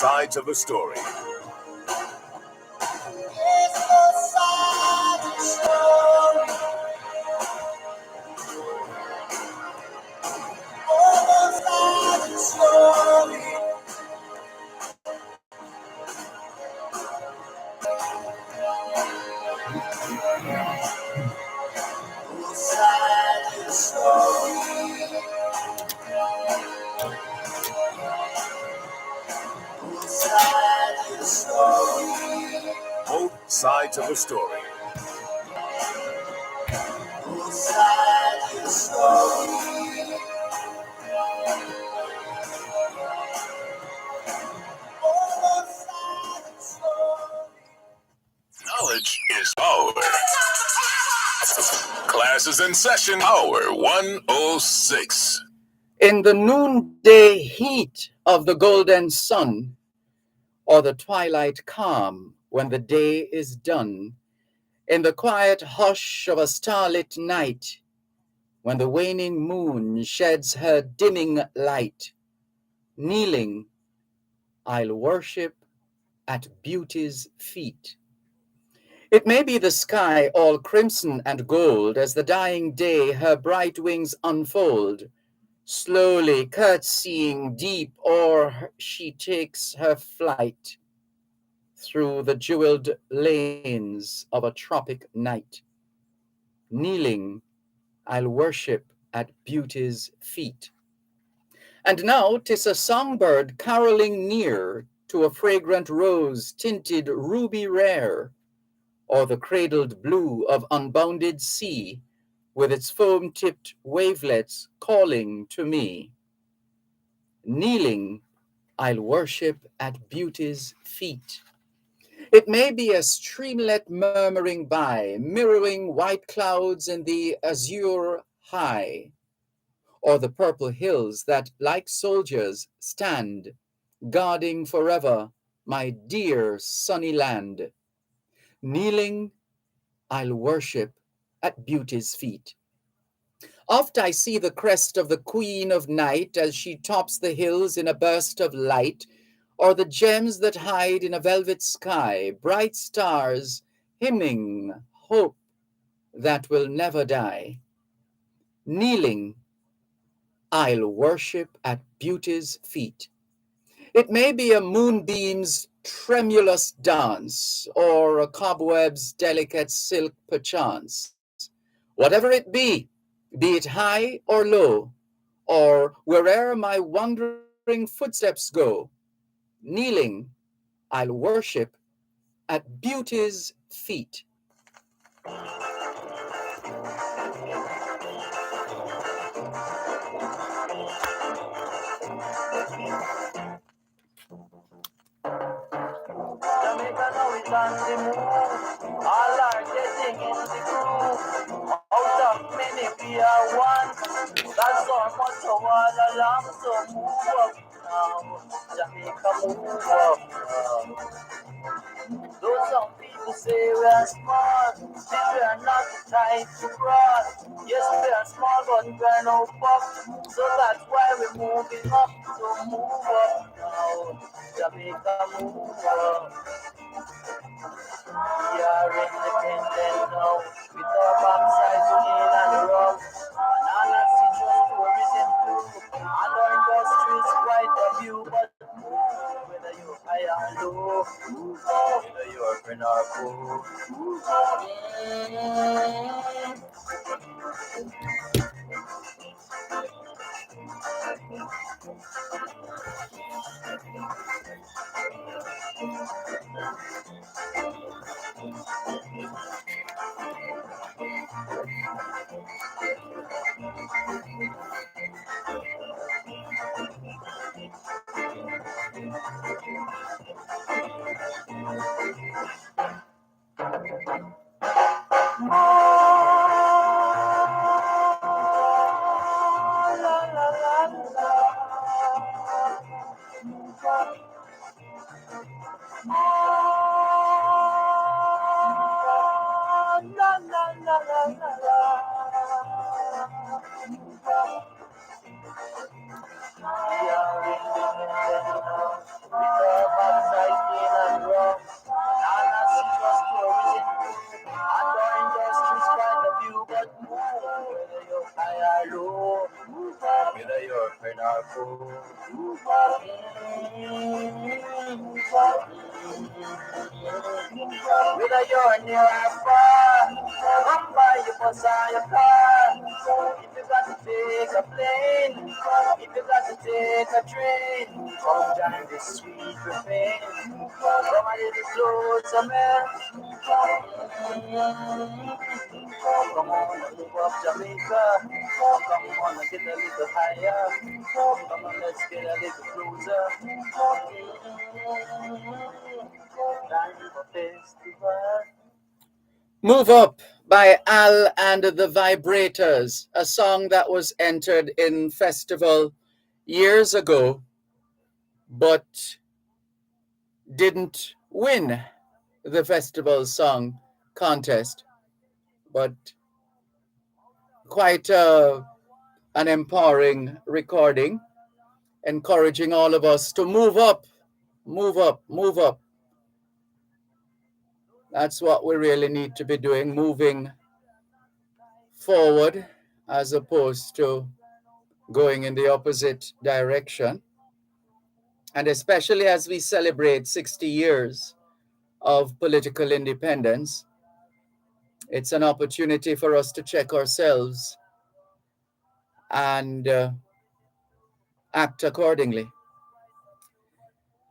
sides of a story. Both sides of a story. Knowledge is power. Class is in session. Hour 106. In the noonday heat of the golden sun, or the twilight calm when the day is done, in the quiet hush of a starlit night, when the waning moon sheds her dimming light, kneeling, I'll worship at beauty's feet. It may be the sky all crimson and gold as the dying day her bright wings unfold, slowly curtsying deep o'er she takes her flight through the jeweled lanes of a tropic night. Kneeling, I'll worship at beauty's feet. And now 'tis a songbird caroling near to a fragrant rose tinted ruby rare, or the cradled blue of unbounded sea with its foam-tipped wavelets calling to me. Kneeling, I'll worship at beauty's feet. It may be a streamlet murmuring by, mirroring white clouds in the azure high, or the purple hills that, like soldiers, stand, guarding forever my dear sunny land. Kneeling, I'll worship at beauty's feet. Oft I see the crest of the queen of night as she tops the hills in a burst of light, or the gems that hide in a velvet sky, bright stars hymning hope that will never die. Kneeling, I'll worship at beauty's feet. It may be a moonbeam's tremulous dance, or a cobweb's delicate silk perchance. Whatever be it high or low, or where'er my wandering footsteps go, kneeling, I'll worship at beauty's feet. Jamaica now is on the move. All are getting in the groove. Out of many we are one. That's so much of all along. So move up now. Jamaica move up now. Though some people say we are small, still we are not the type to cross. Yes, we are small, but we are no pop. So that's why we're moving up. So move up now. Jamaica move up. We are independent now, with our backsides clean and rough. And all our citrus tourism too. And our industry is quite a view, but move, whether you're high or low, move, whether you're friend or foe. whether you're friend or foe. Whether you're near or far, come by your bus or your car. If you got to take a plane, if you got to take a train, come join this sweet refrain. Come a little closer, man. Come on, move up Jamaica. Come on, get a little higher. Come on, let's get a little closer. Time for festival. Move Up by Al and the Vibrators, a song that was entered in festival years ago, but didn't win the festival song contest, but quite an empowering recording, encouraging all of us to move up, move up, move up. That's what we really need to be doing, moving forward as opposed to going in the opposite direction. And especially as we celebrate 60 years of political independence, it's an opportunity for us to check ourselves and act accordingly.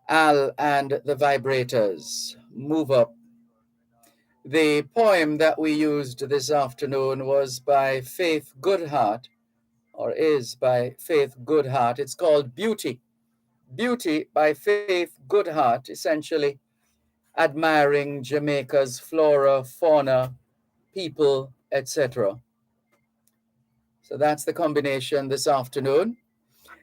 Al and the Vibrators, Move Up. The poem that we used this afternoon was by Faith Goodhart, or is by Faith Goodhart. It's called Beauty. Beauty by Faith Goodhart, essentially admiring Jamaica's flora, fauna, people, etc. So that's the combination this afternoon.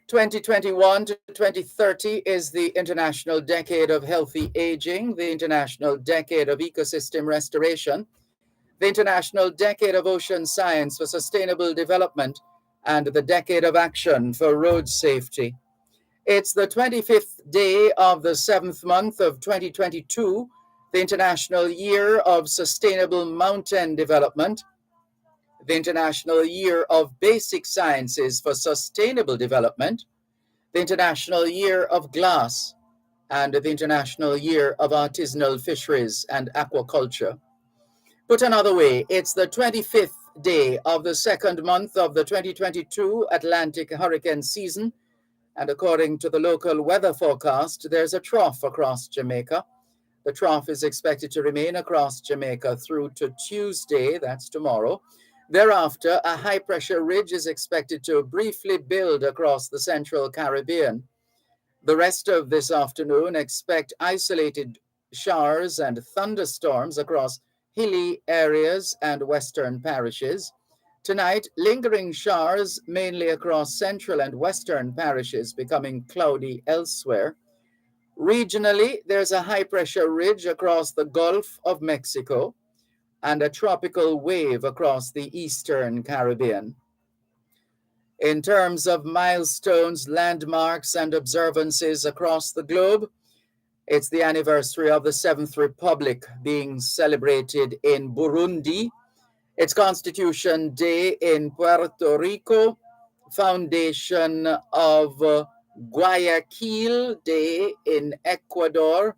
2021 to 2030 is the International Decade of Healthy Aging, the International Decade of Ecosystem Restoration, the International Decade of Ocean Science for Sustainable Development, and the Decade of Action for Road Safety. It's the 25th day of the 7th month of 2022, the International Year of Sustainable Mountain Development, the International Year of Basic Sciences for Sustainable Development, the International Year of Glass, and the International Year of Artisanal Fisheries and Aquaculture. Put another way, it's the 25th day of the 2nd month of the 2022 Atlantic hurricane season, and according to the local weather forecast, there's a trough across Jamaica. The trough is expected to remain across Jamaica through to Tuesday, that's tomorrow. Thereafter, a high-pressure ridge is expected to briefly build across the central Caribbean. The rest of this afternoon, expect isolated showers and thunderstorms across hilly areas and western parishes. Tonight, lingering showers mainly across central and western parishes, becoming cloudy elsewhere. Regionally, there's a high-pressure ridge across the Gulf of Mexico and a tropical wave across the eastern Caribbean. In terms of milestones, landmarks, and observances across the globe, it's the anniversary of the Seventh Republic being celebrated in Burundi. It's Constitution Day in Puerto Rico, foundation of Guayaquil Day in Ecuador.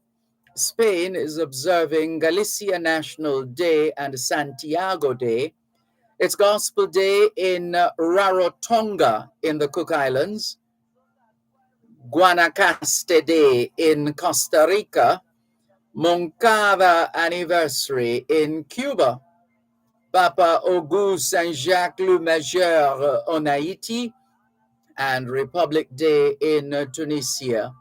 Spain is observing Galicia National Day and Santiago Day. It's Gospel Day in Rarotonga in the Cook Islands, Guanacaste Day in Costa Rica, Moncada Anniversary in Cuba, Papa Auguste Saint-Jacques le Majeur on Haiti, and Republic Day in Tunisia.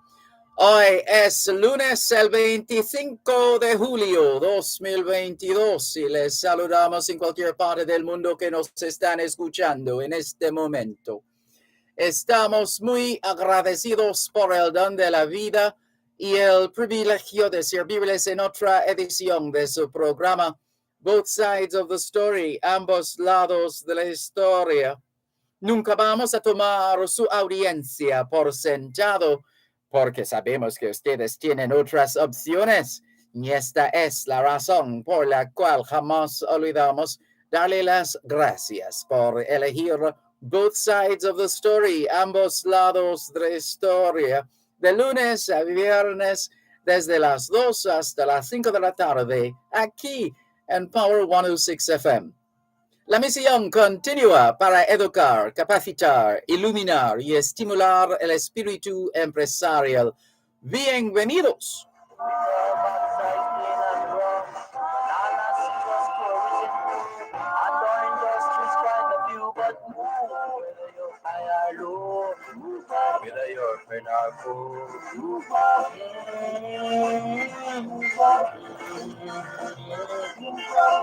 Hoy es lunes el 25 de julio 2022 y les saludamos en cualquier parte del mundo que nos están escuchando en este momento. Estamos muy agradecidos por el don de la vida y el privilegio de servirles en otra edición de su programa Both Sides of the Story, ambos lados de la historia. Nunca vamos a tomar su audiencia por sentado, porque sabemos que ustedes tienen otras opciones, y esta es la razón por la cual jamás olvidamos darle las gracias por elegir Both sides of the story, ambos lados de la historia, de lunes a viernes, desde las 2 hasta las 5 de la tarde, aquí en Power 106 FM. La misión continua para educar, capacitar, iluminar y estimular el espíritu empresarial. Bienvenidos. Whether you're friend or foe,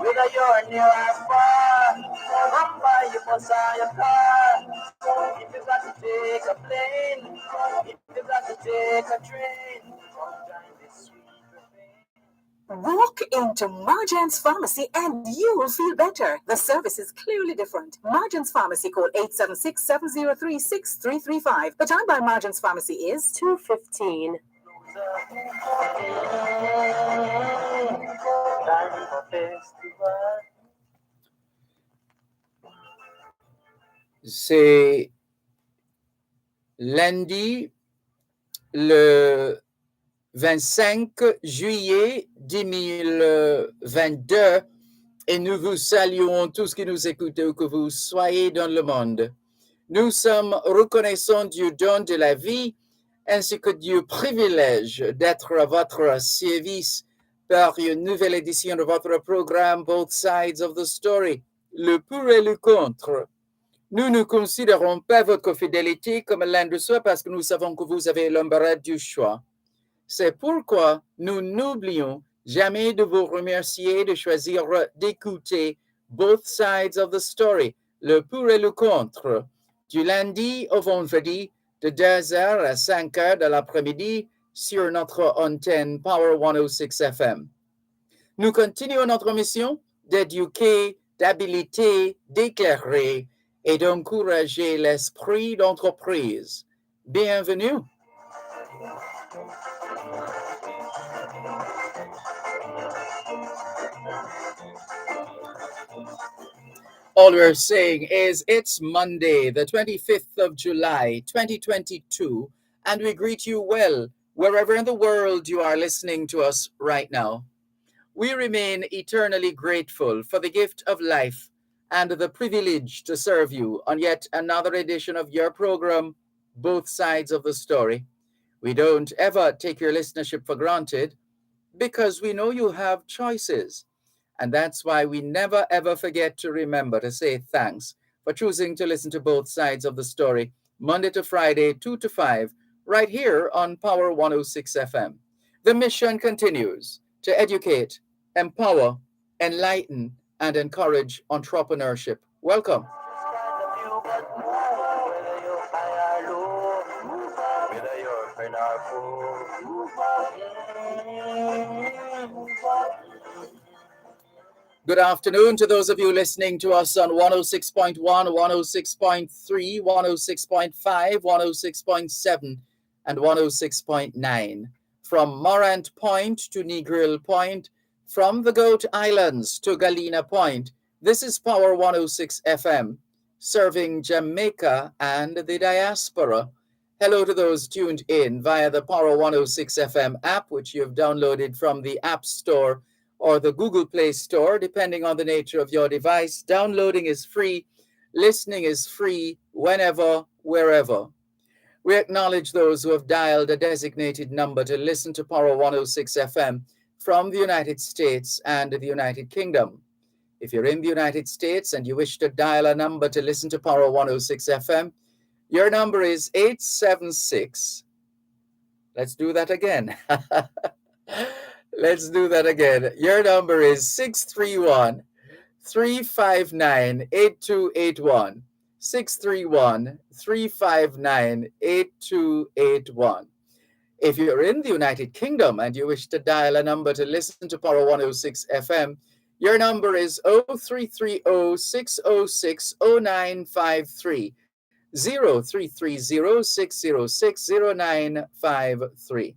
whether you're near or far, come by your bus or your car. If you got to take a plane, if you got to take a train, come join this sweet refrain. Walk into Marjan's Pharmacy and you will feel better. The service is clearly different. Marjan's Pharmacy, call 876-703-6335. The time by Marjan's Pharmacy is 2:15. C'est lundi le 25 juillet 2022 et nous vous saluons tous qui nous écoutez où que vous soyez dans le monde. Nous sommes reconnaissants du don de la vie ainsi que du privilège d'être à votre service par une nouvelle édition de votre programme Both Sides of the Story, le pour et le contre. Nous ne considérons pas votre fidélité comme l'un de soi parce que nous savons que vous avez l'embarras du choix. C'est pourquoi nous n'oublions jamais de vous remercier de choisir d'écouter Both Sides of the Story, le pour et le contre, du lundi au vendredi de 2h à 5h de l'après-midi sur notre antenne Power 106 FM. Nous continuons notre mission d'éduquer, d'habiliter, d'éclairer et d'encourager l'esprit d'entreprise. Bienvenue. All we're saying is it's Monday, the 25th of July, 2022, and we greet you well wherever in the world you are listening to us right now. We remain eternally grateful for the gift of life and the privilege to serve you on yet another edition of your program, Both Sides of the Story. We don't ever take your listenership for granted because we know you have choices. And that's why we never ever forget to remember to say thanks for choosing to listen to Both Sides of the Story, Monday to Friday, 2 to 5, right here on Power 106 FM. The mission continues to educate, empower, enlighten, and encourage entrepreneurship. Welcome. Whether you're friend or foe. Good afternoon to those of you listening to us on 106.1, 106.3, 106.5, 106.7, and 106.9. From Morant Point to Negril Point, from the Goat Islands to Galena Point, this is Power 106 FM, serving Jamaica and the diaspora. Hello to those tuned in via the Power 106 FM app, which you've downloaded from the App Store or the Google Play Store, depending on the nature of your device. Downloading is free. Listening is free whenever, wherever. We acknowledge those who have dialed a designated number to listen to Power 106 FM from the United States and the United Kingdom. If you're in the United States and you wish to dial a number to listen to Power 106 FM, your number is 876. Let's do that again. Let's do that again. Your number is 631-359-8281. 631-359-8281. If you're in the United Kingdom and you wish to dial a number to listen to Power 106 FM, your number is 0330-606-0953. 0330-606-0953.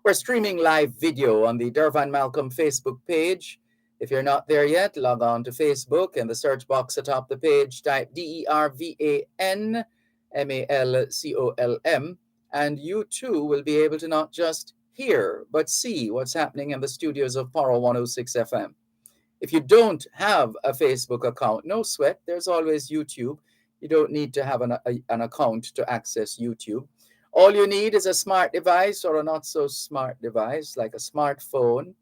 We're streaming live video on the Dervan Malcolm Facebook page, If you're not there yet, log on to Facebook. In the search box atop the page, type DERVANMALCOLM, and you too will be able to not just hear, but see what's happening in the studios of Paro 106 FM. If you don't have a Facebook account, no sweat, there's always YouTube. You don't need to have an account to access YouTube. All you need is a smart device or a not so smart device, like a smartphone,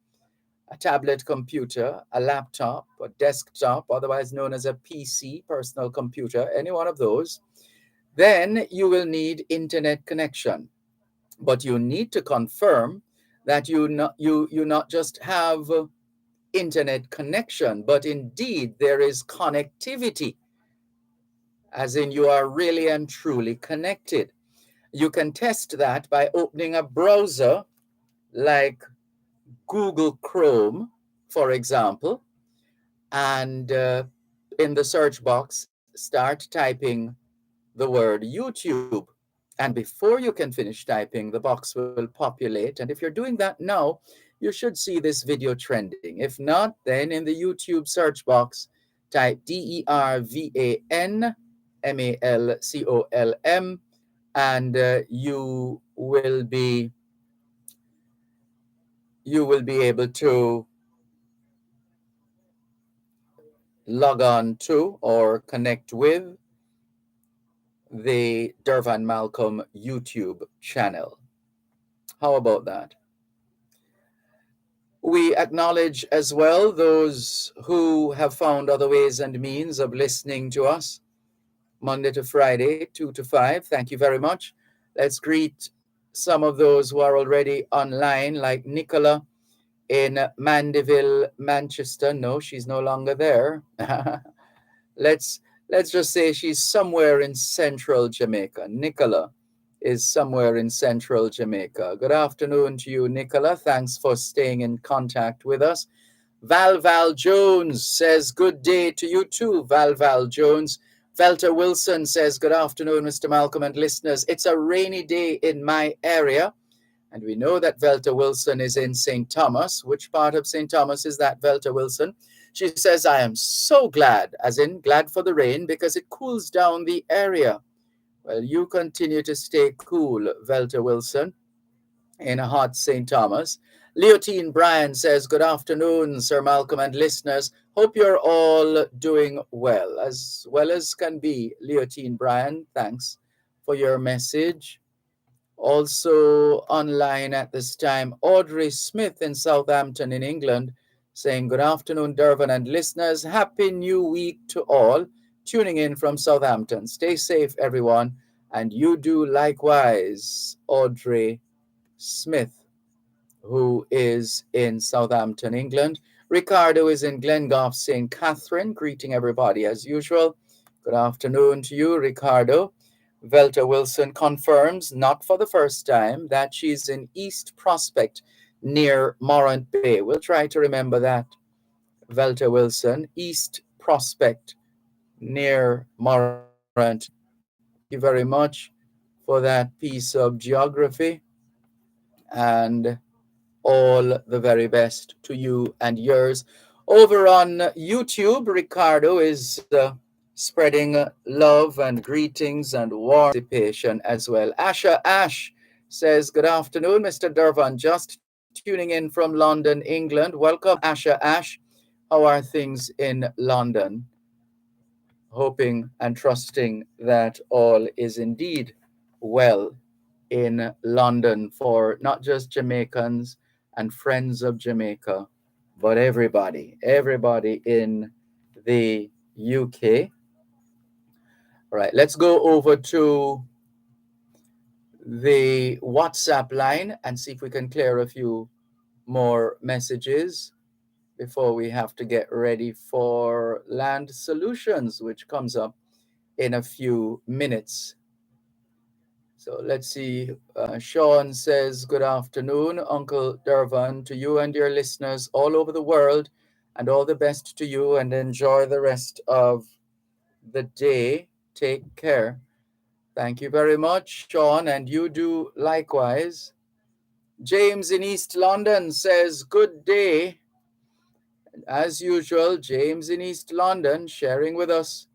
a tablet computer, a laptop, a desktop, otherwise known as a PC, personal computer, any one of those. Then you will need internet connection. But you need to confirm that you not just have internet connection, but indeed there is connectivity, as in you are really and truly connected. You can test that by opening a browser like Google Chrome, for example, and in the search box, start typing the word YouTube. And before you can finish typing, the box will populate. And if you're doing that now, you should see this video trending. If not, then in the YouTube search box, type DERVANMALCOLM, and you will be able to log on to or connect with the Dervan Malcolm YouTube channel. How about that? We acknowledge as well those who have found other ways and means of listening to us Monday to Friday, 2 to 5. Thank you very much. Let's greet some of those who are already online, like Nicola in Mandeville, Manchester. No, she's no longer there. let's let's just say she's somewhere in central Jamaica. Nicola is somewhere in central Jamaica. Good afternoon to you, Nicola. Thanks for staying in contact with us. Val Jones says good day to you too, Val Jones. Velta Wilson says good afternoon, Mr. Malcolm and listeners. It's a rainy day in my area. And we know that Velta Wilson is in St. Thomas. Which part of St. Thomas is that, Velta Wilson? She says, I am so glad, as in glad for the rain, because it cools down the area. Well, you continue to stay cool, Velta Wilson, in a hot St. Thomas. Leotine Bryan says, good afternoon, Sir Malcolm and listeners. Hope you're all doing well as can be. Leotine Bryan, thanks for your message. Also online at this time, Audrey Smith in Southampton in England, saying, good afternoon, Dervan and listeners. Happy New Week to all. Tuning in from Southampton. Stay safe, everyone. And you do likewise, Audrey Smith, who is in Southampton, England. Ricardo is in Glengough, St. Catherine. Greeting everybody as usual. Good afternoon to you, Ricardo. Velta Wilson confirms, not for the first time, that she's in East Prospect near Morant Bay. We'll try to remember that. Velta Wilson, East Prospect near Morant. Thank you very much for that piece of geography, and all the very best to you and yours. Over on YouTube, Ricardo is spreading love and greetings and warm participation as well. Asha Ash says, good afternoon, Mr. Dervan. Just tuning in from London, England. Welcome, Asha Ash. How are things in London? Hoping and trusting that all is indeed well in London for not just Jamaicans and friends of Jamaica, but everybody in the UK. All right, let's go over to the WhatsApp line and see if we can clear a few more messages before we have to get ready for Land Solutions, which comes up in a few minutes. So let's see. Sean says, good afternoon, Uncle Dervan, to you and your listeners all over the world, and all the best to you, and enjoy the rest of the day. Take care. Thank you very much, Sean, and you do likewise. James in East London says, good day. As usual, James in East London sharing with us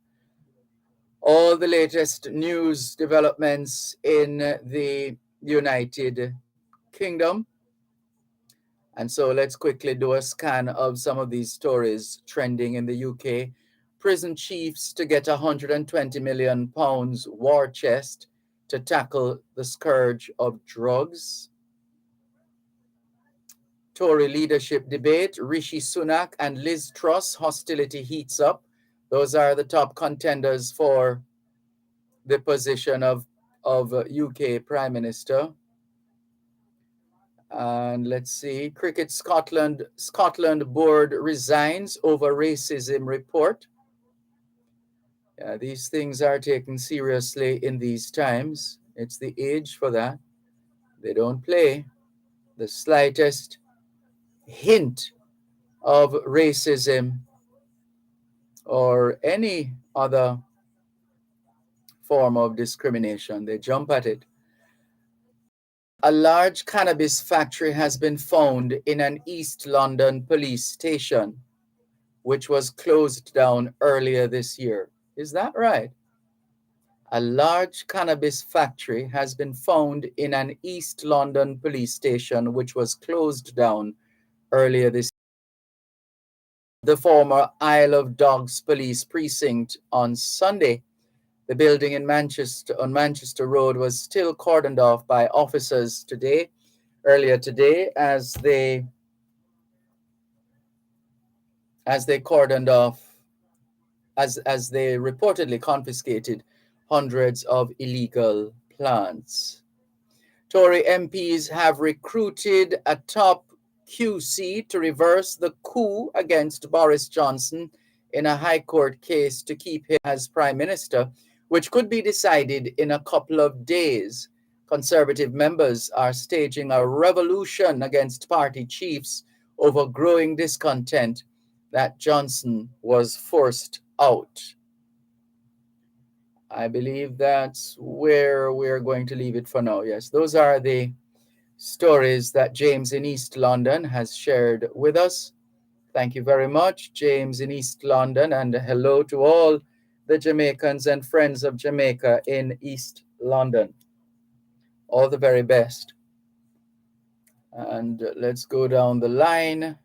all the latest news developments in the United Kingdom. And so let's quickly do a scan of some of these stories trending in the UK. Prison chiefs to get £120 million war chest to tackle the scourge of drugs. Tory leadership debate, Rishi Sunak and Liz Truss, hostility heats up. Those are the top contenders for the position of UK Prime Minister. And let's see, Cricket Scotland board resigns over racism report. These things are taken seriously in these times. It's the age for that. They don't play. The slightest hint of racism or any other form of discrimination, they jump at it. A large cannabis factory has been found in an East London police station, which was closed down earlier this year. Is that right? A large cannabis factory has been found in an East London police station, which was closed down earlier this year. The former Isle of Dogs police precinct on Sunday. The building in on Manchester Road was still cordoned off by officers earlier today, as they cordoned off, as they reportedly confiscated hundreds of illegal plants. Tory MPs have recruited a top QC to reverse the coup against Boris Johnson in a High Court case to keep him as Prime Minister, which could be decided in a couple of days. Conservative members are staging a revolution against party chiefs over growing discontent that Johnson was forced out. I believe that's where we're going to leave it for now. Yes, those are the stories that James in East London has shared with us. Thank you very much, James in East London, and hello to all the Jamaicans and friends of Jamaica in East London. All the very best. And let's go down the line.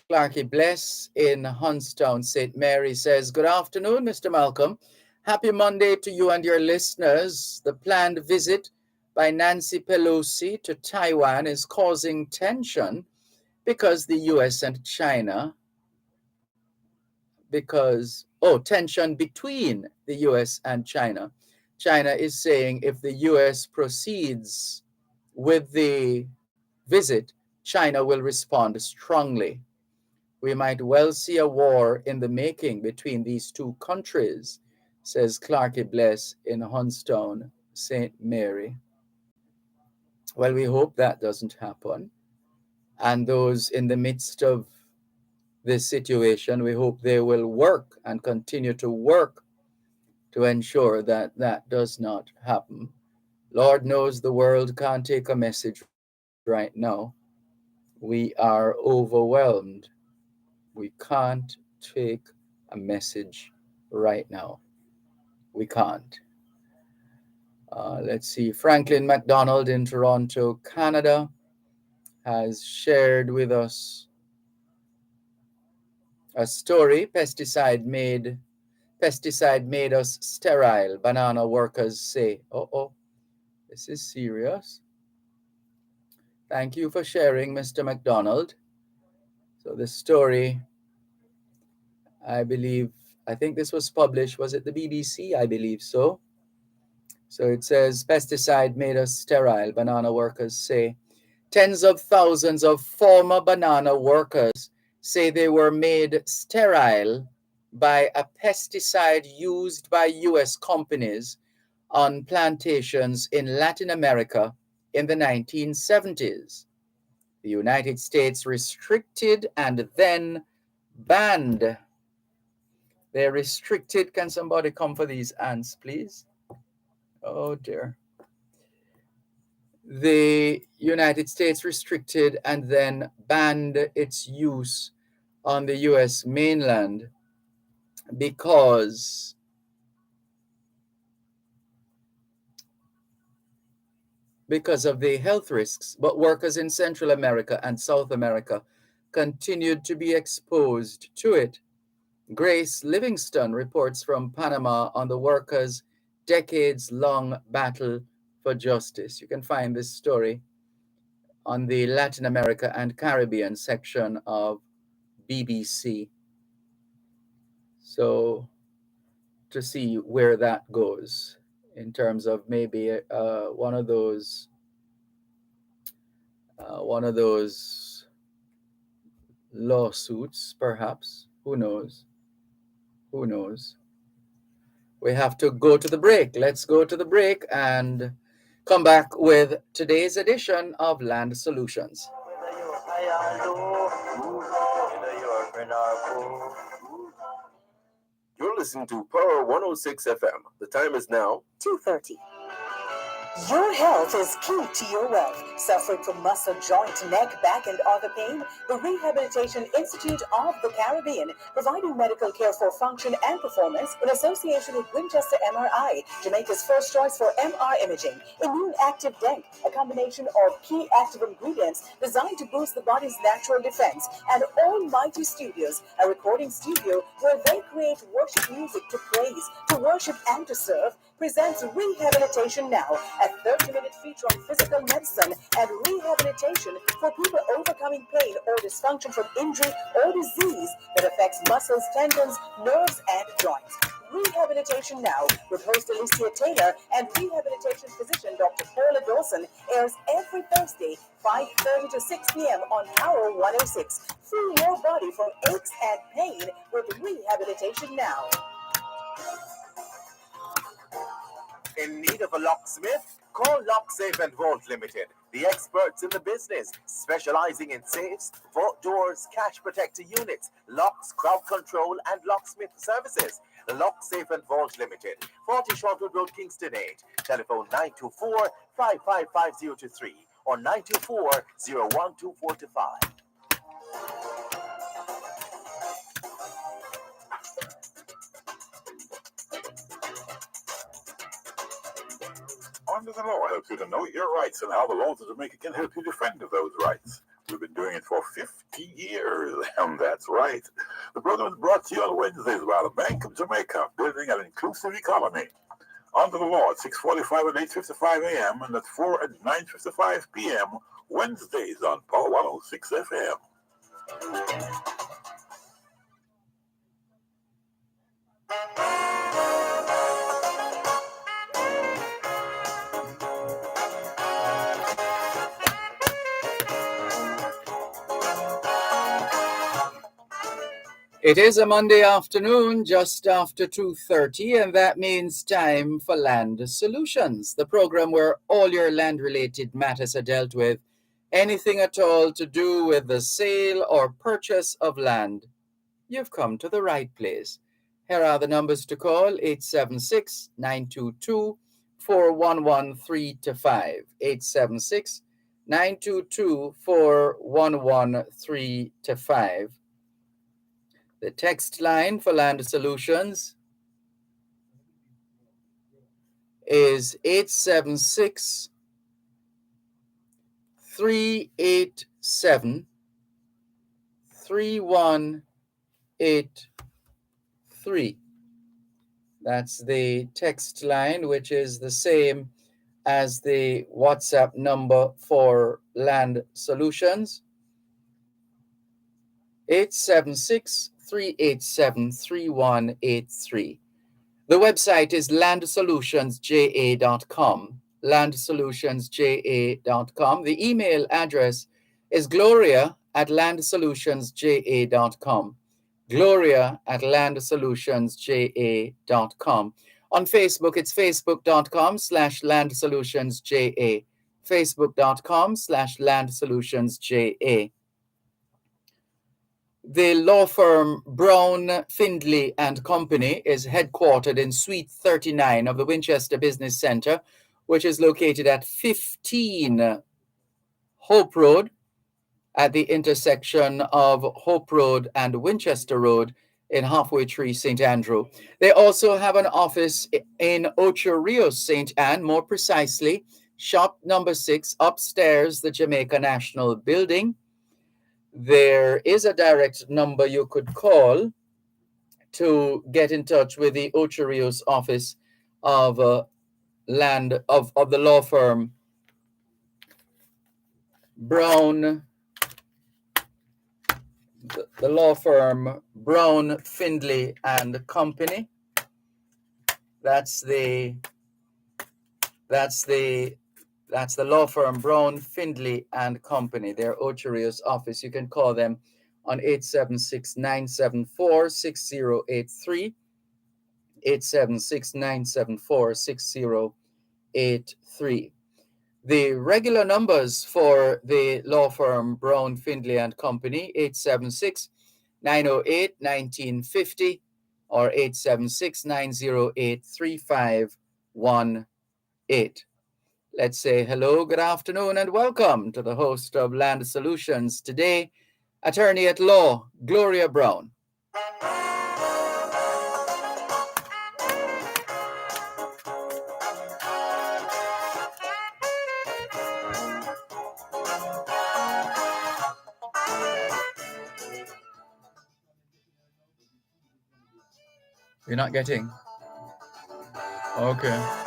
Clarky Bless in Hunstown, St. Mary says, good afternoon, Mr. Malcolm. Happy Monday to you and your listeners. The planned visit by Nancy Pelosi to Taiwan is causing tension because the U.S. and China, tension between the U.S. and China. China is saying if the U.S. proceeds with the visit, China will respond strongly. We might well see a war in the making between these two countries, says Clarky Bless in Hunstown, St. Mary. Well, we hope that doesn't happen. And those in the midst of this situation, we hope they will work and continue to work to ensure that that does not happen. Lord knows the world can't take a message right now. We are overwhelmed. We can't take a message right now. We can't. Let's see. Franklin McDonald in Toronto, Canada, has shared with us a story. Pesticide made us sterile, banana workers say. This is serious. Thank you for sharing, Mr. McDonald. So the story, I think this was published, was it the BBC? I believe so. So it says, pesticide made us sterile, banana workers say. Tens of thousands of former banana workers say they were made sterile by a pesticide used by U.S. companies on plantations in Latin America in the 1970s. The United States restricted and then banned. They restricted. Can somebody come for these ants, please? Oh, dear. The United States restricted and then banned its use on the U.S. mainland because of the health risks, but workers in Central America and South America continued to be exposed to it. Grace Livingston reports from Panama on the workers' decades-long battle for justice. You can find this story on the Latin America and Caribbean section of BBC. So to see where that goes in terms of maybe one of those lawsuits, perhaps. Who knows? Who knows? We have to go to the break. Let's go to the break and come back with today's edition of Land Solutions. Whether you're high or low, whether you're friend or foe. You're listening to Power 106 FM. The time is now 2:30. Your health is key to your wealth. Suffering from muscle, joint, neck, back, and other pain? The Rehabilitation Institute of the Caribbean, providing medical care for function and performance in association with Winchester MRI, Jamaica's first choice for MR imaging. Immune Active Denk, a combination of key active ingredients designed to boost the body's natural defense. And Almighty Studios, a recording studio where they create worship music to praise, to worship, and to serve, presents Rehabilitation Now, a 30-minute feature on physical medicine and rehabilitation for people overcoming pain or dysfunction from injury or disease that affects muscles, tendons, nerves, and joints. Rehabilitation Now, with host Alicia Taylor and rehabilitation physician Dr. Paula Dawson, airs every Thursday, 5:30 to 6 p.m. on Power 106. Free your body from aches and pain with Rehabilitation Now. In need of a locksmith? Call Lock Safe and Vault Limited, the experts in the business, specializing in safes, vault doors, cash protector units, locks, crowd control, and locksmith services. Lock Safe and Vault Limited, 40 Shortwood Road, Kingston 8. Telephone 924-555023 or 924-01245. Under the Law helps you to know your rights and how the laws of Jamaica can help you defend those rights. We've been doing it for 50 years, and that's right. The program is brought to you on Wednesdays by the Bank of Jamaica, building an inclusive economy. Under the Law at 6:45 and 8:55 a.m. and at 4 and 9:55 p.m. Wednesdays on Power 106 FM. It is a Monday afternoon, just after 2:30, and that means time for Land Solutions, the program where all your land-related matters are dealt with, anything at all to do with the sale or purchase of land. You've come to the right place. Here are the numbers to call: 876-922-4113-5, 876-922-4113-5. The text line for Land Solutions is 876-387-3183. That's the text line, which is the same as the WhatsApp number for Land Solutions. 876-387-3183. The website is landsolutionsja.com. Landsolutionsja.com. The email address is gloria@landsolutionsja.com. gloria@landsolutionsja.com. On Facebook, it's facebook.com/landsolutionsja. facebook.com/landsolutionsja. The law firm Brown, Findley and Company is headquartered in Suite 39 of the Winchester Business Center, which is located at 15 Hope Road at the intersection of Hope Road and Winchester Road in Halfway Tree, St. Andrew. They also have an office in Ocho Rios, St. Anne, more precisely, shop number 6, upstairs, the Jamaica National Building. There is a direct number you could call to get in touch with the Ocho Rios office of land of the law firm Brown, the law firm Brown, Findlay and Company. That's the law firm Brown, Findlay and Company. Their Ocho Rios office. You can call them on 876-974-6083. 876-974-6083. The regular numbers for the law firm Brown, Findlay and Company, 876-908-1950 or 876-908-3518. Let's say hello, good afternoon, and welcome to the host of Land Solutions today, attorney at law, Gloria Brown. You're not getting? Okay.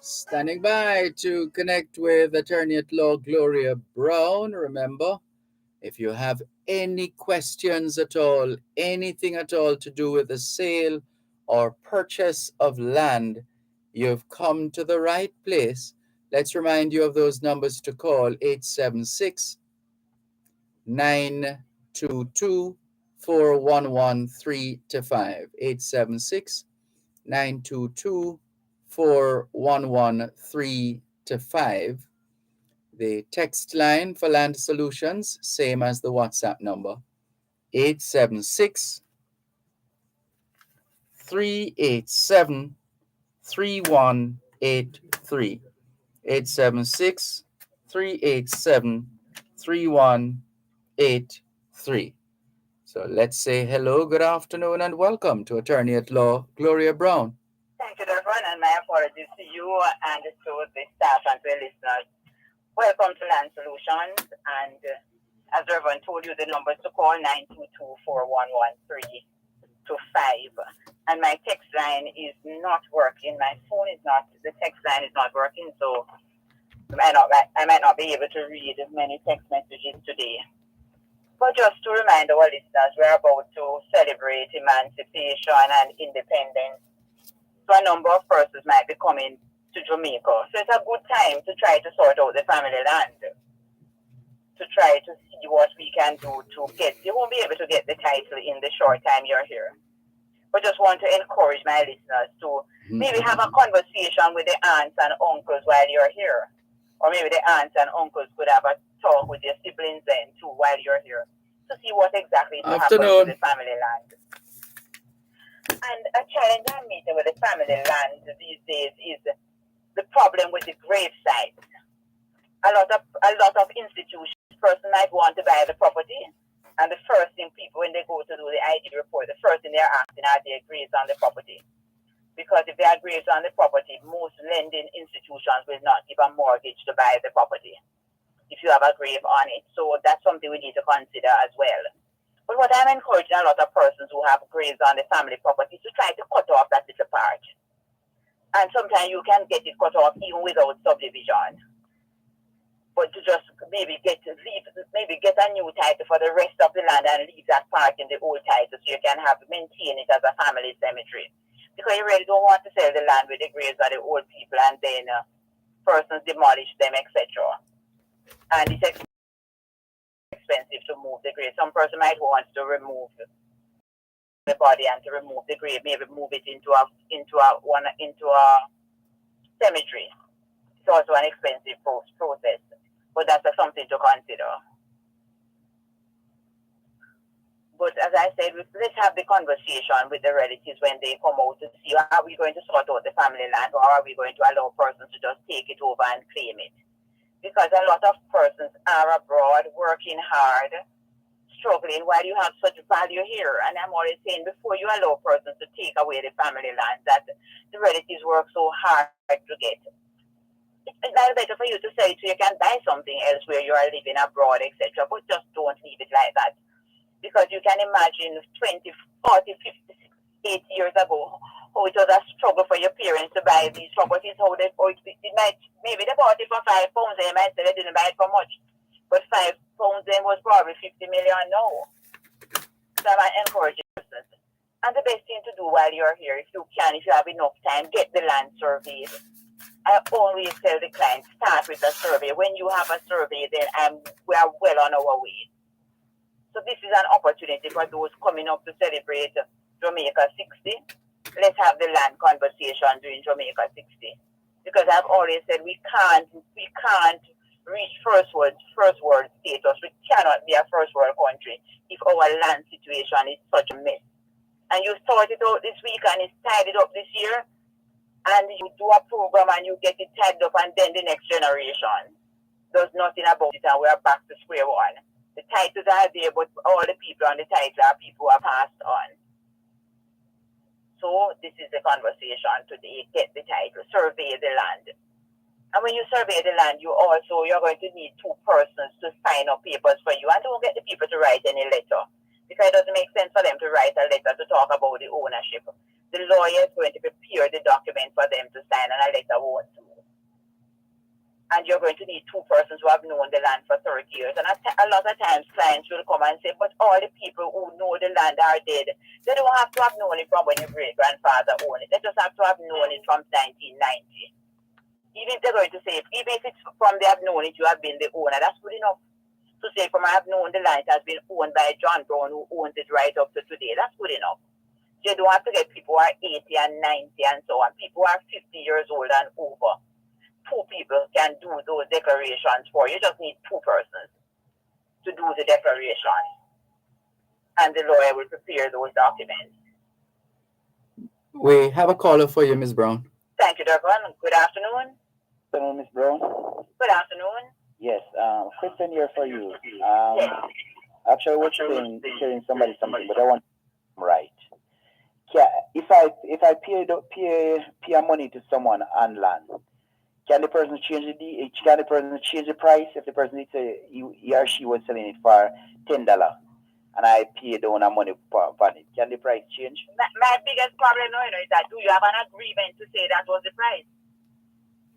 Standing by to connect with attorney at law Gloria Brown. Remember, if you have any questions at all, anything at all to do with the sale or purchase of land, you've come to the right place. Let's remind you of those numbers to call: 876-922-4113-5. 876-922-4113-5. The text line for Land Solutions, same as the WhatsApp number, 876-387-3183. 876-387-3183. So let's say hello, good afternoon, and welcome to attorney at law, Gloria Brown. Thank you, Dervan, and my apologies to you and to the staff and to the listeners. Welcome to Land Solutions, and as Dervan told you, the numbers to call 922-4113-5. and my text line is not working. My phone is not, the text line is not working, so I might not be able to read many text messages today. But just to remind our listeners, we're about to celebrate emancipation and independence. So a number of persons might be coming to Jamaica. So it's a good time to try to sort out the family land, to try to see what we can do to get, you won't be able to get the title in the short time you're here. But just want to encourage my listeners to maybe have a conversation with the aunts and uncles while you're here. Or maybe the aunts and uncles could have a talk with your siblings then too while you're here to see what exactly is happening to the family land. And a challenge I'm meeting with the family land these days is the problem with the grave sites. A lot of institutions, person might want to buy the property, and the first thing people, when they go to do the ID report, the first thing they're asking are their graves on the property. Because if they are graves on the property, most lending institutions will not give a mortgage to buy the property if you have a grave on it. So that's something we need to consider as well. But what I'm encouraging a lot of persons who have graves on the family property to try to cut off that little part. And sometimes you can get it cut off even without subdivision. But to just maybe get a new title for the rest of the land and leave that part in the old title so you can maintain it as a family cemetery. Because you really don't want to sell the land with the graves of the old people and then persons demolish them, etc. And it's expensive to move the grave. Some person might want to remove the body and to remove the grave, maybe move it into a cemetery. It's also an expensive process, but that's something to consider. But as I said, let's have the conversation with the relatives when they come out to see how we going to sort out the family land, or are we going to allow persons to just take it over and claim it? Because a lot of persons are abroad working hard, struggling while you have such value here. And I'm always saying, before you allow persons to take away the family land that the relatives work so hard to get, it's not better for you to say so you can buy something else where you are living abroad, etc. But just don't leave it like that. Because you can imagine 20, 40, 50, 80 years ago, how it was a struggle for your parents to buy these properties, maybe they bought it for £5, and they might say they didn't buy it for much. But £5 then was probably 50 million now. So I encourage you. And the best thing to do while you're here, if you have enough time, get the land surveyed. I always tell the clients, start with a survey. When you have a survey, then we are well on our way. So this is an opportunity for those coming up to celebrate Jamaica 60. Let's have the land conversation during Jamaica 60. Because I've always said we can't reach first world status. We cannot be a first world country if our land situation is such a mess. And you sort it out this week and it's tidied up this year, and you do a program and you get it tidied up, and then the next generation does nothing about it and we're back to square one. The titles are there, but all the people on the title are people who are passed on. So this is the conversation today. Get the title, survey the land. And when you survey the land, you're going to need 2 persons to sign up papers for you. And don't get the people to write any letter, because it doesn't make sense for them to write a letter to talk about the ownership. The lawyer is going to prepare the document for them to sign, and a letter won't do. And you're going to need 2 persons who have known the land for 30 years. And a lot of times clients will come and say, but all the people who know the land are dead. They don't have to have known it from when your great-grandfather owned it. They just have to have known it from 1990. Even if they're going to say, even if it's from they have known it, you have been the owner, that's good enough. To say, from I have known the land has been owned by John Brown, who owns it right up to today, that's good enough. You don't have to get people who are 80 and 90 and so on. People who are 50 years old and over. 2 people can do those declarations for you. You just need 2 persons to do the declaration. And the lawyer will prepare those documents. We have a caller for you, Ms. Brown. Thank you, Dervan. Good afternoon. Good afternoon, Ms. Brown. Good afternoon. Yes, question here for you. Yes. Actually, we're sharing somebody something, but I want to right. Yeah, if I pay money to someone on land, can the person change the price if the person he or she was selling it for $10 and I pay down money for it? Can the price change? My biggest problem now, is that do you have an agreement to say that was the price?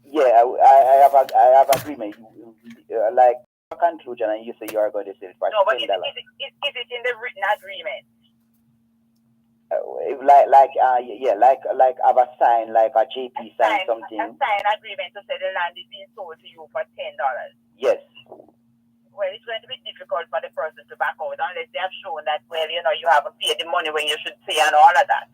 Yeah, I have agreement. Like a conclusion, and you say you are going to sell it for $10. No, but is it in the written agreement? Like have a sign, like a JP sign, something. A sign agreement to say the land is being sold to you for $10. Yes. Well, it's going to be difficult for the person to back out unless they have shown that, well, you haven't paid the money when you should pay and all of that.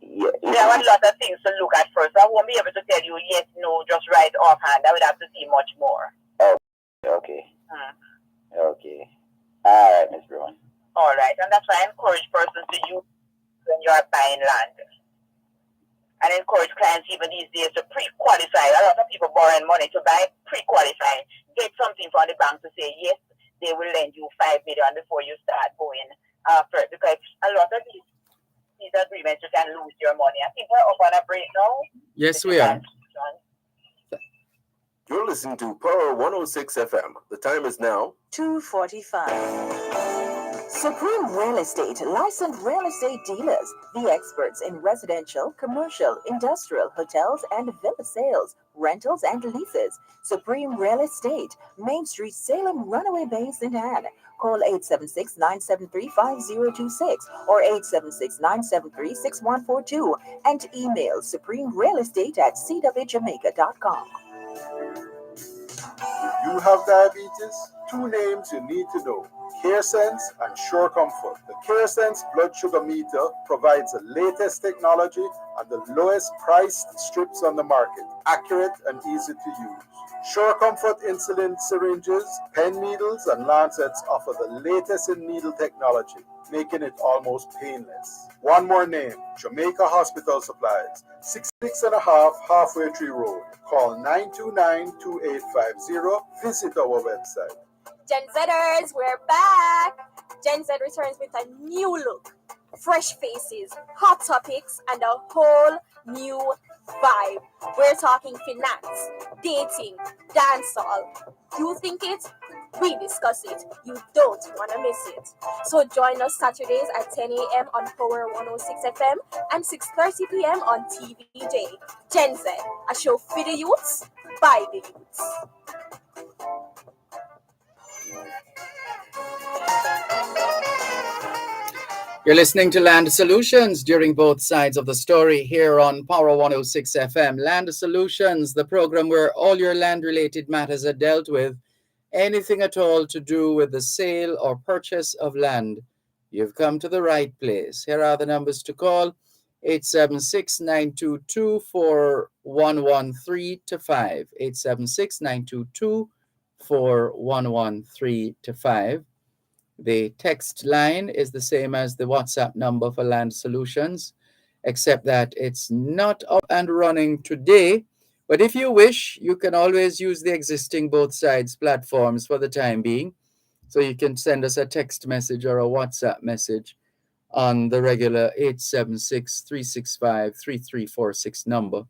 Yeah. There are a lot of things to look at first. I won't be able to tell you yes, no, just right offhand. I would have to see much more. Oh, okay. Okay. All right, Ms. Brown. All right, and that's why I encourage persons to use when you are buying land. And encourage clients even these days to pre-qualify. A lot of people borrowing money to buy pre-qualify. Get something from the bank to say, yes, they will lend you $5 million before you start going after it. Because a lot of these agreements, you can lose your money. I think we're up on a break now. Yes, we are. You're listening to Power 106 FM. The time is now 2:45. Supreme Real Estate, licensed real estate dealers, the experts in residential, commercial, industrial, hotels, and villa sales, rentals, and leases. Supreme Real Estate, Main Street, Salem, Runaway Bay, St. Anne. Call 876-973-5026 or 876-973-6142 and email supremerealestate@cwjamaica.com. If you have diabetes, two names you need to know: CareSense and Sure Comfort. The CareSense blood sugar meter provides the latest technology and the lowest priced strips on the market, accurate and easy to use. Sure Comfort insulin syringes, pen needles, and lancets offer the latest in needle technology, making it almost painless. One more name: Jamaica Hospital Supplies, 66.5 Halfway Tree Road. Call 929-2850. Visit our website. Gen Zers, we're back. Gen Z returns with a new look, fresh faces, hot topics, and a whole new vibe. We're talking finance, dating, dancehall. You think it? We discuss it. You don't want to miss it. So join us Saturdays at 10 a.m. on Power 106 FM and 6:30 p.m. on TVJ. Gen Z, a show for the youths, by the youths. You're listening to Land Solutions during both sides of the story here on Power 106 FM. Land Solutions, the program where all your land-related matters are dealt with. Anything at all to do with the sale or purchase of land, you've come to the right place. Here are the numbers to call: 876-922-4113-5, 876-922-4113-5. The text line is the same as the WhatsApp number for Land Solutions, except that it's not up and running today. But if you wish, you can always use the existing both sides platforms for the time being. So you can send us a text message or a WhatsApp message on the regular 876-365-3346 number.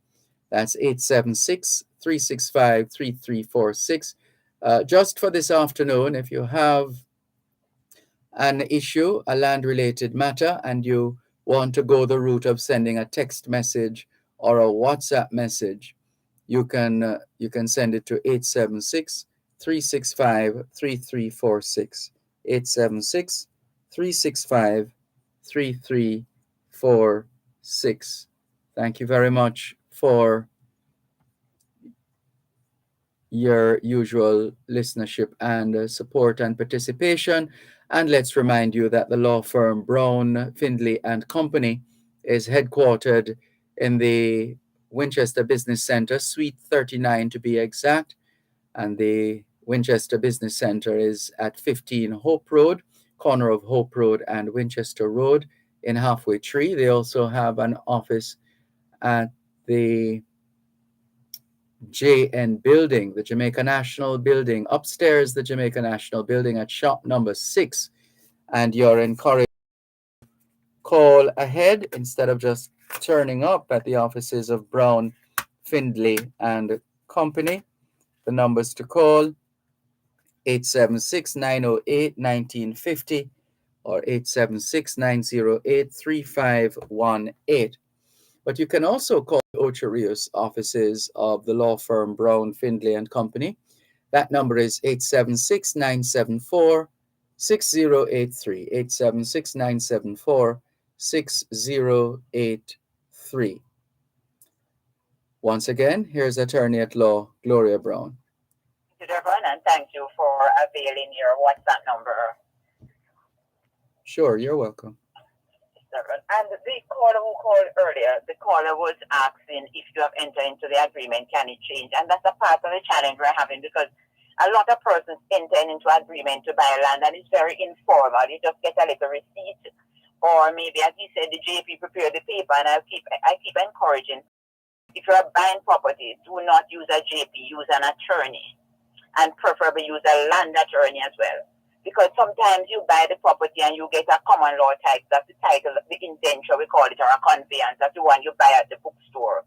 That's 876-365-3346. Just for this afternoon, if you have an issue, a land-related matter, and you want to go the route of sending a text message or a WhatsApp message, you can send it to 876-365-3346, 876-365-3346. Thank you very much for your usual listenership and support and participation. And let's remind you that the law firm Brown, Findlay and Company is headquartered in the Winchester Business Center, Suite 39 to be exact. And the Winchester Business Center is at 15 Hope Road, corner of Hope Road and Winchester Road in Halfway Tree. They also have an office at the JN Building, the Jamaica National Building, upstairs the Jamaica National Building at shop number 6. And you're encouraged to call ahead instead of just turning up at the offices of Brown, Findlay and Company. The numbers to call: 876-908-1950 or 876-908-3518. But you can also call the Ocho Rios offices of the law firm Brown, Findlay and Company. That number is 876-974-6083, 876-974-6083. Once again, here's attorney at law, Gloria Brown. Thank you, Dervan, and thank you for availing your WhatsApp number. Sure, you're welcome. And the caller who called earlier, the caller was asking if you have entered into the agreement, can it change? And that's a part of the challenge we're having, because a lot of persons enter into agreement to buy land and it's very informal. You just get a little receipt, or maybe, as he said, the JP prepared the paper. And I keep encouraging, if you're buying property, do not use a JP, use an attorney, and preferably use a land attorney as well. Because sometimes you buy the property and you get a common law title, that's the title, the indenture, we call it, or a conveyance, that's the one you buy at the bookstore.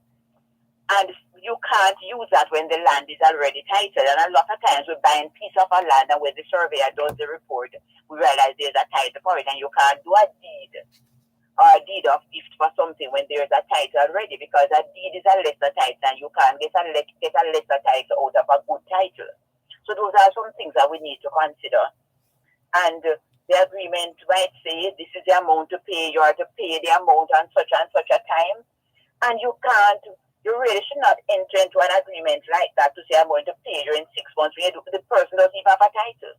And you can't use that when the land is already titled. And a lot of times we're buying a piece of a land, and when the surveyor does the report, we realize there's a title for it, and you can't do a deed or a deed of gift for something when there's a title already, because a deed is a lesser title, and you can't get a lesser title out of a good title. So those are some things that we need to consider. And the agreement might say this is the amount to pay, you are to pay the amount on such and such a time. And you really should not enter into an agreement like that to say I'm going to pay you in 6 months when the person doesn't even have a title.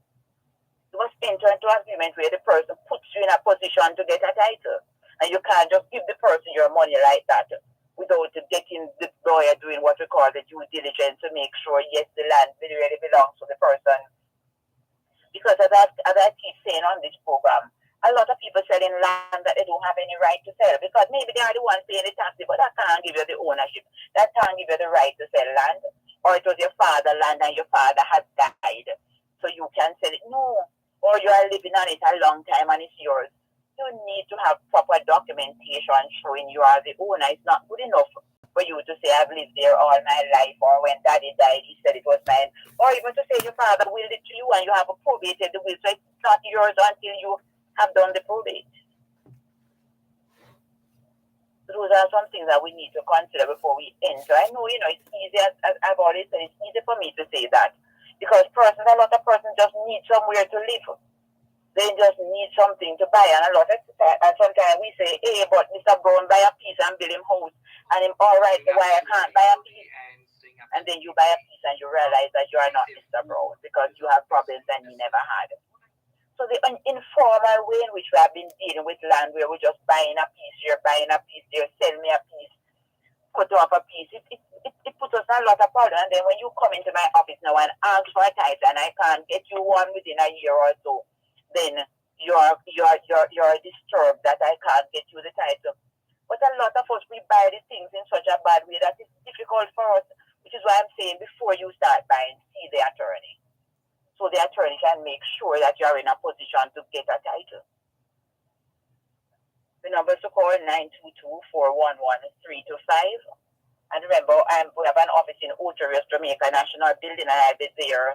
You must enter into an agreement where the person puts you in a position to get a title. And you can't just give the person your money like that without getting the lawyer doing what we call the due diligence to make sure, yes, the land really belongs to the person. Because as I keep saying on this program, a lot of people selling land that they don't have any right to sell, because maybe they are the ones paying the taxes, but that can't give you the ownership. That can't give you the right to sell land. Or it was your father's land and your father has died, so you can sell it. No. Or you are living on it a long time and it's yours. You need to have proper documentation showing you are the owner. It's not good enough for you to say, I've lived there all my life, or when daddy died, he said it was mine. Or even to say your father willed it to you and you have probated the will, so it's not yours until you have done the probate. Those are some things that we need to consider before we enter. I know, it's easy, as I've always said, it's easy for me to say that, because a lot of persons just need somewhere to live. They just need something to buy, and sometimes we say, hey, but Mr. Brown buy a piece and build him house, and him all right, so why I can't buy a piece? And then you buy a piece and you realize that you are not Mr. Brown because you have problems that you never had. So the informal way in which we have been dealing with land, where we're just buying a piece here, buying a piece there, sell me a piece, cut off a piece, it puts us in a lot of problems. And then when you come into my office now and ask for a title and I can't get you one within a year or so, then you're disturbed that I can't get you the title. But a lot of us, we buy the things in such a bad way that it's difficult for us, which is why I'm saying before you start buying, see the attorney. So the attorney can make sure that you're in a position to get a title. The number to call 922-411-325. And remember, we have an office in Ocho Rios, Jamaica National Building, and I'll be there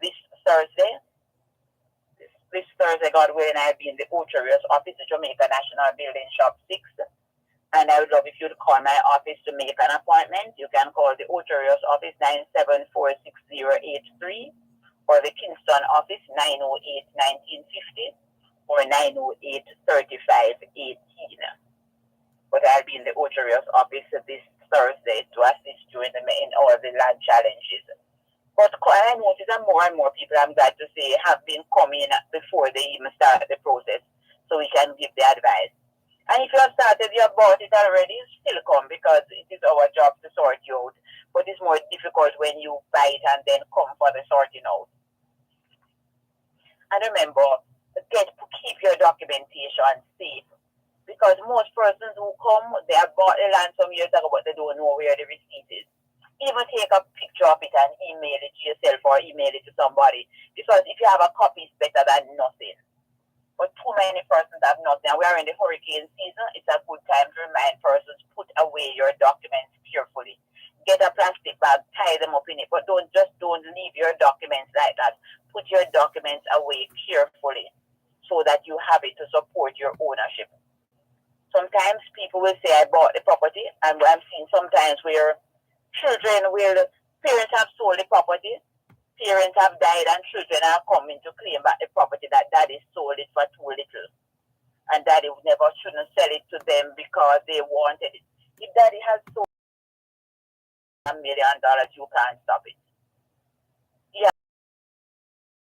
this Thursday. This Thursday, God willing, I'll be in the Ocho Rios office, the Jamaica National Building, Shop 6. And I would love if you'd call my office to make an appointment. You can call the Ocho Rios office 974-6083, or the Kingston office 908-1950, or 908-3518. But I'll be in the Ocho Rios office this Thursday to assist you in all the land challenges. But I notice that more and more people, I'm glad to say, have been coming before they even start the process, so we can give the advice. And if you have started, you have bought it already, still come, because it is our job to sort you out. But it's more difficult when you buy it and then come for the sorting out. And remember, keep your documentation safe, because most persons who come, they have bought the land some years ago, but they don't know where the receipt is. Even take a picture of it and email it to yourself or email it to somebody, because if you have a copy, it's better than nothing. But too many persons have nothing. And we are in the hurricane season. It's a good time to remind persons, put away your documents carefully. Get a plastic bag, tie them up in it, but don't leave your documents like that. Put your documents away carefully so that you have it support your ownership. Sometimes people will say, I bought the property, and I'm seeing sometimes where parents have sold the property, parents have died, and children are coming to claim back the property that daddy sold it for too little. And daddy shouldn't sell it to them because they wanted it. If daddy has sold $1 million, you can't stop it. You have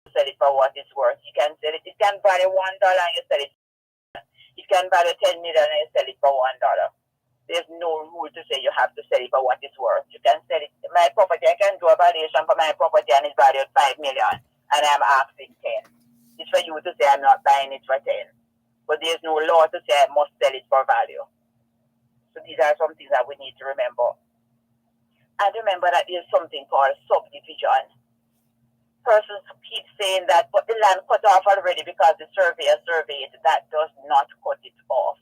to sell it for what it's worth. You can sell it. It can value $1 and you sell it. It can value $10 million and you sell it for $1. There's no rule to say you have to sell it for what it's worth. You can sell it. My property, I can do a valuation for my property and it's valued $5 million and I'm asking 10. It's for you to say I'm not buying it for 10. But there's no law to say I must sell it for value. So these are some things that we need to remember. And remember that there's something called subdivision. Persons keep saying that, but the land cut off already because the surveyor surveyed. That does not cut it off.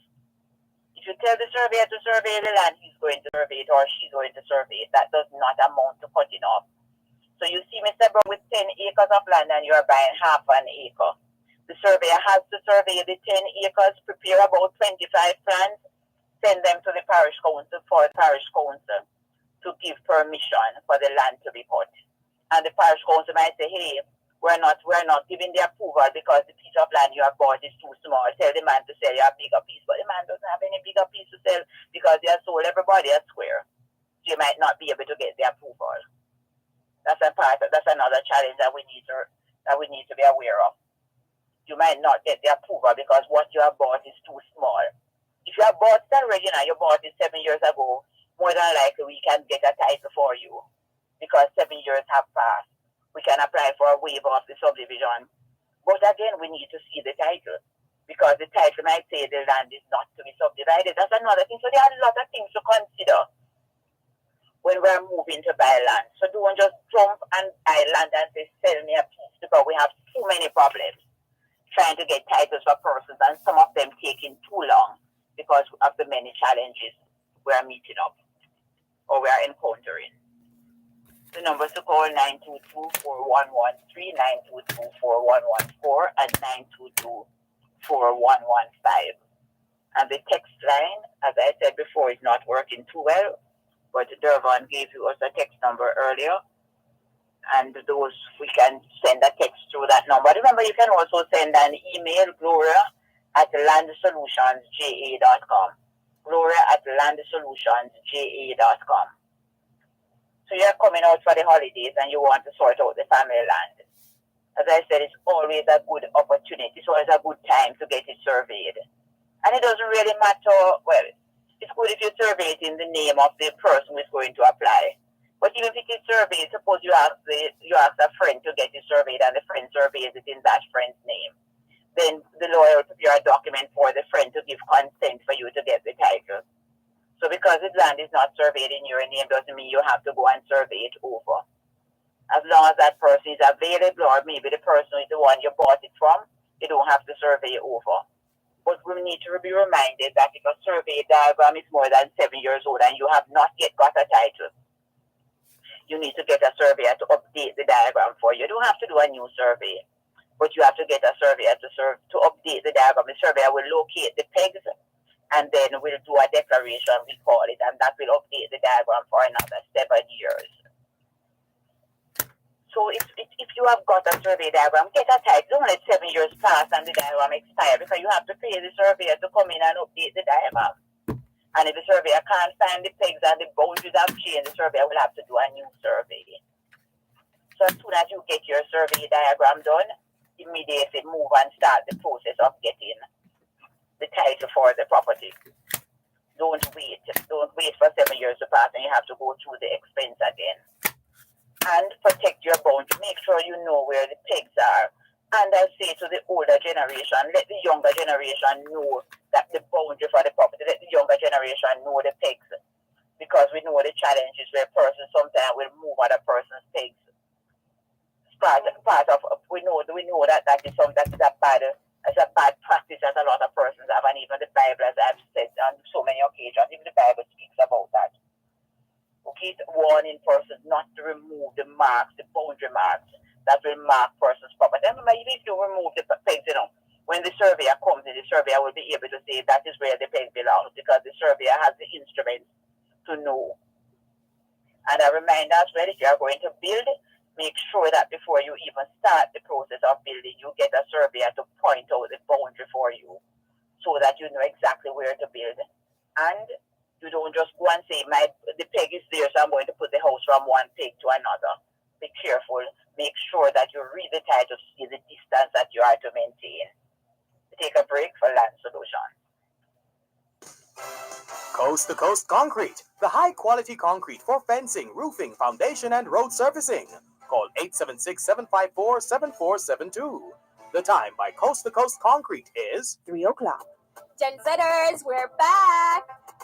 If you tell the surveyor to survey the land, he's going to survey it or she's going to survey it. That does not amount to cutting off. So you see Mr. Brown with 10 acres of land and you're buying half an acre. The surveyor has to survey the 10 acres, prepare about 25 plans, send them to the parish council for the parish council to give permission for the land to be cut. And the parish council might say, hey, we're not giving the approval because the piece of land you have bought is too small. Tell the man to sell you a bigger piece. But the man doesn't have any bigger piece to sell because they have sold everybody a square. So you might not be able to get the approval. That's another challenge that we need to be aware of. You might not get the approval because what you have bought is too small. If you have bought it already, you bought it 7 years ago, more than likely we can get a title for you because 7 years have passed. We can apply for a waiver of the subdivision. But again, we need to see the title because the title might say the land is not to be subdivided. That's another thing. So there are a lot of things to consider when we're moving to buy land. So don't just jump and buy land and say, sell me a piece because we have too many problems trying to get titles for persons, and some of them taking too long because of the many challenges we are meeting up or we are encountering. The numbers to call 922-4113, 922-4114, and 922-4115. And the text line, as I said before, is not working too well, but Dervan gave us a text number earlier. And those, we can send a text through that number. Remember, you can also send an email, gloria@landsolutionsja.com. gloria@landsolutionsja.com. So you're coming out for the holidays and you want to sort out the family land. As I said, it's always a good opportunity. It's always a good time to get it surveyed. And it doesn't really matter, well, it's good if you survey it in the name of the person who is going to apply. But even if it is surveyed, suppose you ask a friend to get it surveyed and the friend surveys it in that friend's name. Then the lawyer will prepare a document for the friend to give consent for you to get the title. So because the land is not surveyed in your name doesn't mean you have to go and survey it over. As long as that person is available or maybe the person is the one you bought it from, you don't have to survey it over. But we need to be reminded that if a survey diagram is more than 7 years old and you have not yet got a title, you need to get a surveyor to update the diagram for you. You don't have to do a new survey, but you have to get a surveyor to update the diagram. The surveyor will locate the pegs and then we'll do a declaration, we call it, and that will update the diagram for another 7 years. So if you have got a survey diagram, get a title. Don't let 7 years pass and the diagram expire because you have to pay the surveyor to come in and update the diagram. And if the surveyor can't find the pegs and the boundaries have changed, the surveyor will have to do a new survey. So as soon as you get your survey diagram done, immediately move and start the process of getting the title for the property. Don't wait. Don't wait for 7 years to pass and you have to go through the expense again. And protect your boundary. Make sure you know where the pegs are. And I say to the older generation, let the younger generation know that the boundary for the property, let the younger generation know the pegs. Because we know the challenges where persons sometimes will move other person's pegs. Part of we know that is a bad practice that a lot of persons have, and even the Bible, as I've said on so many occasions, even the Bible speaks about that. Okay, warning persons not to remove the marks, the boundary marks that will mark persons' property. And remember, even if you remove the pegs, when the surveyor comes in, the surveyor will be be able to say that is where the peg belongs, because the surveyor has the instruments to know. And a reminder as well, if you are going to build, make sure that before you even start the process of building, you get a surveyor to point out the boundary for you so that you know exactly where to build. And you don't just go and say, the peg is there, so I'm going to put the house from one peg to another. Be careful. Make sure that you read the title to see the distance that you are to maintain. Take a break for Land Solution. Coast to Coast Concrete, the high-quality concrete for fencing, roofing, foundation, and road surfacing. Call 876-754-7472. The time by Coast to Coast Concrete is 3 o'clock. Gen Zers, we're back.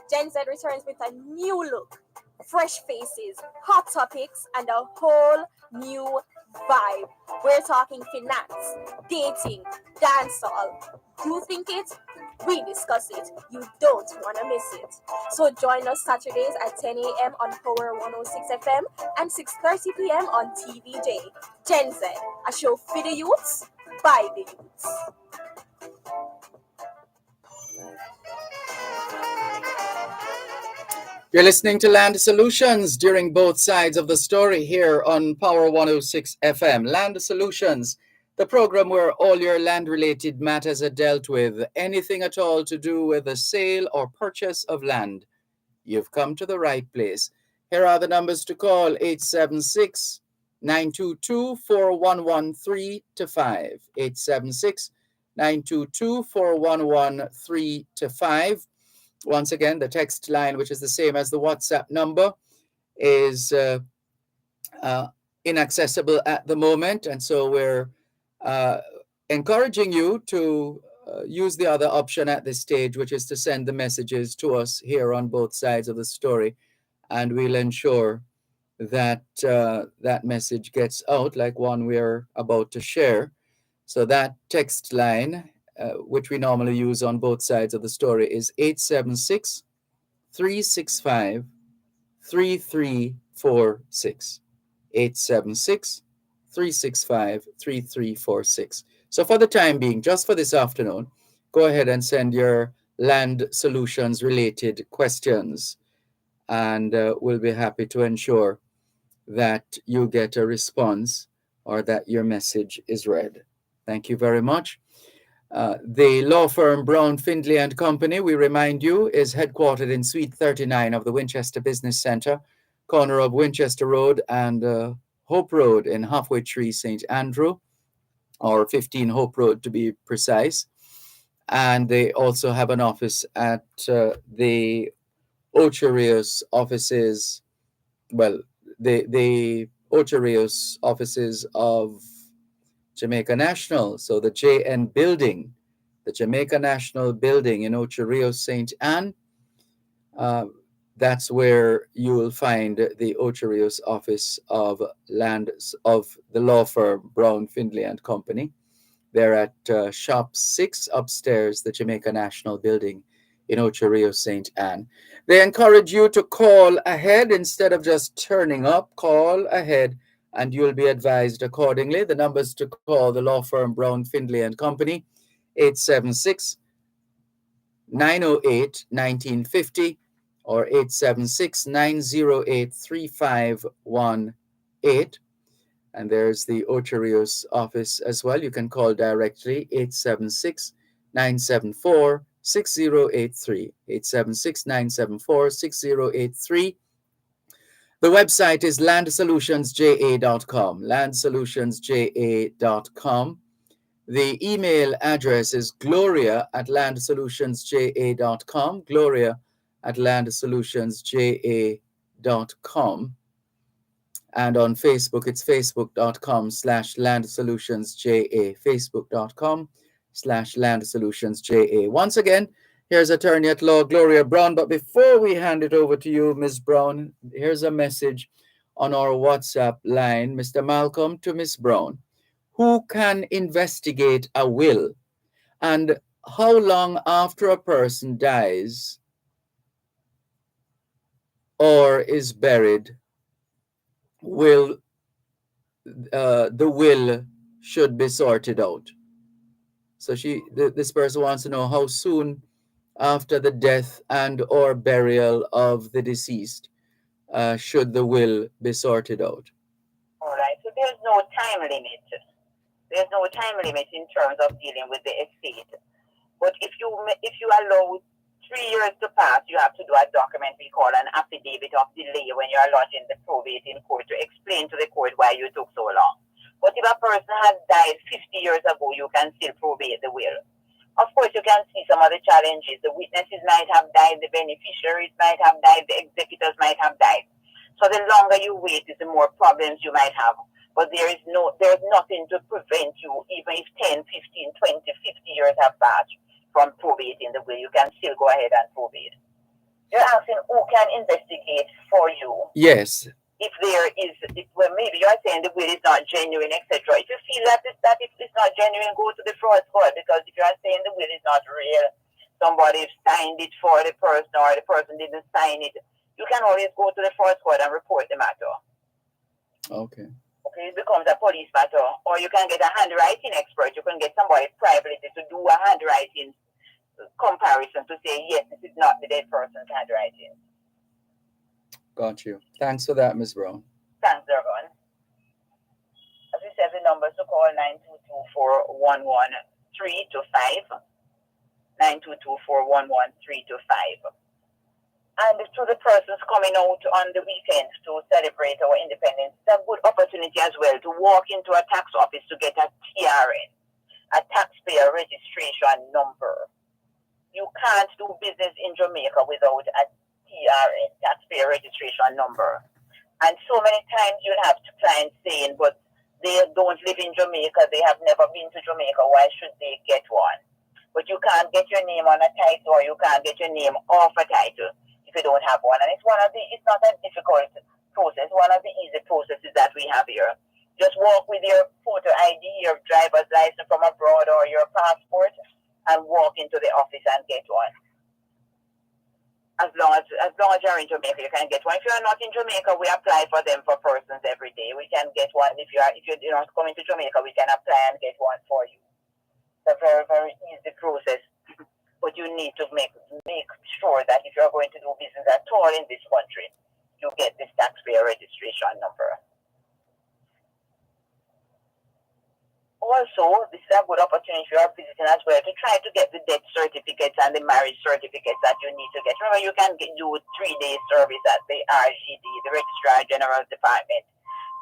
Gen Z returns with a new look, fresh faces, hot topics, and a whole new vibe. We're talking finance, dating, dancehall. You think it? We discuss it. You don't want to miss it. So join us Saturdays at 10 a.m. on Power 106 FM and 6:30 p.m. on TVJ. Gen Z, a show for the youths, by the youths. You're listening to Land Solutions during both sides of the story here on Power 106 FM. Land Solutions, the program where all your land-related matters are dealt with. Anything at all to do with the sale or purchase of land. You've come to the right place. Here are the numbers to call: 876-922-4113-5. 876-922-4113-5. Once again, the text line, which is the same as the WhatsApp number, is inaccessible at the moment. And so we're encouraging you to use the other option at this stage, which is to send the messages to us here on both sides of the story. And we'll ensure that that message gets out, like one we're about to share. So that text line, which we normally use on both sides of the story, is 876-365-3346. 876-365-3346. So for the time being, just for this afternoon, go ahead and send your land solutions related questions, and we'll be happy to ensure that you get a response or that your message is read. Thank you very much. The law firm Brown, Findlay and Company, we remind you, is headquartered in Suite 39 of the Winchester Business Center, corner of Winchester Road and Hope Road in Halfway Tree, St. Andrew, or 15 Hope Road to be precise. And they also have an office at the Ocho Rios offices, the Ocho Rios offices of Jamaica National. So the JN building, the Jamaica National building in Ocho Rios, St. Anne, that's where you will find the Ocho Rios office of the law firm Brown, Findlay and Company. They're at Shop 6 upstairs, the Jamaica National building in Ocho Rios, St. Anne. They encourage you to call ahead instead of just turning up. Call ahead and you'll be advised accordingly. The numbers to call the law firm Brown, Findlay and Company: 876-908-1950 or 876-908-3518. And there's the Ocho Rios office as well. You can call directly: 876-974-6083. 876-974-6083. The website is landsolutionsja.com. Landsolutionsja.com. The email address is gloria@landsolutionsja.com. gloria@landsolutionsja.com. And on Facebook, it's facebook.com/landsolutionsja. facebook.com/landsolutionsja. Once again, here's Attorney at Law Gloria Brown. But before we hand it over to you, Ms. Brown, here's a message on our WhatsApp line. Mr. Malcolm to Ms. Brown. Who can investigate a will? And how long after a person dies or is buried the will should be sorted out? So this person wants to know how soon after the death and or burial of the deceased should the will be sorted out. All right. So there's no time limit. There's no time limit in terms of dealing with the estate. But if you allow 3 years to pass, you have to do a document we call an affidavit of delay when you are lodging the probate in court to explain to the court why you took so long. But if a person has died 50 years ago, you can still probate the will. Of course, you can see some of the challenges. The witnesses might have died, the beneficiaries might have died, the executors might have died. So the longer you wait, the more problems you might have. But there's nothing to prevent you, even if 10, 15, 20, 50 years have passed from probating the will. You can still go ahead and probate. You're asking who can investigate for you. Yes. If there is, well, maybe you're saying the will is not genuine, etc. If you feel that if it's not genuine, go to the fraud court, because if you're saying the will is not real, somebody signed it for the person or the person didn't sign it, you can always go to the fraud court and report the matter. Okay. Okay, it becomes a police matter. Or you can get a handwriting expert. You can get somebody privately to do a handwriting comparison to say, yes, this is not the dead person's handwriting. Got you. Thanks for that, Ms. Brown. Thanks, Dervan. As we said, the numbers to call 922-411-325. 922-411-325. And to the persons coming out on the weekend to celebrate our independence, it's a good opportunity as well to walk into a tax office to get a TRN, a taxpayer registration number. You can't do business in Jamaica without a TRN, taxpayer registration number. And so many times you'll have clients saying, but they don't live in Jamaica, they have never been to Jamaica, why should they get one? But you can't get your name on a title, or you can't get your name off a title if you don't have one. And it's not a difficult process, one of the easy processes that we have here. Just walk with your photo ID, your driver's license from abroad, or your passport, and walk into the office and get one. As long as you're in Jamaica, you can get one. If you're not in Jamaica, we apply for them for persons every day. We can get one. If you're not coming to Jamaica, we can apply and get one for you. It's a very, very easy process. But you need to make sure that if you're going to do business at all in this country, you get this taxpayer registration number. Also, this is a good opportunity if you are visiting as well to try to get the death certificates and the marriage certificates that you need to get. Remember, you can do 3-day service at the RGD, the Registrar General's Department.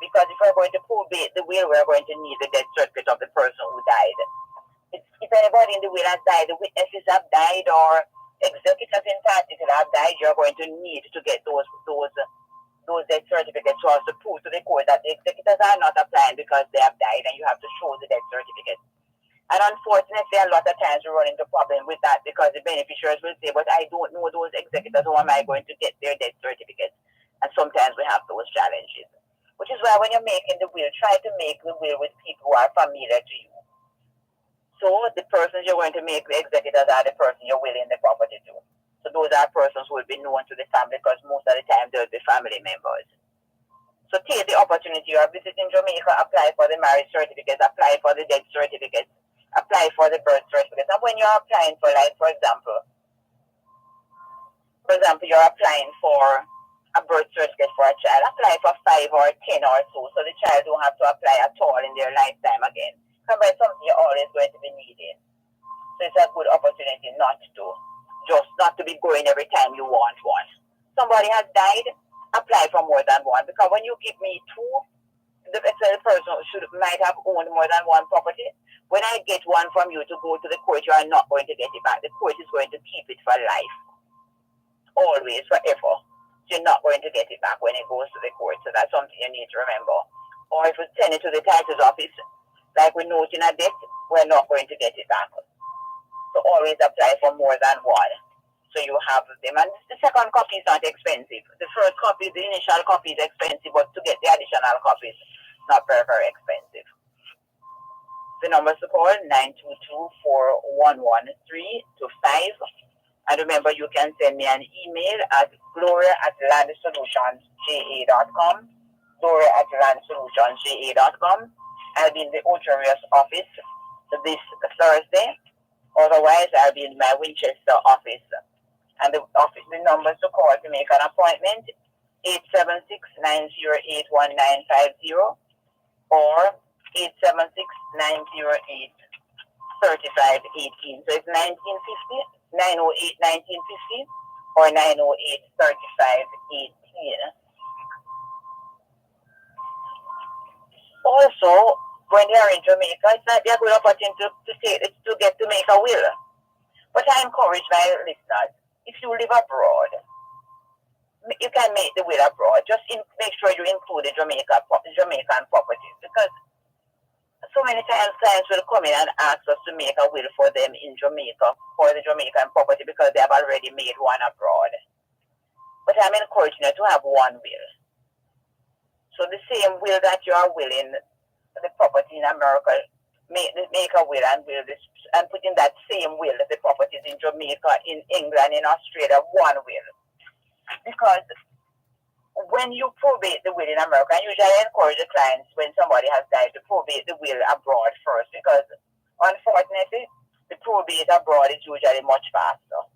Because if we're going to probate the will, we're going to need the death certificate of the person who died. If anybody in the will has died, the witnesses have died, or executors in particular have died, you're going to need to get those death certificates to also prove to the court that the executors are not applying because they have died, and you have to show the death certificate. And unfortunately, a lot of times we run into problem with that because the beneficiaries will say, but I don't know those executors, how am I going to get their death certificates? And sometimes we have those challenges. Which is why when you're making the will, try to make the will with people who are familiar to you. So the persons you're going to make the executors are the person you're willing the property to. So those are persons who will be known to the family, because most of the time they'll be family members. So take the opportunity. You are visiting Jamaica, apply for the marriage certificates, apply for the death certificates, apply for the birth certificates. And when you're applying for, like, for example, you're applying for a birth certificate for a child, apply for 5 or 10 or so the child don't have to apply at all in their lifetime again. Because that's something you're always going to be needing. So it's a good opportunity not to be going every time you want one. Somebody has died, apply for more than one. Because when you give me 2, the person might have owned more than one property. When I get one from you to go to the court, you are not going to get it back. The court is going to keep it for life. Always, forever. You're not going to get it back when it goes to the court. So that's something you need to remember. Or if we send it to the title's office, like we note in a debt, we're not going to get it back. So always apply for more than one. So you have them. And the second copy is not expensive. The first copy, the initial copy is expensive, but to get the additional copies, not very, very expensive. The numbers to call, 922-411-325. And remember, you can send me an email at gloria@landsolutionsja.com. gloria@landsolutionsja.com. I'll be in the Ocharious office this Thursday. Otherwise, I'll be in my Winchester office. And the numbers to call to make an appointment, 876-908-1950 or 876-908-3518. So it's 908-1950 or 908-3518. Also, when they are in Jamaica, it's not be a good opportunity to get to make a will. But I encourage my listeners, if you live abroad, you can make the will abroad. Just make sure you include the Jamaican properties, because so many times clients will come in and ask us to make a will for them in Jamaica for the Jamaican property because they have already made one abroad. But I'm encouraging you to have one will. So the same will that you are willing the property in America, make a will and will this, and put in that same will the properties in Jamaica, in England, in Australia, one will. Because when you probate the will in America, I usually encourage the clients when somebody has died to probate the will abroad first, because unfortunately the probate abroad is usually much faster.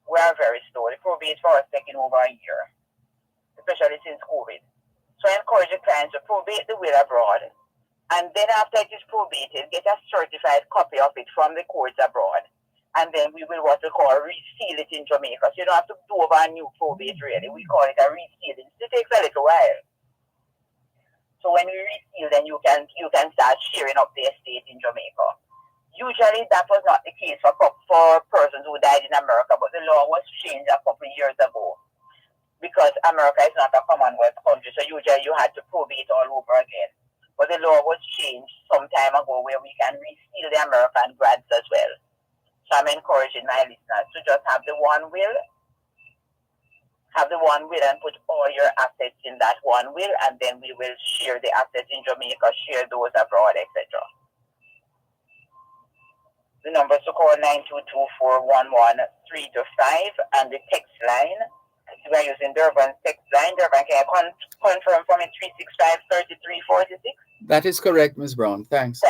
We are very slow. The probate for us taking over a year, especially since COVID. So I encourage the clients to probate the will abroad, and then after it is probated, get a certified copy of it from the courts abroad, and then we will what we call reseal it in Jamaica. So you don't have to do over a new probate really. We call it a resealing. It takes a little while. So when we reseal, then you can start sharing up the estate in Jamaica. Usually that was not the case for persons who died in America, but the law was changed a couple of years ago, because America is not a Commonwealth country, so usually you had to probate all over again. But the law was changed some time ago where we can reseal the American grants as well. So I'm encouraging my listeners to just have the one will and put all your assets in that one will, and then we will share the assets in Jamaica, share those abroad, etc. The numbers to call 922-411-325 and the text line. We are using Dervan's text line. Dervan, can I confirm for me 365-3346? That is correct, Ms. Brown. Thanks.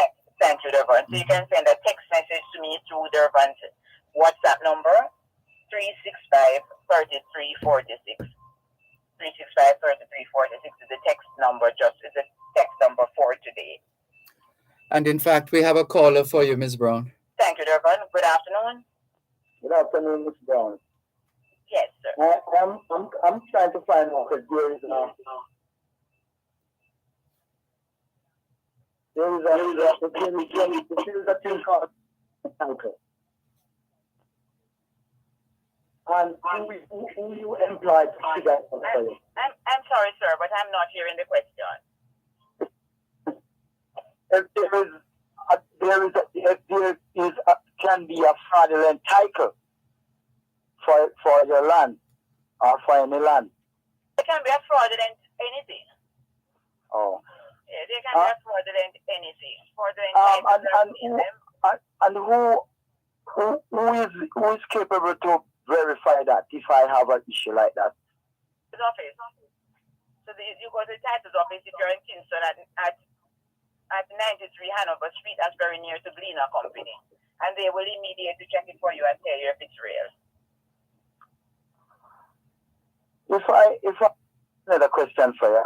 Thank you, Dervan. So you can send a text message to me through Dervan's WhatsApp number, 365-3346. 365-3346 is the text number, is the text number for today. And in fact, we have a caller for you, Ms. Brown. Thank you, Dervan. Good afternoon. Good afternoon, Ms. Brown. Yes, sir. I'm trying to find out if there is a thing called title. And who you employ to do that for you? I'm sorry, sir, but I'm not hearing the question. If can be a fraudulent title for your land or for any land. It can be a fraudulent anything. Oh. Yeah, they can be a fraudulent anything. Who is capable to verify that if I have an issue like that? His office. So you go to the title's office if you're in Kingston at 93 Hanover Street. That's very near to Gleaner Company, and they will immediately check it for you and tell you if it's real. If I another question for you,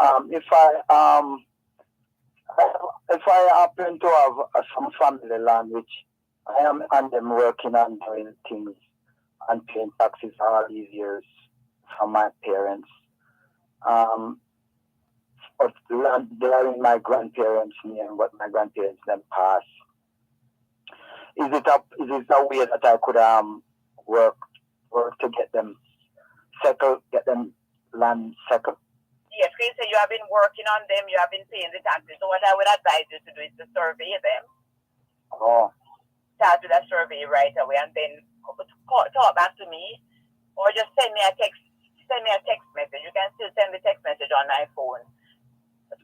if I happen to have some family land which I am and them working on doing things and paying taxes all these years from my parents, but land they are in my grandparents' name, but my grandparents then passed. Is it a way that I could work to get them settled, get them land settled? Yes, because you have been working on them, you have been paying the taxes. So what I would advise you to do is to survey them. Oh. Start with a survey right away, and then talk back to me, or just send me a text message. You can still send the text message on my phone,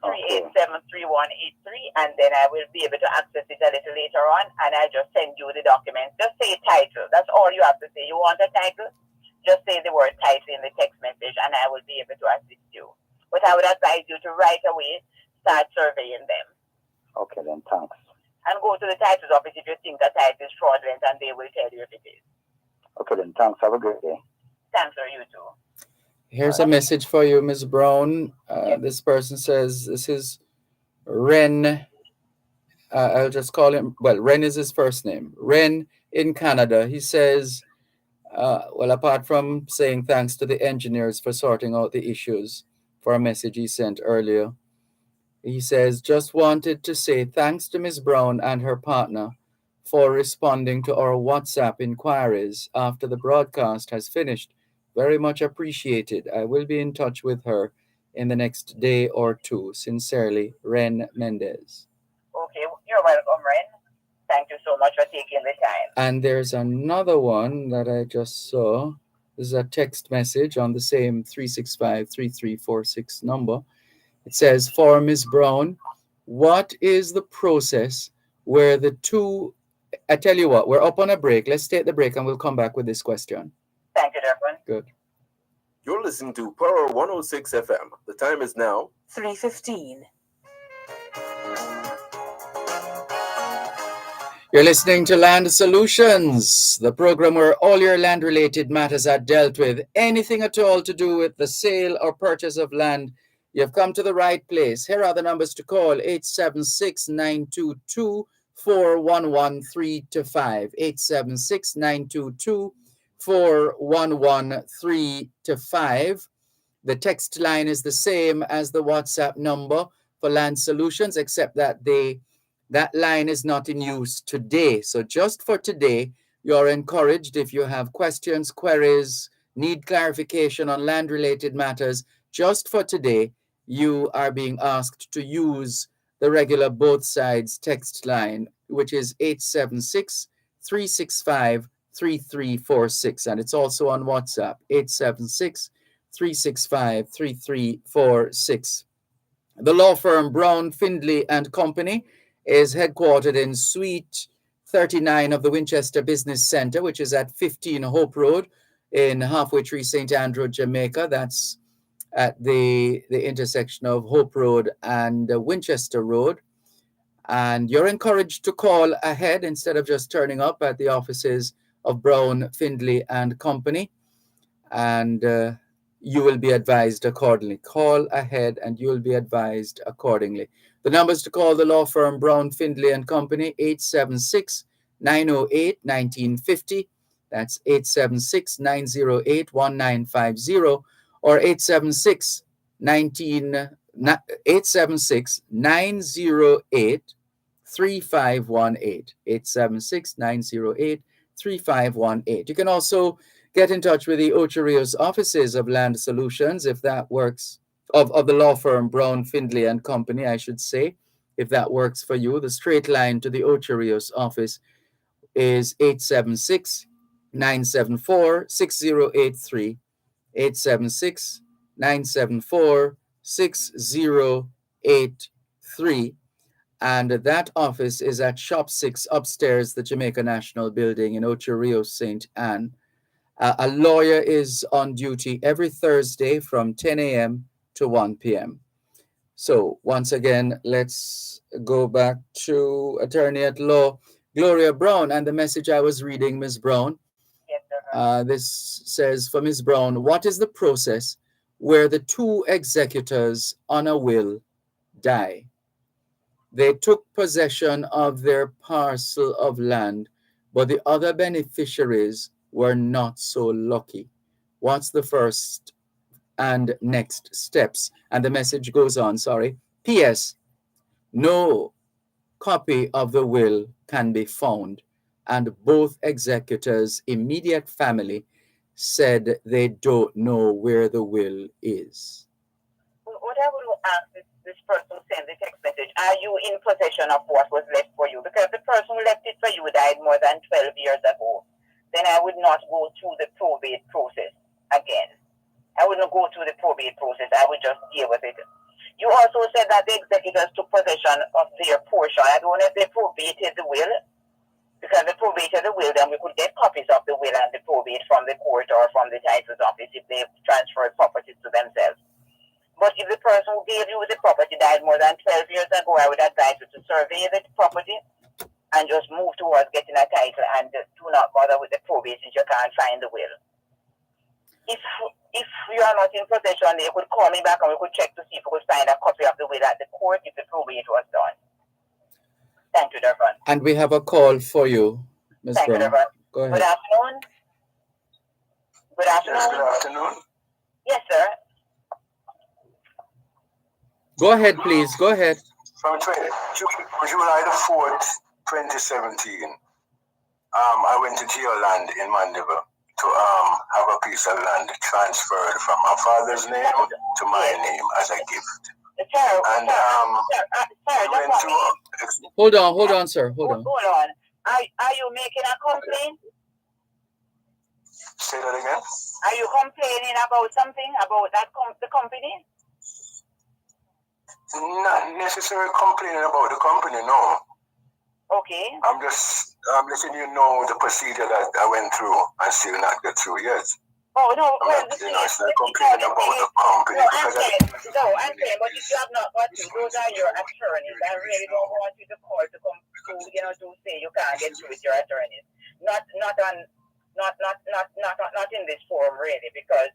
387-3183, and then I will be able to access it a little later on, and I'll just send you the documents. Just say title. That's all you have to say. You want a title? Just say the word title in the text message, and I will be able to assist you. But I would advise you to right away start surveying them. Okay, then, thanks. And go to the title's office if you think a title is fraudulent, and they will tell you if it is. Okay then, thanks. Have a great day. Thanks, sir. You too. Here's a message for you, Ms. Brown. This person says, this is Ren. I'll just call him, well, Ren is his first name. Ren in Canada. He says, well, apart from saying thanks to the engineers for sorting out the issues for a message he sent earlier, he says, just wanted to say thanks to Ms. Brown and her partner for responding to our WhatsApp inquiries after the broadcast has finished. Very much appreciated. I will be in touch with her in the next day or two. Sincerely, Ren Mendez. Okay, you're welcome, Ren. Thank you so much for taking the time. And there's another one that I just saw. This is a text message on the same 365-3346 number. It says, for Ms. Brown, what is the process where the two... I tell you what, we're up on a break. Let's take the break and we'll come back with this question. Thank you, Dervan. Good. You're listening to Power 106 FM. The time is now 3:15. You're listening to Land Solutions, the program where all your land-related matters are dealt with. Anything at all to do with the sale or purchase of land, you've come to the right place. Here are the numbers to call: 876-922-4113-5, 876-922-4113-5. The text line is the same as the WhatsApp number for Land Solutions, except that that line is not in use today. So just for today, you're encouraged, if you have questions, queries, need clarification on land-related matters, just for today, you are being asked to use the regular both sides text line, which is 876-365-3346. And it's also on WhatsApp, 876-365-3346. The law firm Brown, Findlay and Company is headquartered in Suite 39 of the Winchester Business Center, which is at 15 Hope Road in Halfway Tree, St. Andrew, Jamaica. That's at the intersection of Hope Road and Winchester Road. And you're encouraged to call ahead instead of just turning up at the offices of Brown, Findlay and Company. And you will be advised accordingly. Call ahead and you will be advised accordingly. The numbers to call the law firm Brown, Findlay and Company, 876-908-1950. That's 876-908-1950 or 876-908-3518. 876-908-3518. You can also get in touch with the Ocho Rios offices of Land Solutions if that works, of the law firm Brown, Findlay and Company, I should say, if that works for you. The straight line to the Ocho Rios office is 876-974-6083, 876-974-6083. And that office is at Shop 6 upstairs, the Jamaica National Building in Ocho Rios, St. Anne. A lawyer is on duty every Thursday from 10 a.m. to 1 p.m. So once again, let's go back to Attorney at Law Gloria Brown and the message I was reading, Ms. Brown. This says, for Ms. Brown, what is the process where the two executors on a will die? They took possession of their parcel of land, but the other beneficiaries were not so lucky. What's the first and next steps? And the message goes on, P.S. No copy of the will can be found, and both executors' immediate family said they don't know where the will is. What I would ask this person who sent the text message, are you in possession of what was left for you? Because the person who left it for you died more than 12 years ago. Then I would not go through the probate process again. I wouldn't go through the probate process. I would just deal with it. You also said that the executors took possession of their portion. I don't know if they probated the will, because they probated the will, then we could get copies of the will and the probate from the court or from the title's office if they transferred properties to themselves. But if the person who gave you the property died more than 12 years ago, I would advise you to survey the property sign the will. If you are not in possession, you could call me back and we could check to see if we could find a copy of the will at the court if the probate was done. Thank you, Dervan. And we have a call for you, Ms. Thank Brown. you, Dervan. Go ahead. Good afternoon. Good afternoon. Yes, good afternoon. Yes, sir. Go ahead, please. Go ahead. From July the 4th, 2017, I went to Geoland in Mandeville to have a piece of land transferred from my father's name to my name as a gift. Sir, And Hold on, sir. Hold on. Hold on. Are you making a complaint? Say that again? Are you complaining about something about that the company? Not necessarily complaining about the company, no. Okay. I'm letting you know the procedure that I went through and still not get through yet. Oh, no. I'm not complaining about the company. No, I'm saying, but if you have not got through, those are your attorneys. I really don't want you to call to come to say you can't get through with your attorneys. Not in this forum, really, because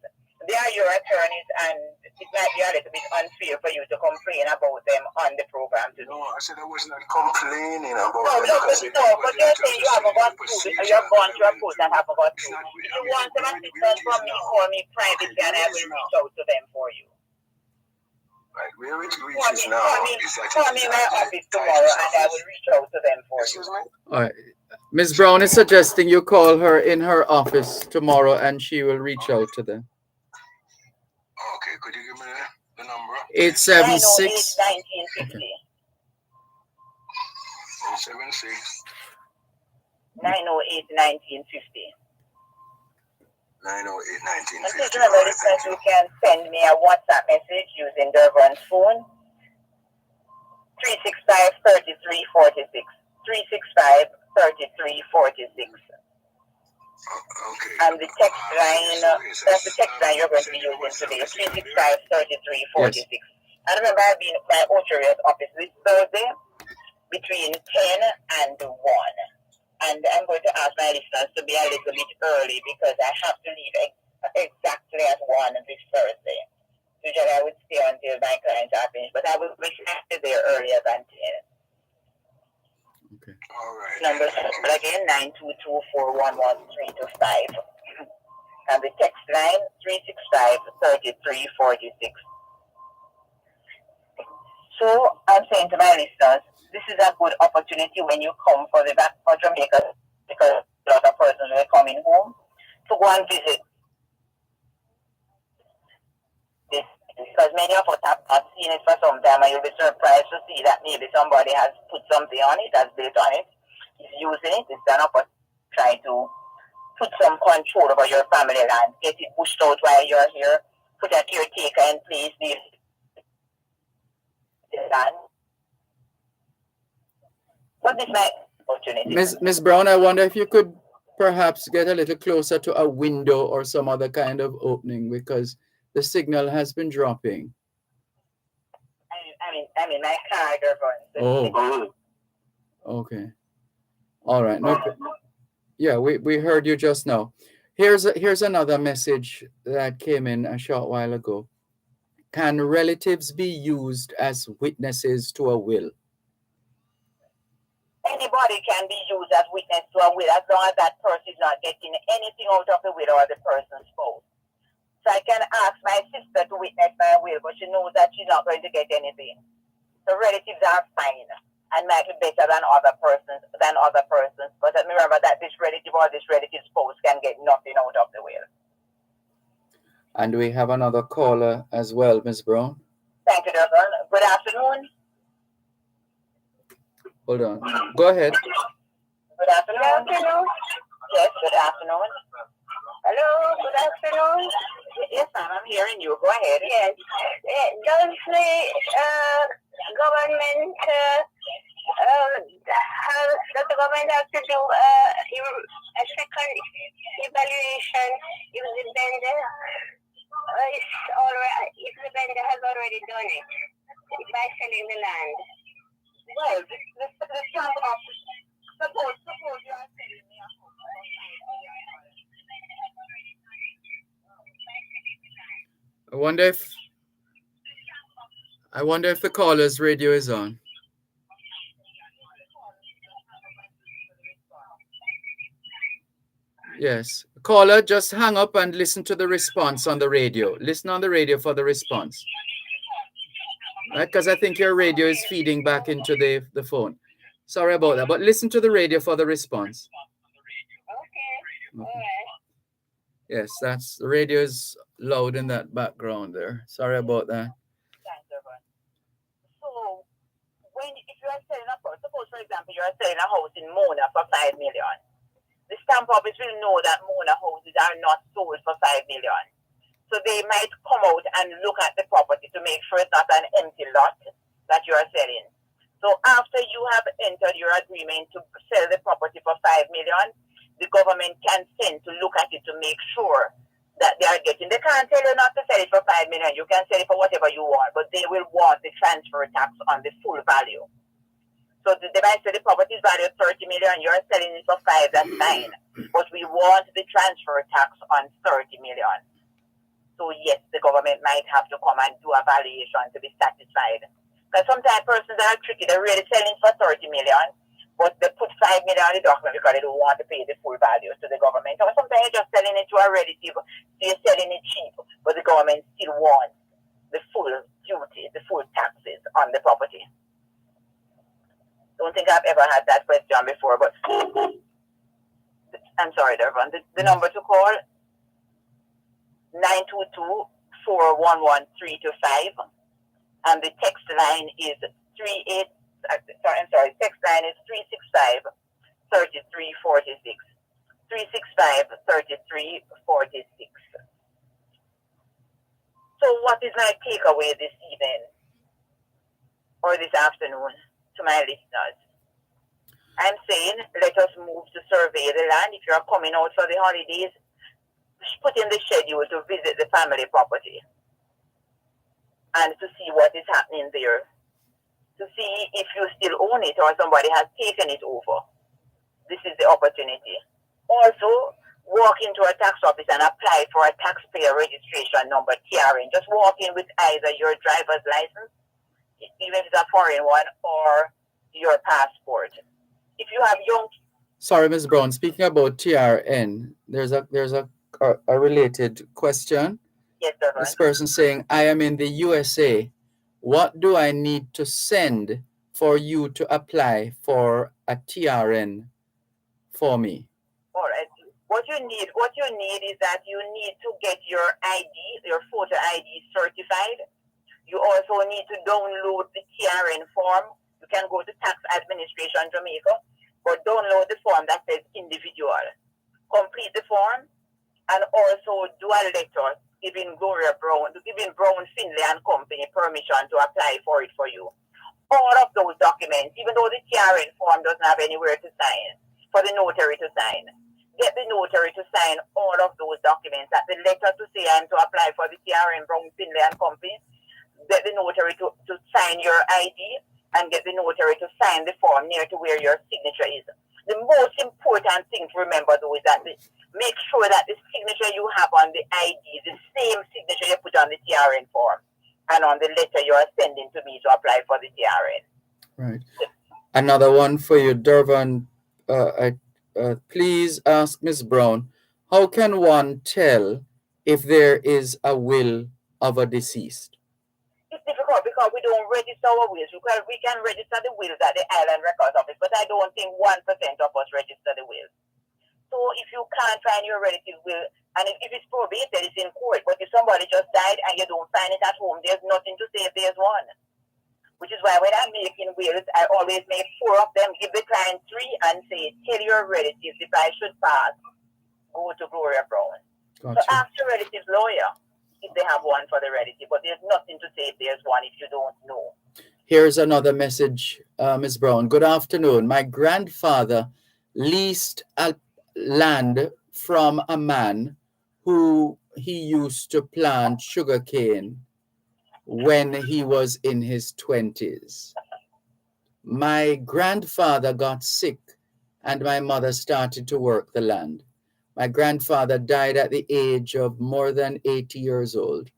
they are your attorneys, and it might be a little bit unfair for you to complain about them on the program today. No, I said I was not complaining about them. But you're saying you haven't got through. You have gone to a post and haven't got through. If you want some assistance from me, call me privately, and I will reach out to them for you. Right, where it reaches now call me in my office tomorrow, and I will reach out to them for you. All right. Ms. Brown is suggesting you call her in her office tomorrow, and she will reach out to them. Okay, could you give me the number? 876 1950. 876 908 1950. 908 1950. And please remember, listeners, you can send me a WhatsApp message using Dervan's phone. 365-3346. 365-3346. Okay. And the text line, that's the text line you're going to be using today, 365-3346. Yes. And remember, I'll be in my Ocheria's office this Thursday between 10 and 1. And I'm going to ask my listeners to be a little bit early because I have to leave exactly at 1 this Thursday. Usually I would stay until my clients are finished, but I will be there earlier than 10. Okay. All right. Number again, 922-411-325. And the text line, 365-3346. So I'm saying to my listeners, this is a good opportunity when you come for Jamaica, because a lot of persons are coming home, to go and visit this, because many of us have not seen it for some time, and you'll be surprised to see that maybe somebody has put something on it, has built on it, is using it. It's an opportunity to try to put some control over your family land, get it pushed out while you're here, put a caretaker in place, this land. But this might opportunity. Miss Brown, I wonder if you could perhaps get a little closer to a window or some other kind of opening, because the signal has been dropping. I mean, my car, Dervan. Oh. Okay. All right. No. Yeah, we heard you just now. Here's another message that came in a short while ago. Can relatives be used as witnesses to a will? Anybody can be used as witness to a will as long as that person is not getting anything out of the will or the person's spouse. So I can ask my sister to witness my will, but she knows that she's not going to get anything. So relatives are fine and might be better than other persons. But remember that this relative or this relative spouse can get nothing out of the will. And we have another caller as well, Ms. Brown. Thank you, Dervan. Good afternoon. Hold on. Go ahead. Good afternoon. Yes, good afternoon. Hello, good afternoon. Yes, ma'am, I'm hearing you. Go ahead. Yes. Does the government have to do a second evaluation if the vendor if the vendor has already done it by selling the land? Well, this kind of suppose you are selling me a house. I wonder if the caller's radio is on. Yes. Caller, just hang up and listen to the response on the radio. Listen on the radio for the response. Right? Because I think your radio is feeding back into the phone. Sorry about that. But listen to the radio for the response. Okay. All right. Yes, the radio is loud in that background there. Sorry about that. Thanks, Dervan. So, if you are selling a house, suppose, for example, you are selling a house in Mona for 5 million. The stamp office will know that Mona houses are not sold for 5 million. So they might come out and look at the property to make sure it's not an empty lot that you are selling. So after you have entered your agreement to sell the property for 5 million, the government can send to look at it to make sure that they are getting. They can't tell you not to sell it for 5 million. You can sell it for whatever you want, but they will want the transfer tax on the full value. So they might say the property is valued 30 million, you're selling it for 5, that's fine. But we want the transfer tax on 30 million. So yes, the government might have to come and do a valuation to be satisfied. Because sometimes persons are tricky, they're really selling for 30 million, but they put 5 million on the document because they don't want to pay the full value to the government. Or sometimes you're just selling it to a relative, so you're selling it cheap, but the government still wants the full duty, the full taxes on the property. Don't think I've ever had that question before, but I'm sorry, Dervan. The number to call, 922-411-325, and the text line is text line is 365-3346. 365-3346. So what is my takeaway this evening or this afternoon to my listeners? I'm saying let us move to survey the land. If you're coming out for the holidays, put in the schedule to visit the family property and to see what is happening there, to see if you still own it or somebody has taken it over. This is the opportunity. Also, walk into a tax office and apply for a taxpayer registration number, TRN. Just walk in with either your driver's license, even if it's a foreign one, or your passport. If you have young... Sorry, Ms. Brown. Speaking about TRN, there's a related question. Yes, sir. This person saying, I am in the USA. What do I need to send for you to apply for a TRN for me? All right. What you need is that you need to get your ID, your photo ID certified. You also need to download the TRN form. You can go to Tax Administration Jamaica, but download the form that says individual. Complete the form and also do a letter giving Brown, Finlay and Company permission to apply for it for you. All of those documents, even though the TRN form doesn't have anywhere to sign, for the notary to sign, get the notary to sign all of those documents. That the letter to say I'm to apply for the TRN Brown, Finlay and Company, get the notary to sign your ID and get the notary to sign the form near to where your signature is. The most important thing to remember though is that make sure that the signature you have on the ID is the same signature you put on the TRN form and on the letter you are sending to me to apply for the TRN. Right. Another one for you, Dervan. Please ask Ms. Brown, how can one tell if there is a will of a deceased? It's difficult because we don't register our wills. We can register the wills at the Island Records Office, but I don't think 1% of us register the wills. So if you can't find your relative will, and if it's probated, it's in court. But if somebody just died and you don't find it at home, there's nothing to say if there's one. Which is why when I'm making wills, I always make 4 of them, give the client 3 and say, tell your relatives if I should pass, go to Gloria Brown. Gotcha. So ask your relative's lawyer if they have one for the relative, but there's nothing to say if there's one if you don't know. Here's another message, Ms. Brown. Good afternoon. My grandfather leased land from a man who he used to plant sugarcane when he was in his 20s. My grandfather got sick and my mother started to work the land. My grandfather died at the age of more than 80 years old.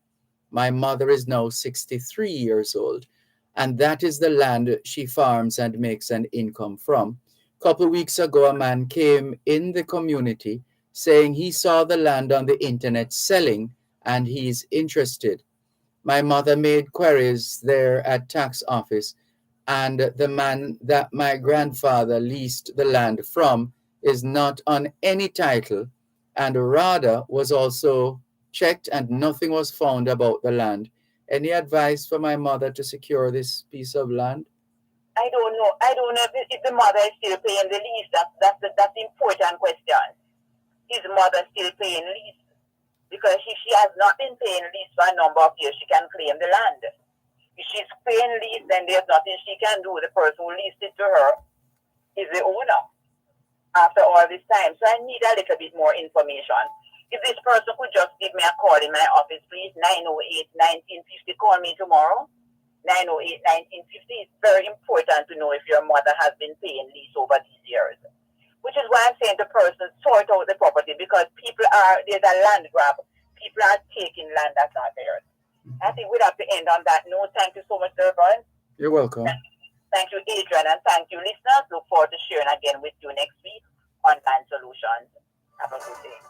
My mother is now 63 years old, and that is the land she farms and makes an income from. A couple weeks ago, a man came in the community saying he saw the land on the internet selling and he's interested. My mother made queries there at tax office, and the man that my grandfather leased the land from is not on any title, and rather was also checked and nothing was found about the land. Any advice for my mother to secure this piece of land? I don't know. I don't know if the mother is still paying the lease. That's the important question. Is mother still paying lease? Because if she has not been paying lease for a number of years, she can claim the land. If she's paying lease, then there's nothing she can do. The person who leased it to her is the owner after all this time. So I need a little bit more information. If this person could just give me a call in my office, please, 908-1950, call me tomorrow. 908-1950. It's very important to know if your mother has been paying lease over these years. Which is why I'm saying the person sort out the property, because there's a land grab. People are taking land that's not theirs. I think we'd have to end on that note. Thank you so much, Dervan. You're welcome. Thank you, Adrian, and thank you, listeners. Look forward to sharing again with you next week on Land Solutions. Have a good day.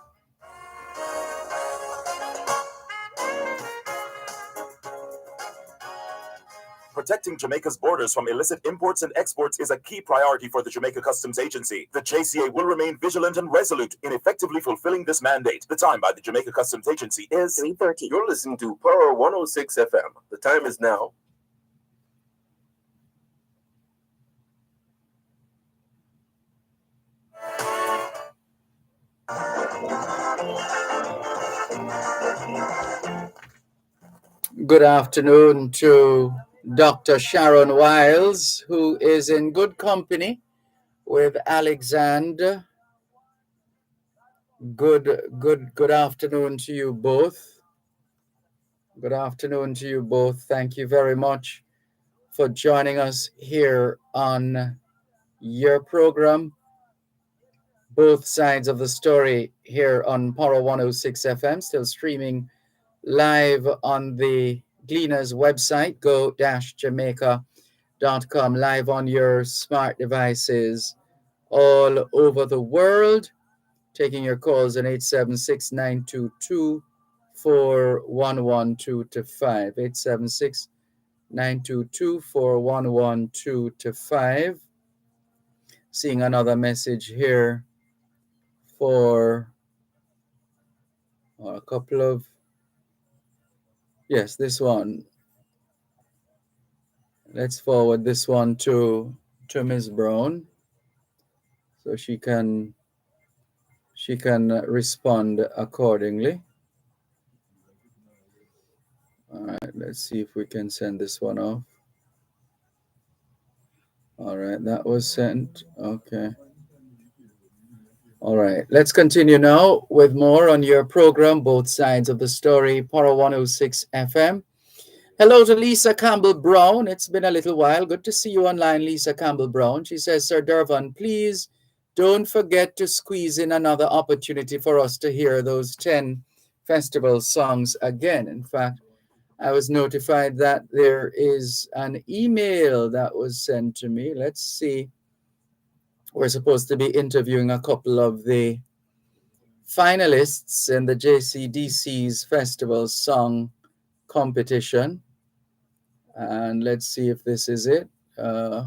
Protecting Jamaica's borders from illicit imports and exports is a key priority for the Jamaica Customs Agency. The JCA will remain vigilant and resolute in effectively fulfilling this mandate. The time by the Jamaica Customs Agency is 3:30. You're listening to Power 106 FM. The time is now. Good afternoon to Dr. Sharon Wiles, who is in good company with Alexander. Good afternoon to you both. Good afternoon to you both. Thank you very much for joining us here on your program, Both Sides of the Story, here on Power 106 FM, still streaming live on the Gleaners website, go-jamaica.com, live on your smart devices all over the world, taking your calls on 876-922-4112 to 876-922-4112 to 5. Seeing another message here for a couple of, yes, this one. Let's forward this one to Ms. Brown so she can respond accordingly. All right, let's see if we can send this one off. All right, that was sent. Okay. All right, let's continue now with more on your program, Both Sides of the Story, Power 106 FM. Hello to Lisa Campbell Brown. It's been a little while. Good to see you online, Lisa Campbell Brown. She says, Sir Dervan, please don't forget to squeeze in another opportunity for us to hear those 10 festival songs again. In fact, I was notified that there is an email that was sent to me. Let's see. We're supposed to be interviewing a couple of the finalists in the JCDC's festival song competition. And let's see if this is it. I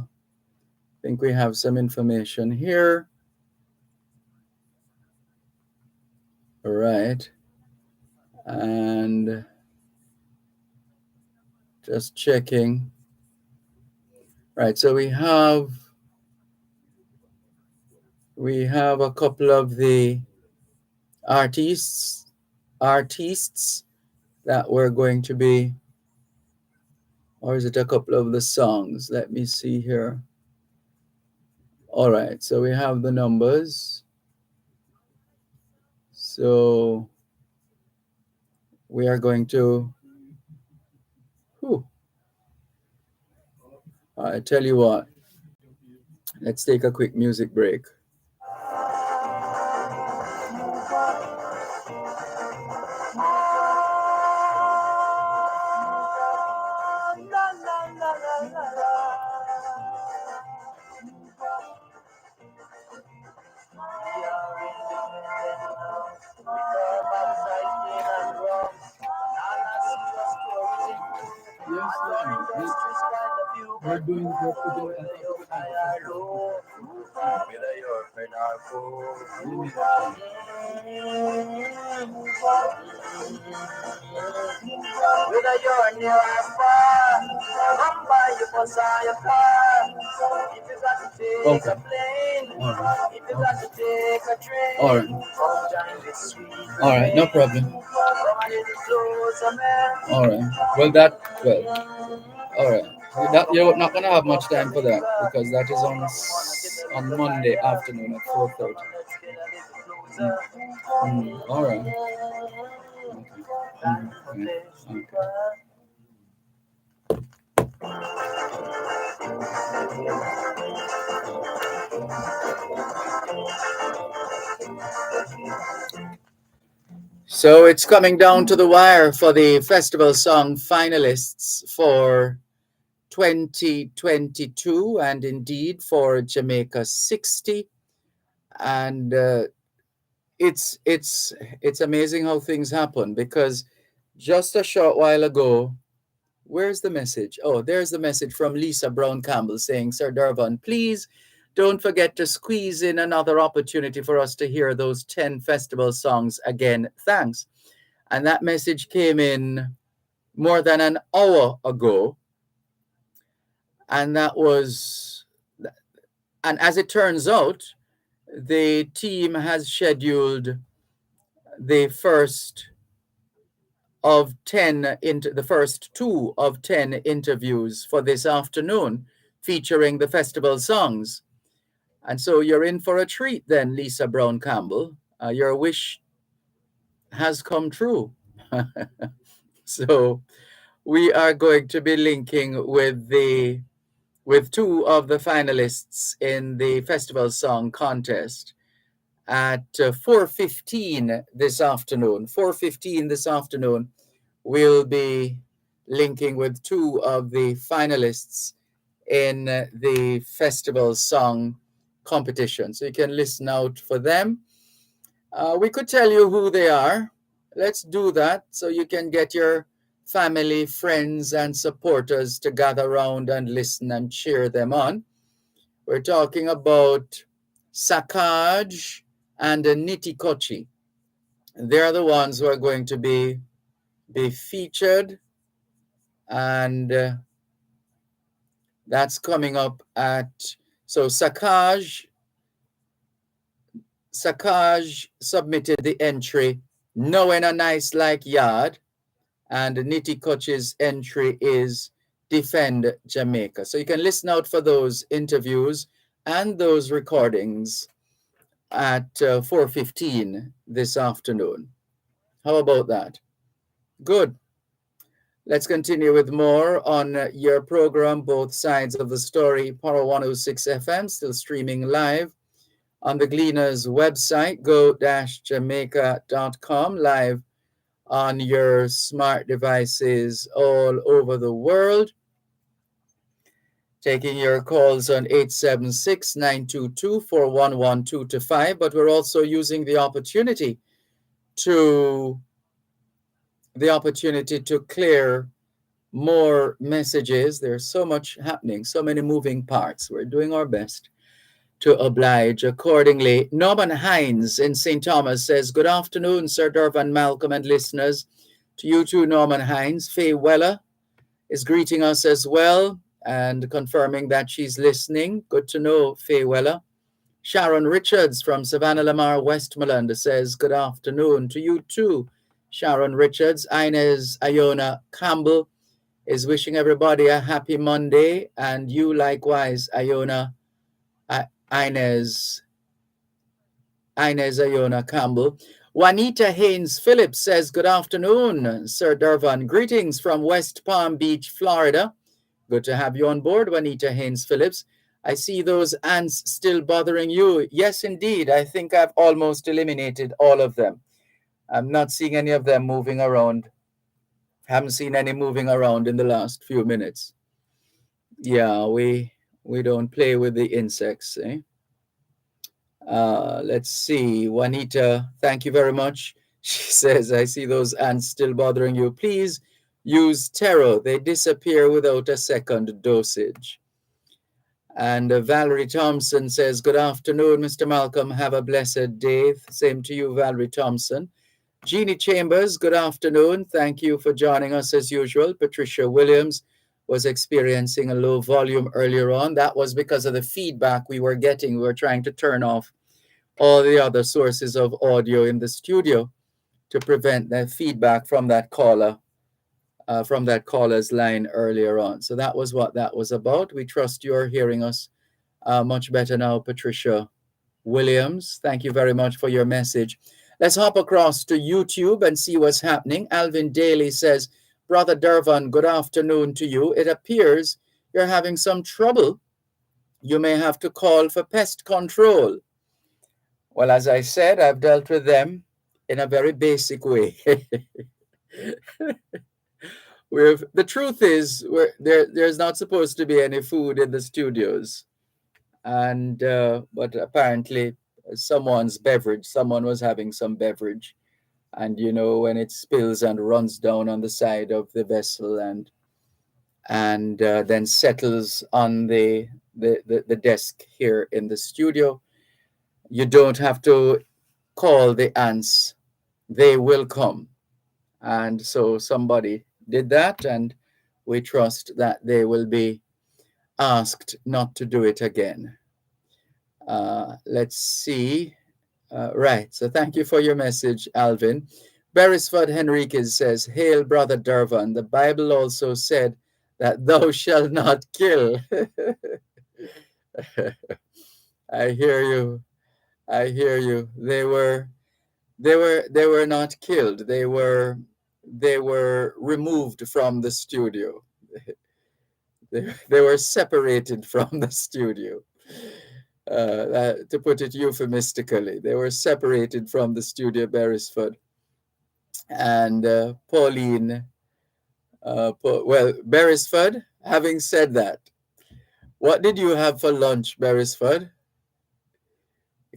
think we have some information here. All right. And just checking. Right, so we have a couple of the artists that we're going to be, or is it a couple of the songs? Let me see here. All right, so we have the numbers. So we are going to, I tell you what, let's take a quick music break. We're doing what to do. Whether you're friend or foe, whether you're near or far, come by your bus or your car. If you got to take a plane, if you got to take a train, All right. come join this sweet All right, no problem. come a little closer, man. All right. All right. You're not gonna have much time for that because that is on Monday afternoon at 4:30. All right. Okay. So it's coming down to the wire for the festival song finalists for 2022 and indeed for Jamaica 60. And it's amazing how things happen because just a short while ago, where's the message? Oh, there's the message from Lisa Brown Campbell saying, Sir Dervan, please don't forget to squeeze in another opportunity for us to hear those 10 festival songs again. Thanks. And that message came in more than an hour ago. And and as it turns out, the team has scheduled the first the first 2 of 10 interviews for this afternoon featuring the festival songs. And so you're in for a treat then, Lisa Brown Campbell. Your wish has come true. So we are going to be linking with 2 of the finalists in the festival song contest at 4:15 this afternoon. 4:15 this afternoon, we'll be linking with 2 of the finalists in the festival song competition. So you can listen out for them. We could tell you who they are. Let's do that so you can get your family, friends, and supporters to gather around and listen and cheer them on. We're talking about Sakaj and Niti Kochi. They're the ones who are going to be featured, and that's coming up at so Sakaj submitted the entry knowing a nice like yard, and Niti Kochi's entry is Defend Jamaica. So you can listen out for those interviews and those recordings at 4:15 this afternoon. How about that? Good. Let's continue with more on your program, Both Sides of the Story, Power 106 FM, still streaming live on the Gleaners website, go-jamaica.com, live on your smart devices all over the world. Taking your calls on 876-922-411-225, but we're also using the opportunity to clear more messages. There's so much happening, so many moving parts. We're doing our best to oblige accordingly. Norman Hines in St. Thomas says, good afternoon, Sir Dervan, Malcolm, and listeners. To you too, Norman Hines. Faye Weller is greeting us as well and confirming that she's listening. Good to know, Faye Weller. Sharon Richards from Savannah Lamar, Westmoreland says, good afternoon to you too, Sharon Richards. Inez Iona Campbell is wishing everybody a happy Monday, and you likewise, Iona, Inez Iona Campbell. Juanita Haynes Phillips says, good afternoon, Sir Dervan. Greetings from West Palm Beach, Florida. Good to have you on board, Juanita Haynes Phillips. I see those ants still bothering you. Yes, indeed. I think I've almost eliminated all of them. I'm not seeing any of them moving around. Haven't seen any moving around in the last few minutes. Yeah, we don't play with the insects, eh? Let's see. Juanita, thank you very much. She says, I see those ants still bothering you. Please use Tero. They disappear without a second dosage. And Valerie Thompson says, good afternoon, Mr. Malcolm. Have a blessed day. Same to you, Valerie Thompson. Jeannie Chambers, good afternoon. Thank you for joining us as usual. Patricia Williams was experiencing a low volume earlier on. That was because of the feedback we were getting. We were trying to turn off all the other sources of audio in the studio to prevent that feedback from that caller. From that caller's line earlier on. So that was what that was about. We trust you're hearing us much better now, Patricia Williams. Thank you very much for your message. Let's hop across to YouTube and see what's happening. Alvin Daly says, Brother Dervan, good afternoon to you. It appears you're having some trouble. You may have to call for pest control. Well, as I said, I've dealt with them in a very basic way. The truth is, there's not supposed to be any food in the studios, and but apparently someone was having some beverage, and you know, when it spills and runs down on the side of the vessel and then settles on the desk here in the studio, you don't have to call the ants; they will come. And so somebody did that, and we trust that they will be asked not to do it again. Let's see. Right. So thank you for your message, Alvin. Beresford Henriquez says, Hail, Brother Dervan. The Bible also said that thou shalt not kill. I hear you. I hear you. They were not killed. They were removed from the studio. They were separated from the studio. To put it euphemistically, they were separated from the studio, Beresford. And Pauline, Beresford, having said that, what did you have for lunch, Beresford?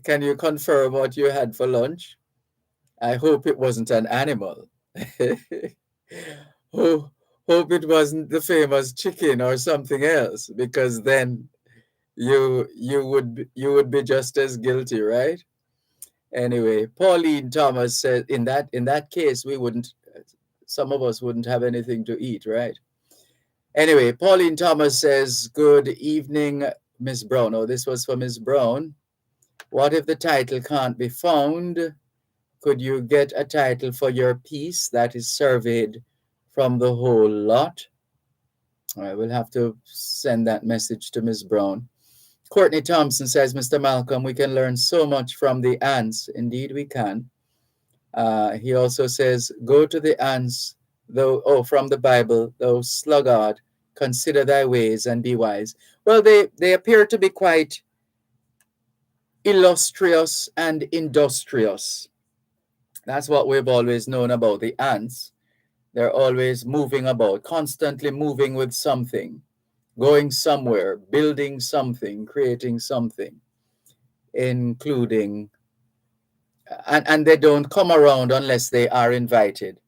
Can you confirm what you had for lunch? I hope it wasn't an animal. Hope it wasn't the famous chicken or something else, because then you would be just as guilty, right? Anyway, Pauline Thomas said in that case some of us wouldn't have anything to eat, right? Anyway, Pauline Thomas says, good evening, Miss Brown. Oh, this was for Miss Brown. What if the title can't be found? Could you get a title for your piece that is surveyed from the whole lot? I will have to send that message to Miss Brown. Courtney Thompson says, Mr. Malcolm, we can learn so much from the ants. Indeed, we can. He also says, go to the ants, from the Bible, thou sluggard, consider thy ways and be wise. Well, they appear to be quite illustrious and industrious. That's what we've always known about the ants. They're always moving about, constantly moving with something, going somewhere, building something, creating something, including, and they don't come around unless they are invited.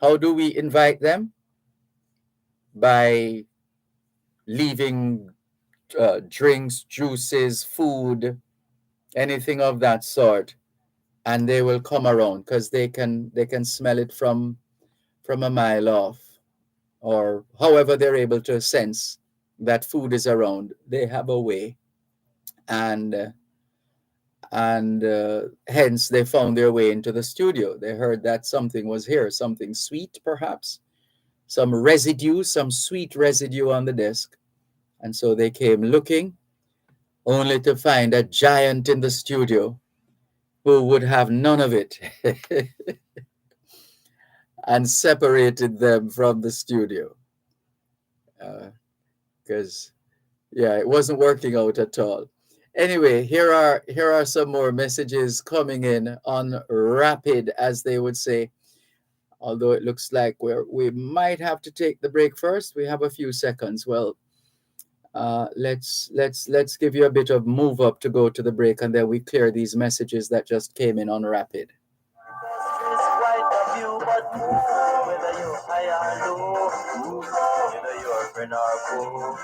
How do we invite them? By leaving drinks, juices, food, anything of that sort, and they will come around because they can smell it from a mile off, or however they're able to sense that food is around. They have a way, and hence they found their way into the studio. They heard that something was here, something sweet, perhaps some residue, some sweet residue on the desk, and so they came looking, only to find a giant in the studio who would have none of it and separated them from the studio. Because it wasn't working out at all. Anyway, here are some more messages coming in on rapid, as they would say. Although it looks like we might have to take the break first. We have a few seconds. Well, let's give you a bit of move up to go to the break, and then we clear these messages that just came in on rapid. quite a few, but move. Whether you're high or low, move. Whether you're a friend or foe.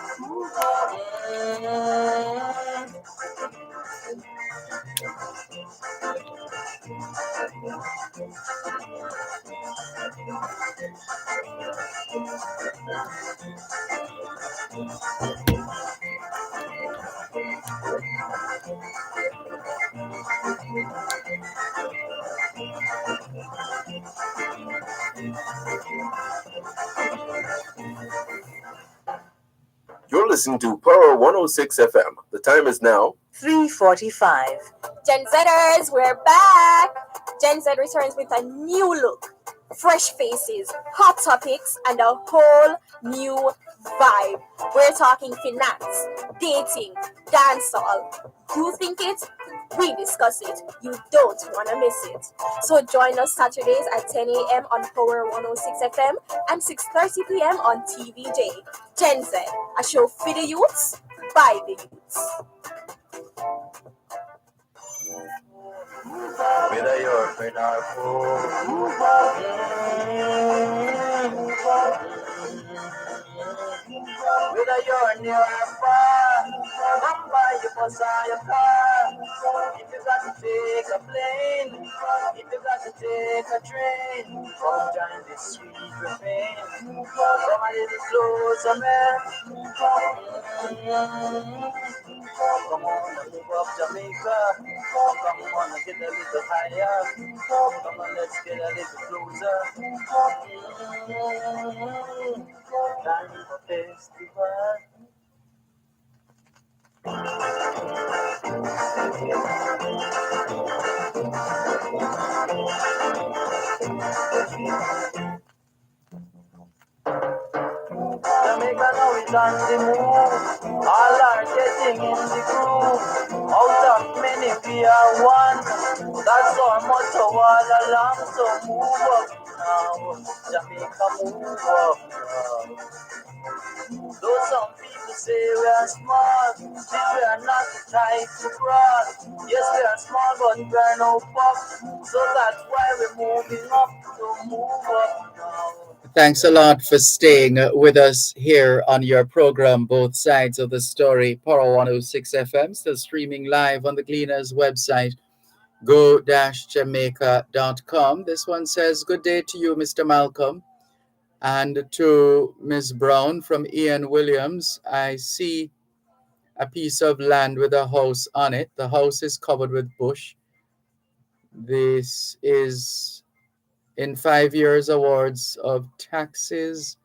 You're listening to Power 106 FM. The time is now 3:45. Gen Zers, we're back. Gen Z returns with a new look, fresh faces, hot topics, and a whole new vibe. We're talking finance, dating, dancehall. You think it? We discuss it. You don't want to miss it. So join us Saturdays at 10 a.m. on Power 106 FM and 6:30 p.m. on TVJ. Gen Z, a show for the youths, by the youths. Whether you're a friend or foe. Whether you're near or far, come by your bus or your car. If you got to take a plane, if you got to take a train, come join this sweet refrain. Come a little closer, man. Come on and move up Jamaica. Come on and get a little higher. Come on, let's get a little closer. Time for festival. Jamaica now is on the move. All are getting in the groove. Out of many we are one. That's our motto all along. So move up now. Jamaica move up now. Though some people say we are small, still we are not the type to crawl. Yes, we are small, but we are no pop. So that's why we're moving up. So move up now. Thanks a lot for staying with us here on your program, Both Sides of the Story, Power 106 FM, still streaming live on the Gleaners website, go-jamaica.com. This one says, good day to you, Mr. Malcolm, and to Ms. Brown from Ian Williams. I see a piece of land with a house on it. The house is covered with bush. This is in 5 years awards of taxes.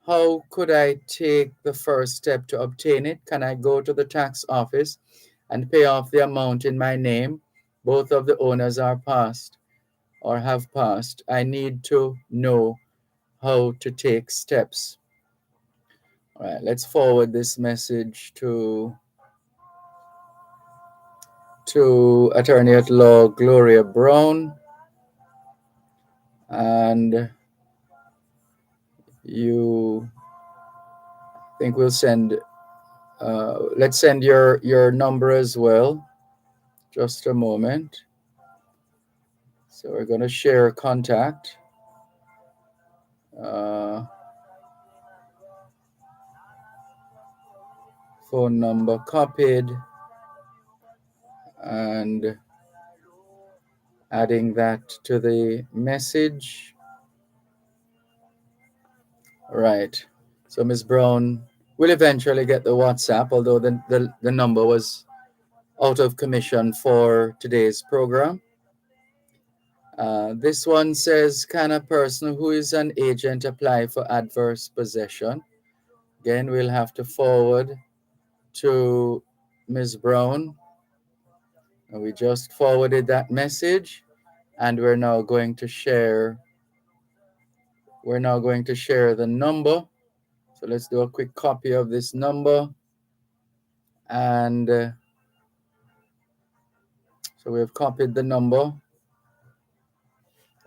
How could I take the first step to obtain it? Can I go to the tax office and pay off the amount in my name? Both of the owners are passed or have passed. I need to know how to take steps. All right, let's forward this message to Attorney at Law Gloria Brown, and you think we'll send let's send your number as well. Just a moment. So we're going to share contact. Phone number copied, and adding that to the message. Right. So Ms. Brown will eventually get the WhatsApp, although the number was out of commission for today's program. This one says, can a person who is an agent apply for adverse possession? Again, we'll have to forward to Ms. Brown. And we just forwarded that message, and we're now going to share the number. So let's do a quick copy of this number. And so we've copied the number,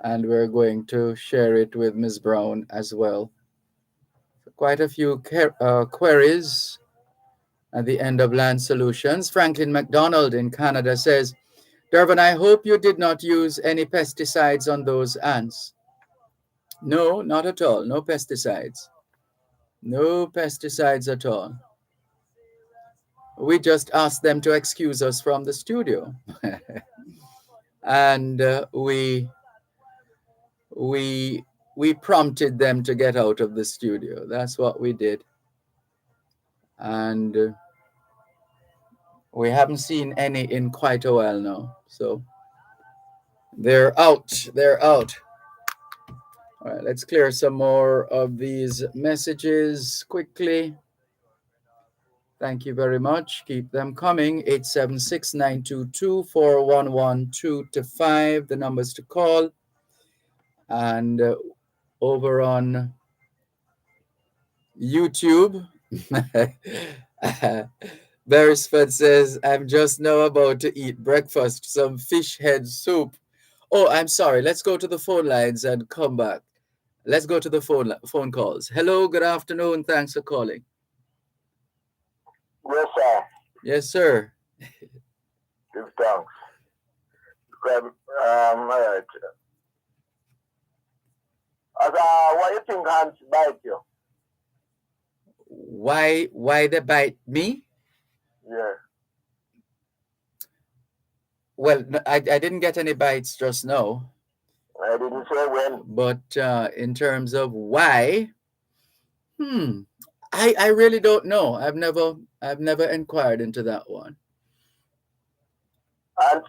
and we're going to share it with Ms. Brown as well. So quite a few queries at the end of Land Solutions. Franklin McDonald in Canada says, Dervan, I hope you did not use any pesticides on those ants. No, not at all. No pesticides. No pesticides at all. We just asked them to excuse us from the studio. And we prompted them to get out of the studio. That's what we did. And we haven't seen any in quite a while now. So they're out. They're out. All right, let's clear some more of these messages quickly. Thank you very much. Keep them coming. 876-922-4112-5, the numbers to call. And over on YouTube, Beresford says, I'm just now about to eat breakfast, some fish head soup. Oh, I'm sorry. Let's go to the phone lines and come back. Let's go to the phone calls. Hello, good afternoon. Thanks for calling. Yes, sir. Yes, sir. Give thanks. All right. What do you think ants bite you? Why they bite me? Yeah. Well, I didn't get any bites just now. I didn't say when. But in terms of why, I really don't know. I've never inquired into that one. Ants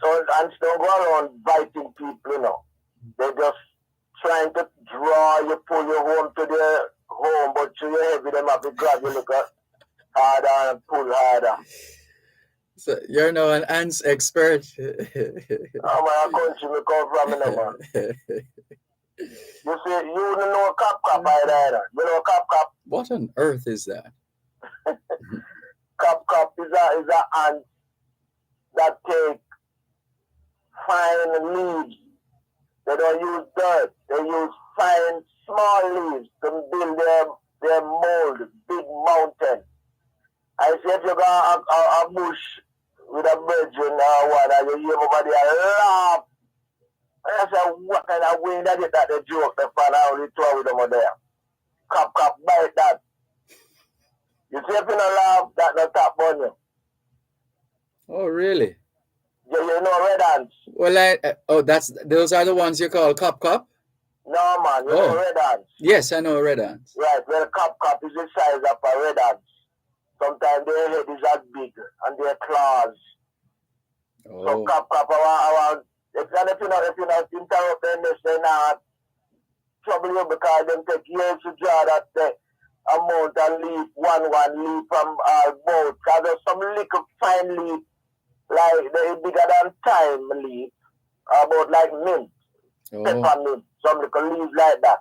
don't go around biting people, you know. They're just trying to draw you, pull you home to their home, but you heavy them up, you grab you look harder and pull harder. So you're now an ants expert. I'm a country me come from, you know, man. You see, you don't know cap either. You know cap. What on earth is that? Cap is a ant that take fine leaves. They don't use dirt. They use fine, small leaves to build their mold, big mountain. I say if you got a bush with a virgin or what, and you hear everybody laugh. I say, what kind of wind that is that they joke the fan out the tour with them over there? Cap, bite that. You see if you don't laugh, that not tap on you. Oh, really? Yeah, you know red ants. Well, those are the ones you call cap? No, man, you know red ants. Yes, I know red ants. Right, well, cap is the size of a red ant. Sometimes their head is as big and their claws. Oh. So cap, if you not interrupt them, they not trouble you because them take years to draw that amount and leaf, one leaf from our boat. Because there's some little fine leaf, like they're bigger than thyme leaf, about like mint, peppermint, some little leaves like that.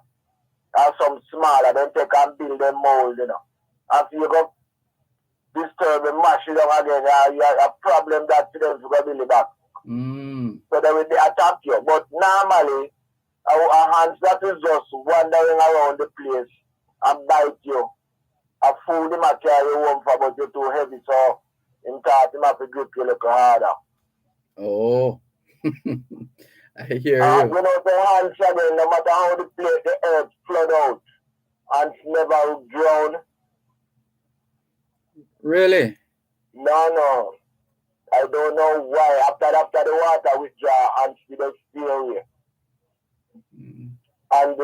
Or some smaller, then take and build them mold, you know. After you go disturb and mash it up again, you have a problem that to them to go build it back. So they will attack you. But normally, our hands that is just wandering around the place and bite you. A food him a carry home for, but you're too heavy, so in thought him have to grip you a little harder. Oh. I hear you. You know, the hands again, no matter how the earth flood out, ants never drown. Really? No. I don't know why. After the water withdraw, ants will stay away. And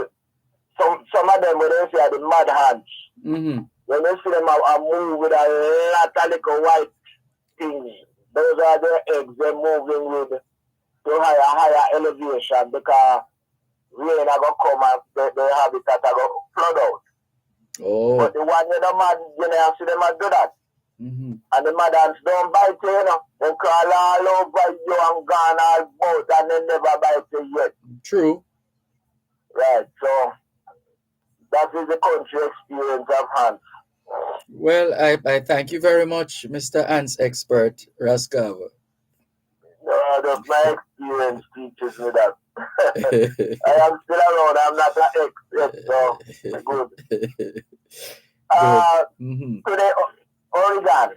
some of them, when they say the mad ants, when you see them move with a lot of little white things, those are their eggs they're moving with to higher elevation because rain are going to come and their habitat are going to flood out. Oh. But the one you know, mad, you know, see them do that. And the mad ants don't bite you, you know. They crawl all over you and gone all about and they never bite you yet. True. Right, so that is the country experience of ants. Well, I thank you very much, Mr. Ants expert, Raskava. No, that's my experience teaches me that. I am still around, I'm not an expert, so good. Today, Oregon.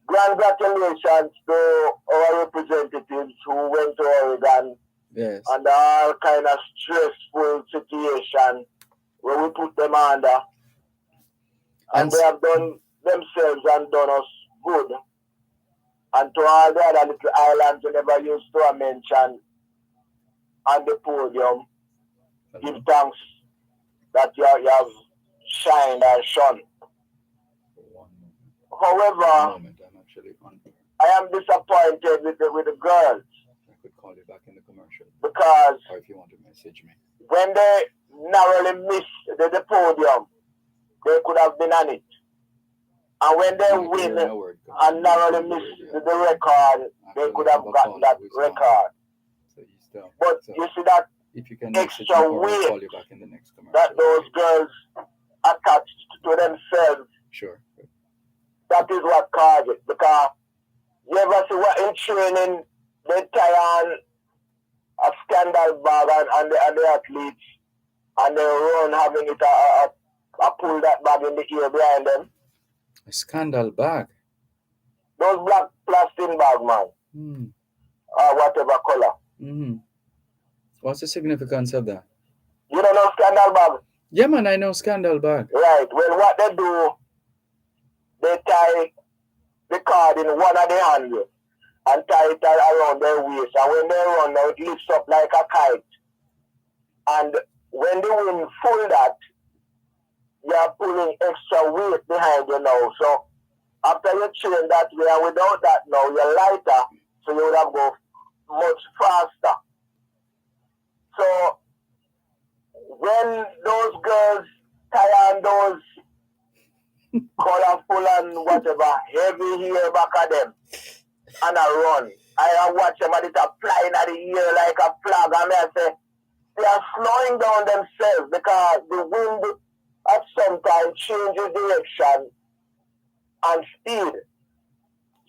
Congratulations to our representatives who went to Oregon Yes. under all kind of stressful situation where we put them under. And they have done themselves and done us good. And to all the other little islands we never used to mention on the podium, give thanks that you have shined and shone. However, I am disappointed with the girls. I could call you back in the commercial. Because or if you want to message me. When they narrowly missed the podium, they could have been on it. And when they win and narrowly miss the record, they could have gotten that record. But you see that extra weight that those girls attached to themselves. Sure. That is what caused it. Because you ever see what in training they tie on a scandal bag and the athletes and they run having it a pull that bag in the ear behind them. A scandal bag? Those black plastic bag, man. Whatever color. Mm-hmm. What's the significance of that? You don't know scandal bag? Yeah, man, I know scandal bag. Right. Well, what they do, they tie the card in one of the hands and tie it around their waist. And when they run, now it lifts up like a kite. And when the wind pull that, you are pulling extra weight behind you now. So after you train that way, and without that now, you're lighter, so you would have go much faster. So when those girls tie on those colorful and whatever heavy hair back at them and I run, I watch them and it's flying at the ear like a flag. And I say, they are slowing down themselves because the wind at some time changes direction and speed.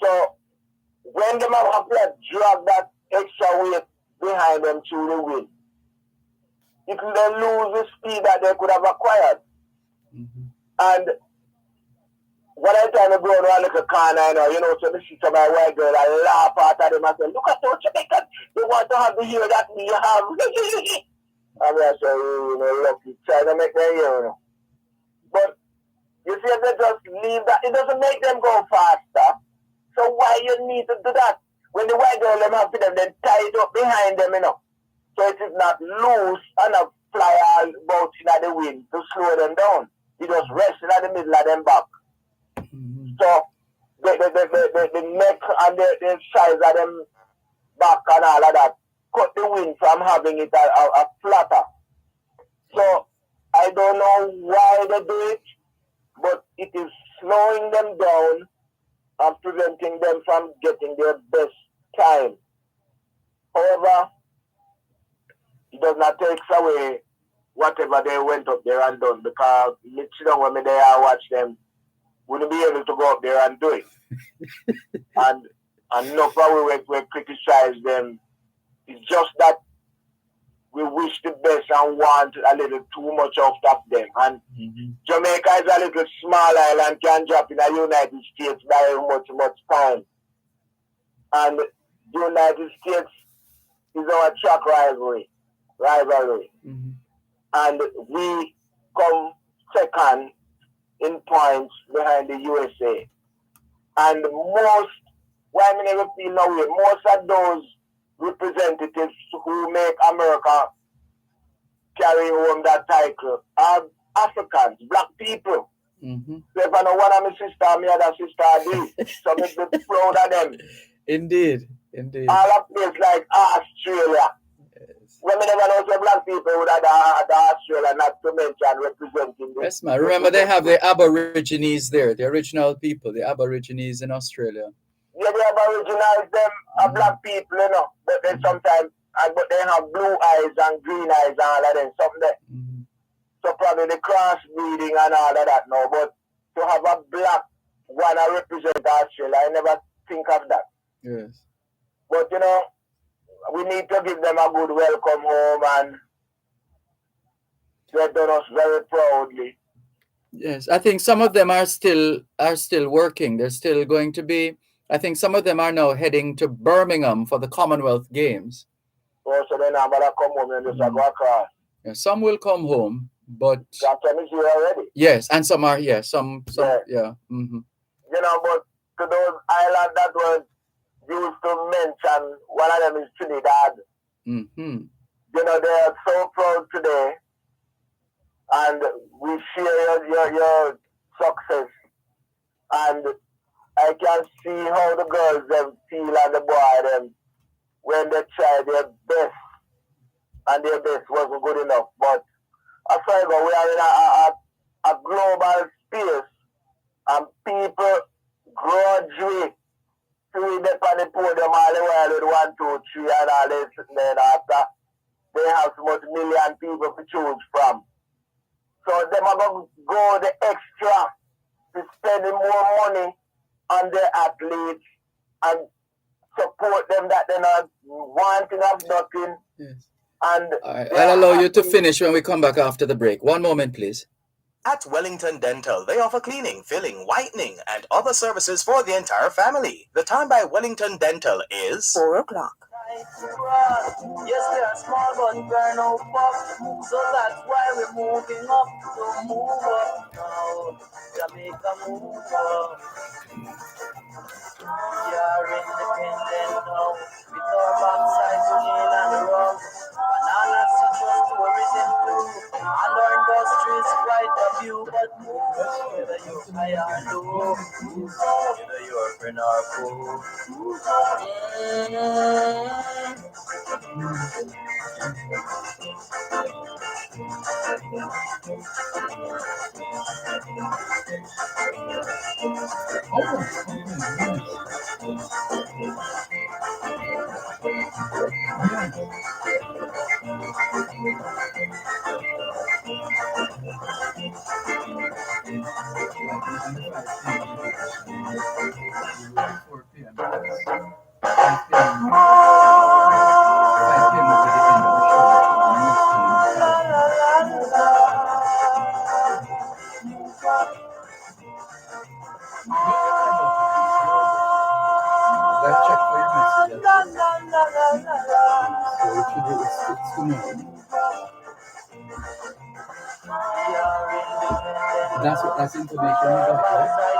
So when they have to drag that extra weight behind them through the wind, it will then lose the speed that they could have acquired. Mm-hmm. And when I try to go around like a corner, you know, so the see some white girl, I laugh at them and say, look at those Jamaicans, they want to have the hair that we have. And I say, you know, look, you try to make them hear, you know. But you see, if they just leave that, it doesn't make them go faster. So why you need to do that? When the white girl them have to them, then tie it up behind them, you know. So it is not loose and not fly all about in the wind to slow them down. You just rest in the middle of them back. Mm-hmm. So the neck and the size of them back and all of that cut the wind from having it a flatter. So I don't know why they do it, but it is slowing them down and preventing them from getting their best time. However, it does not take away whatever they went up there and done, because me sit down when me there and watch them, wouldn't be able to go up there and do it. and no problem we criticize them. It's just that we wish the best and want a little too much of them. And Jamaica is a little small island, can drop in the United States by much time. And the United States is our track rivalry. Mm-hmm. And we come second in points behind the USA. And most of those representatives who make America carry home that title are Africans, black people. Mm-hmm. If I know one of my sister, my other sister do. So I'm proud of them. Indeed. All of places like Australia. Yes. When we never know some black people would have the Australia, not to mention representing them. Yes, man. Remember they have the Aborigines there, the original people, the Aborigines in Australia. Yeah, the Aboriginals, them are black people, you know, but they sometimes, but they have blue eyes and green eyes and all of them, something there. Mm-hmm. So probably the crossbreeding and all of that now, but to have a black one to represent Australia, I never think of that. Yes. But, you know, we need to give them a good welcome home, and they've done us very proudly. Yes, I think some of them are still working. They're still going to be I think some of them are now heading to Birmingham for the Commonwealth Games. Oh, so then I'm gonna come home and just go across. Yeah, some will come home, but some is here already. Yes, and some are some Mm-hmm. You know, but to those islands that was used to mention, one of them is Trinidad. Mm-hmm. You know, they are so proud today, and we share your success, and I can see how the girls them feel and the boy them when they try their best, and their best wasn't good enough. But aside, we are in a global space, and people graduate to the podium all the while with 1, 2, 3, and all this, and then after they have so much million people to choose from. So they are going to go the extra to spending more money on their athletes and support them that they're not wanting of nothing. Yes. And I'll allow you to finish when we come back after the break. One moment, please. At Wellington Dental, they offer cleaning, filling, whitening, and other services for the entire family. The time by Wellington Dental is 4 o'clock. Yes, we are small, but we're no fuck. So that's why we're moving up. So move up now. Jamaica, move up. We are independent now. With our backside clean and rough. Banana citrus tourism too. And our industry is quite a few. But move up, whether you're high or low. Move up, whether you're a friend or foe. Move That's information you got, right?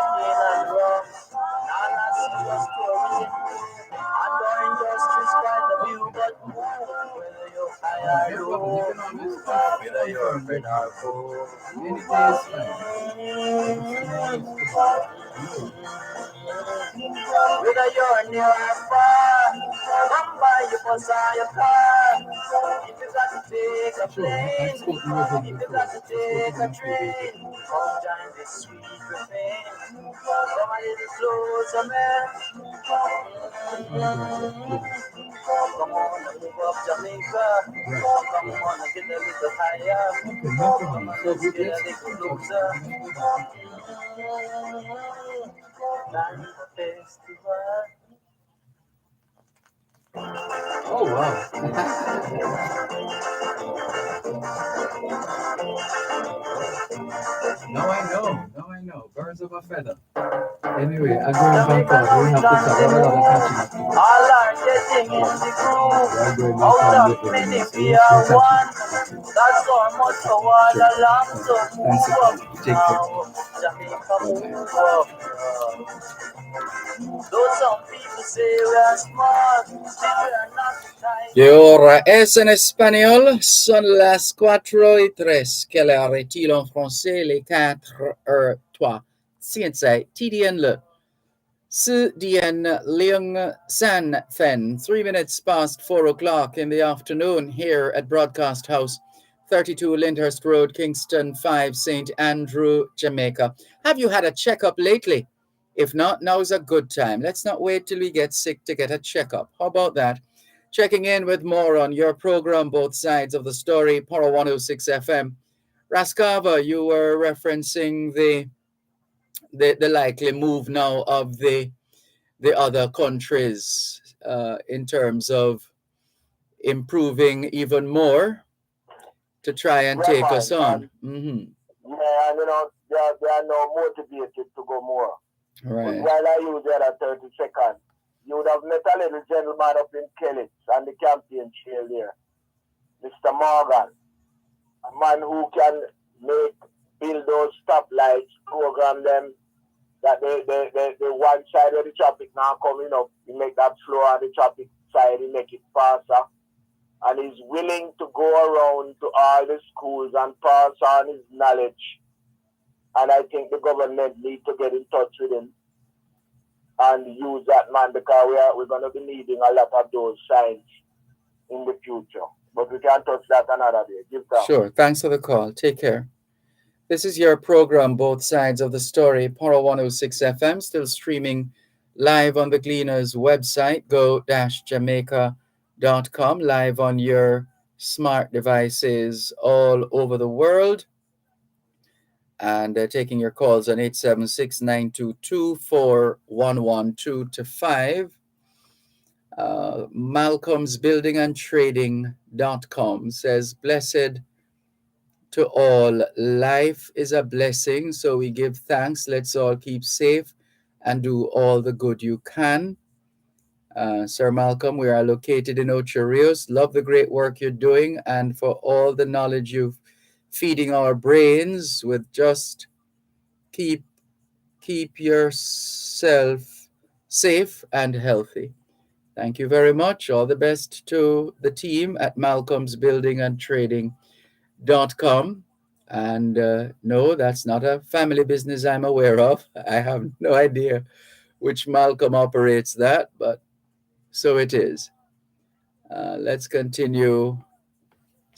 Whether you're near or far, come by your bus or your car. If you got to take a plane, if you got to take a train, come join this sweet refrain. Come a little closer, man. Come on and move up Jamaica. Come on and get a little higher. Come on, let's get a little closer. Time for festival. Oh, wow. Now I know. Birds of a feather. Anyway, I go back out. We have to talk about another catching up. All are getting in the groove. Out of many we are one. That's how much for all along. So move up now. Jamaica, move up. Though some people say we are smart, still we are not tight. Y ahora es en español, son las 4:03. Quelle heure est-il en français? Les 4:03. Hiện tại, TDN le. Si Dien Leung San Fen, 3 minutes past 4 o'clock in the afternoon here at Broadcast House, 32 Lyndhurst Road, Kingston 5, St. Andrew, Jamaica. Have you had a checkup lately? If not, now's a good time. Let's not wait till we get sick to get a checkup. How about that? Checking in with more on your program, both sides of the story, Power 106 FM. Raskava, you were referencing the likely move now of the other countries in terms of improving even more to try and take us on. Yeah, and you know, they are now motivated to go more. Right. While I use the other 30 seconds, you would have met a little gentleman up in Kellett on the campaign trail there, Mr. Morgan, a man who can build those stoplights, program them, that the one side of the traffic now coming up, you make that slow on the traffic side, you make it faster. And he's willing to go around to all the schools and pass on his knowledge. And I think the government needs to get in touch with him and use that man, because we're going to be needing a lot of those signs in the future. But we can touch that another day. Give thanks. Sure. Thanks for the call. Take care. This is your program, Both Sides of the Story, Poro 106 FM, still streaming live on the Gleaners website, go-jamaica.com, live on your smart devices all over the world. And taking your calls on 876-922-4112 to 5. Malcolm's Building and Trading.com says, blessed to all. Life is a blessing, so we give thanks. Let's all keep safe and do all the good you can. Sir Malcolm, we are located in Ocho Rios. Love the great work you're doing and for all the knowledge you're feeding our brains with. Just keep yourself safe and healthy. Thank you very much. All the best to the team at Malcolm's Building and Trading.com. And no, that's not a family business I'm aware of. I have no idea which Malcolm operates that, but so it is. Let's continue.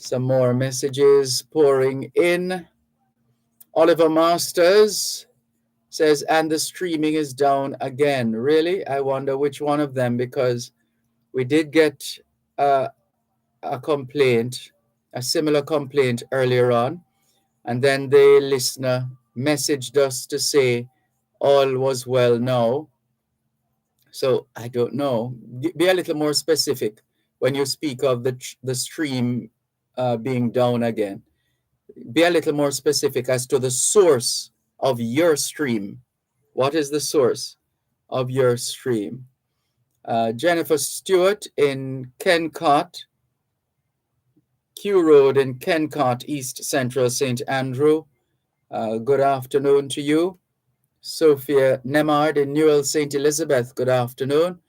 Some more messages pouring in. Oliver Masters says, and the streaming is down again. Really? I wonder which one of them, because we did get a complaint, a similar complaint earlier on. And then the listener messaged us to say all was well now. So I don't know. Be a little more specific when you speak of the stream being down again. Be a little more specific as to the source of your stream. What is the source of your stream? Jennifer Stewart in Kencott, Q Road in Kencott, East Central St. Andrew. Good afternoon to you. Sophia Nemard in Newell St. Elizabeth, good afternoon.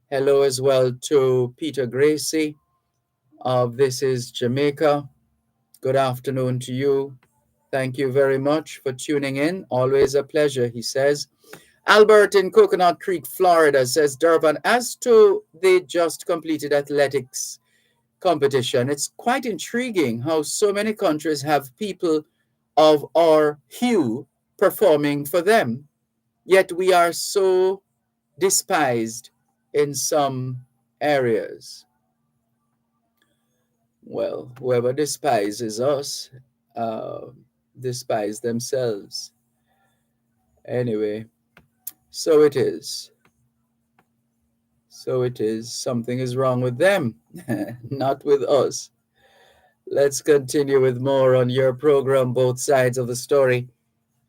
Hello as well to Peter Gracie of This is Jamaica. Good afternoon to you. Thank you very much for tuning in. Always a pleasure, he says. Albert in Coconut Creek, Florida says, Dervan, as to the just completed athletics competition, it's quite intriguing how so many countries have people of our hue performing for them, yet we are so despised in some areas. Well, whoever despises us, despise themselves. Anyway, so it is. So it is. Something is wrong with them, not with us. Let's continue with more on your program, Both Sides of the Story,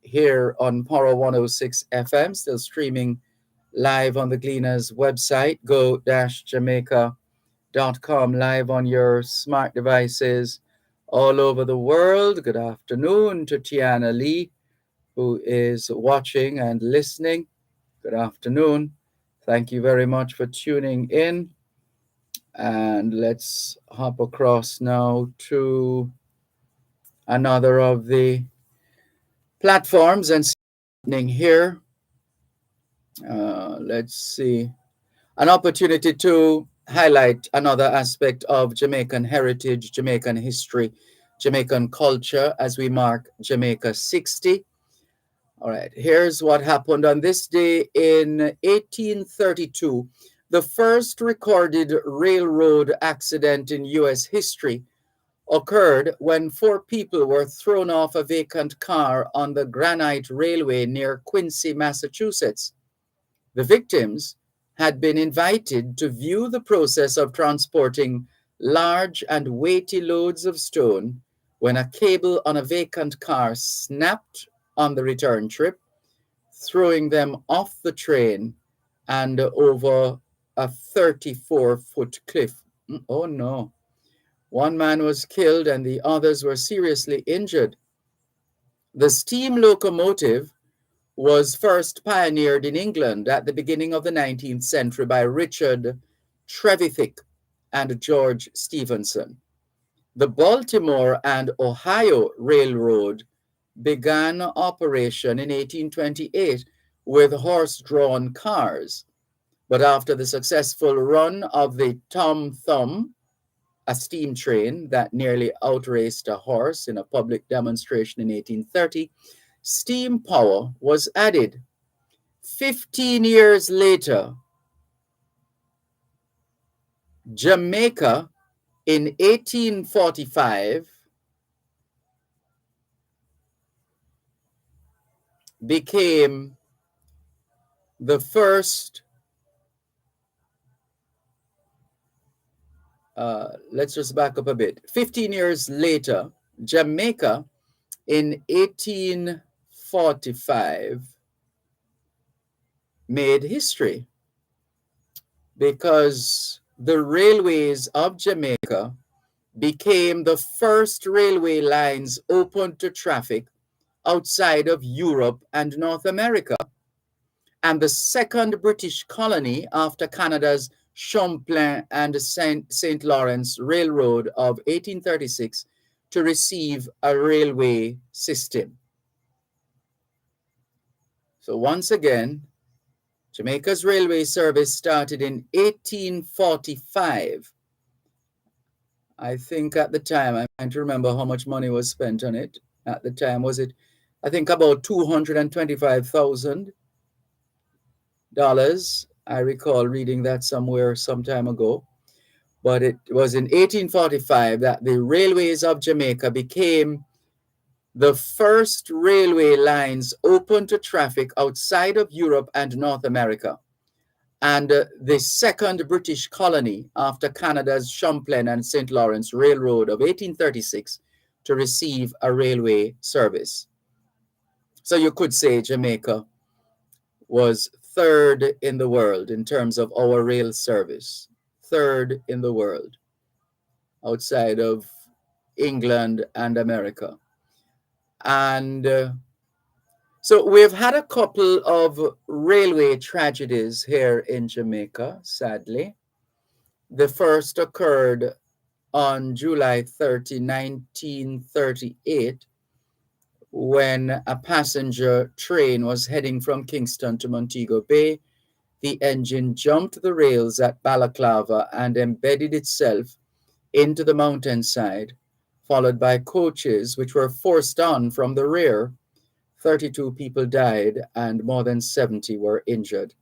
here on Poro 106 FM, still streaming live on the Gleaners website, go-jamaica.com, live on your smart devices all over the world. Good afternoon to Tiana Lee, who is watching and listening. Good afternoon. Thank you very much for tuning in. And let's hop across now to another of the platforms and happening here. Let's see. An opportunity to highlight another aspect of Jamaican heritage, Jamaican history, Jamaican culture as we mark Jamaica 60. All right, here's what happened on this day in 1832. The first recorded railroad accident in U.S. history occurred when 4 people were thrown off a vacant car on the Granite Railway near Quincy, Massachusetts. The victims had been invited to view the process of transporting large and weighty loads of stone when a cable on a vacant car snapped on the return trip. throwing them off the train and over a 34-foot cliff. Oh no. One man was killed and the others were seriously injured. The steam locomotive was first pioneered in England at the beginning of the 19th century by Richard Trevithick and George Stephenson. The Baltimore and Ohio Railroad began operation in 1828 with horse-drawn cars. But after the successful run of the Tom Thumb, a steam train that nearly outraced a horse in a public demonstration in 1830, steam power was added. 15 years later, Jamaica in 1845 became the first, let's just back up a bit. 15 years later, Jamaica in 1845 made history because the railways of Jamaica became the first railway lines open to traffic outside of Europe and North America, and the second British colony after Canada's Champlain and St. Lawrence Railroad of 1836 to receive a railway system. So once again, Jamaica's railway service started in 1845. I think at the time, I'm trying to remember how much money was spent on it. At the time, was it, I think, about $225,000. I recall reading that somewhere some time ago. But it was in 1845 that the railways of Jamaica became the first railway lines open to traffic outside of Europe and North America, and the second British colony after Canada's Champlain and St. Lawrence Railroad of 1836 to receive a railway service. So you could say Jamaica was third in the world in terms of our rail service, third in the world outside of England and America. And so we've had a couple of railway tragedies here in Jamaica, sadly. The first occurred on July 30, 1938, when a passenger train was heading from Kingston to Montego Bay. The engine jumped the rails at Balaclava and embedded itself into the mountainside, followed by coaches which were forced on from the rear. 32 people died and more than 70 were injured.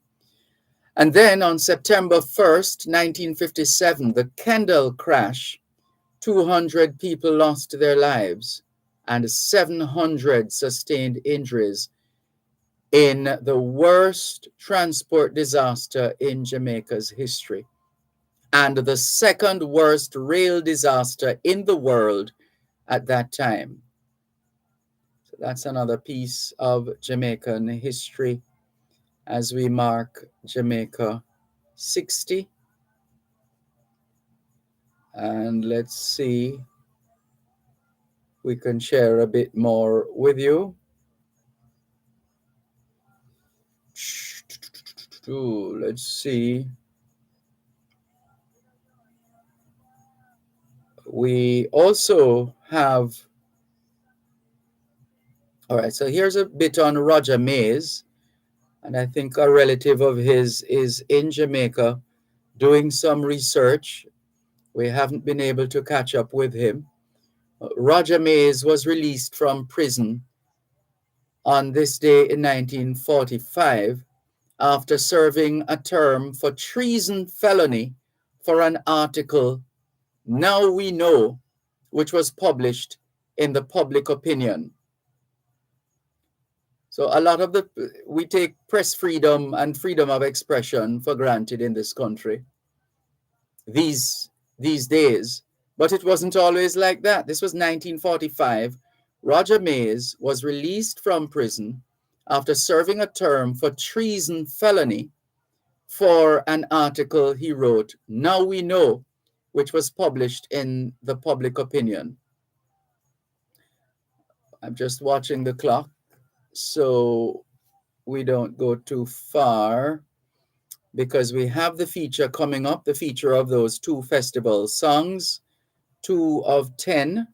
And then on September 1st, 1957, the Kendall crash, 200 people lost their lives and 700 sustained injuries in the worst transport disaster in Jamaica's history, and the second worst rail disaster in the world at that time. So that's another piece of Jamaican history as we mark Jamaica 60. And let's see, we can share a bit more with you. Let's see. We also have, all right, so here's a bit on Roger Mays. And I think a relative of his is in Jamaica doing some research. We haven't been able to catch up with him. Roger Mays was released from prison on this day in 1945 after serving a term for treason felony for an article, Now We Know, which was published in the Public Opinion. So a lot of we take press freedom and freedom of expression for granted in this country these days, but it wasn't always like that. This was 1945. Roger Mays was released from prison after serving a term for treason felony for an article he wrote, Now We Know, which was published in the Public Opinion. I'm just watching the clock so we don't go too far, because we have the feature coming up, the feature of those two festival songs, 2 of 10,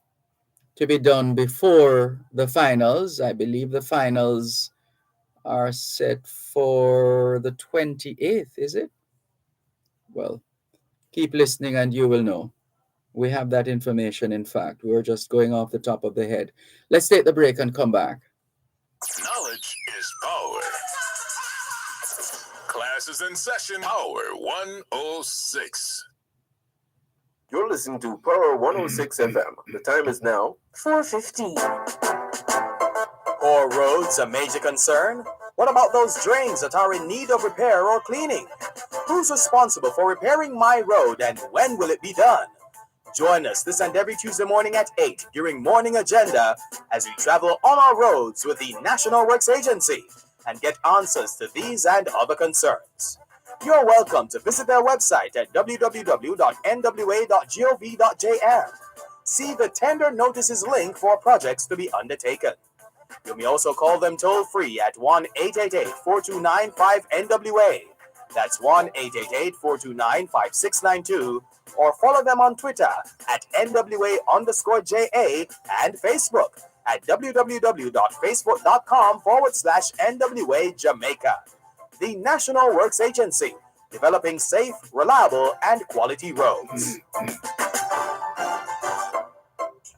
to be done before the finals. I believe the finals are set for the 28th, is it? Well, keep listening and you will know. We have that information, in fact. We're just going off the top of the head. Let's take the break and come back. Knowledge is power. Class is in session. Power 106. You're listening to Power 106 FM. The time is now 4:15. Poor roads a major concern? What about those drains that are in need of repair or cleaning? Who's responsible for repairing my road, and when will it be done? Join us this and every Tuesday morning at 8 during Morning Agenda as we travel on our roads with the National Works Agency and get answers to these and other concerns. You're welcome to visit their website at www.nwa.gov.jm. See the tender notices link for projects to be undertaken. You may also call them toll-free at 1-888-429-5NWA. That's 1-888-429-5692. Or follow them on Twitter at NWA_JA and Facebook at www.facebook.com/NWA Jamaica. The National Works Agency, developing safe, reliable, and quality roads.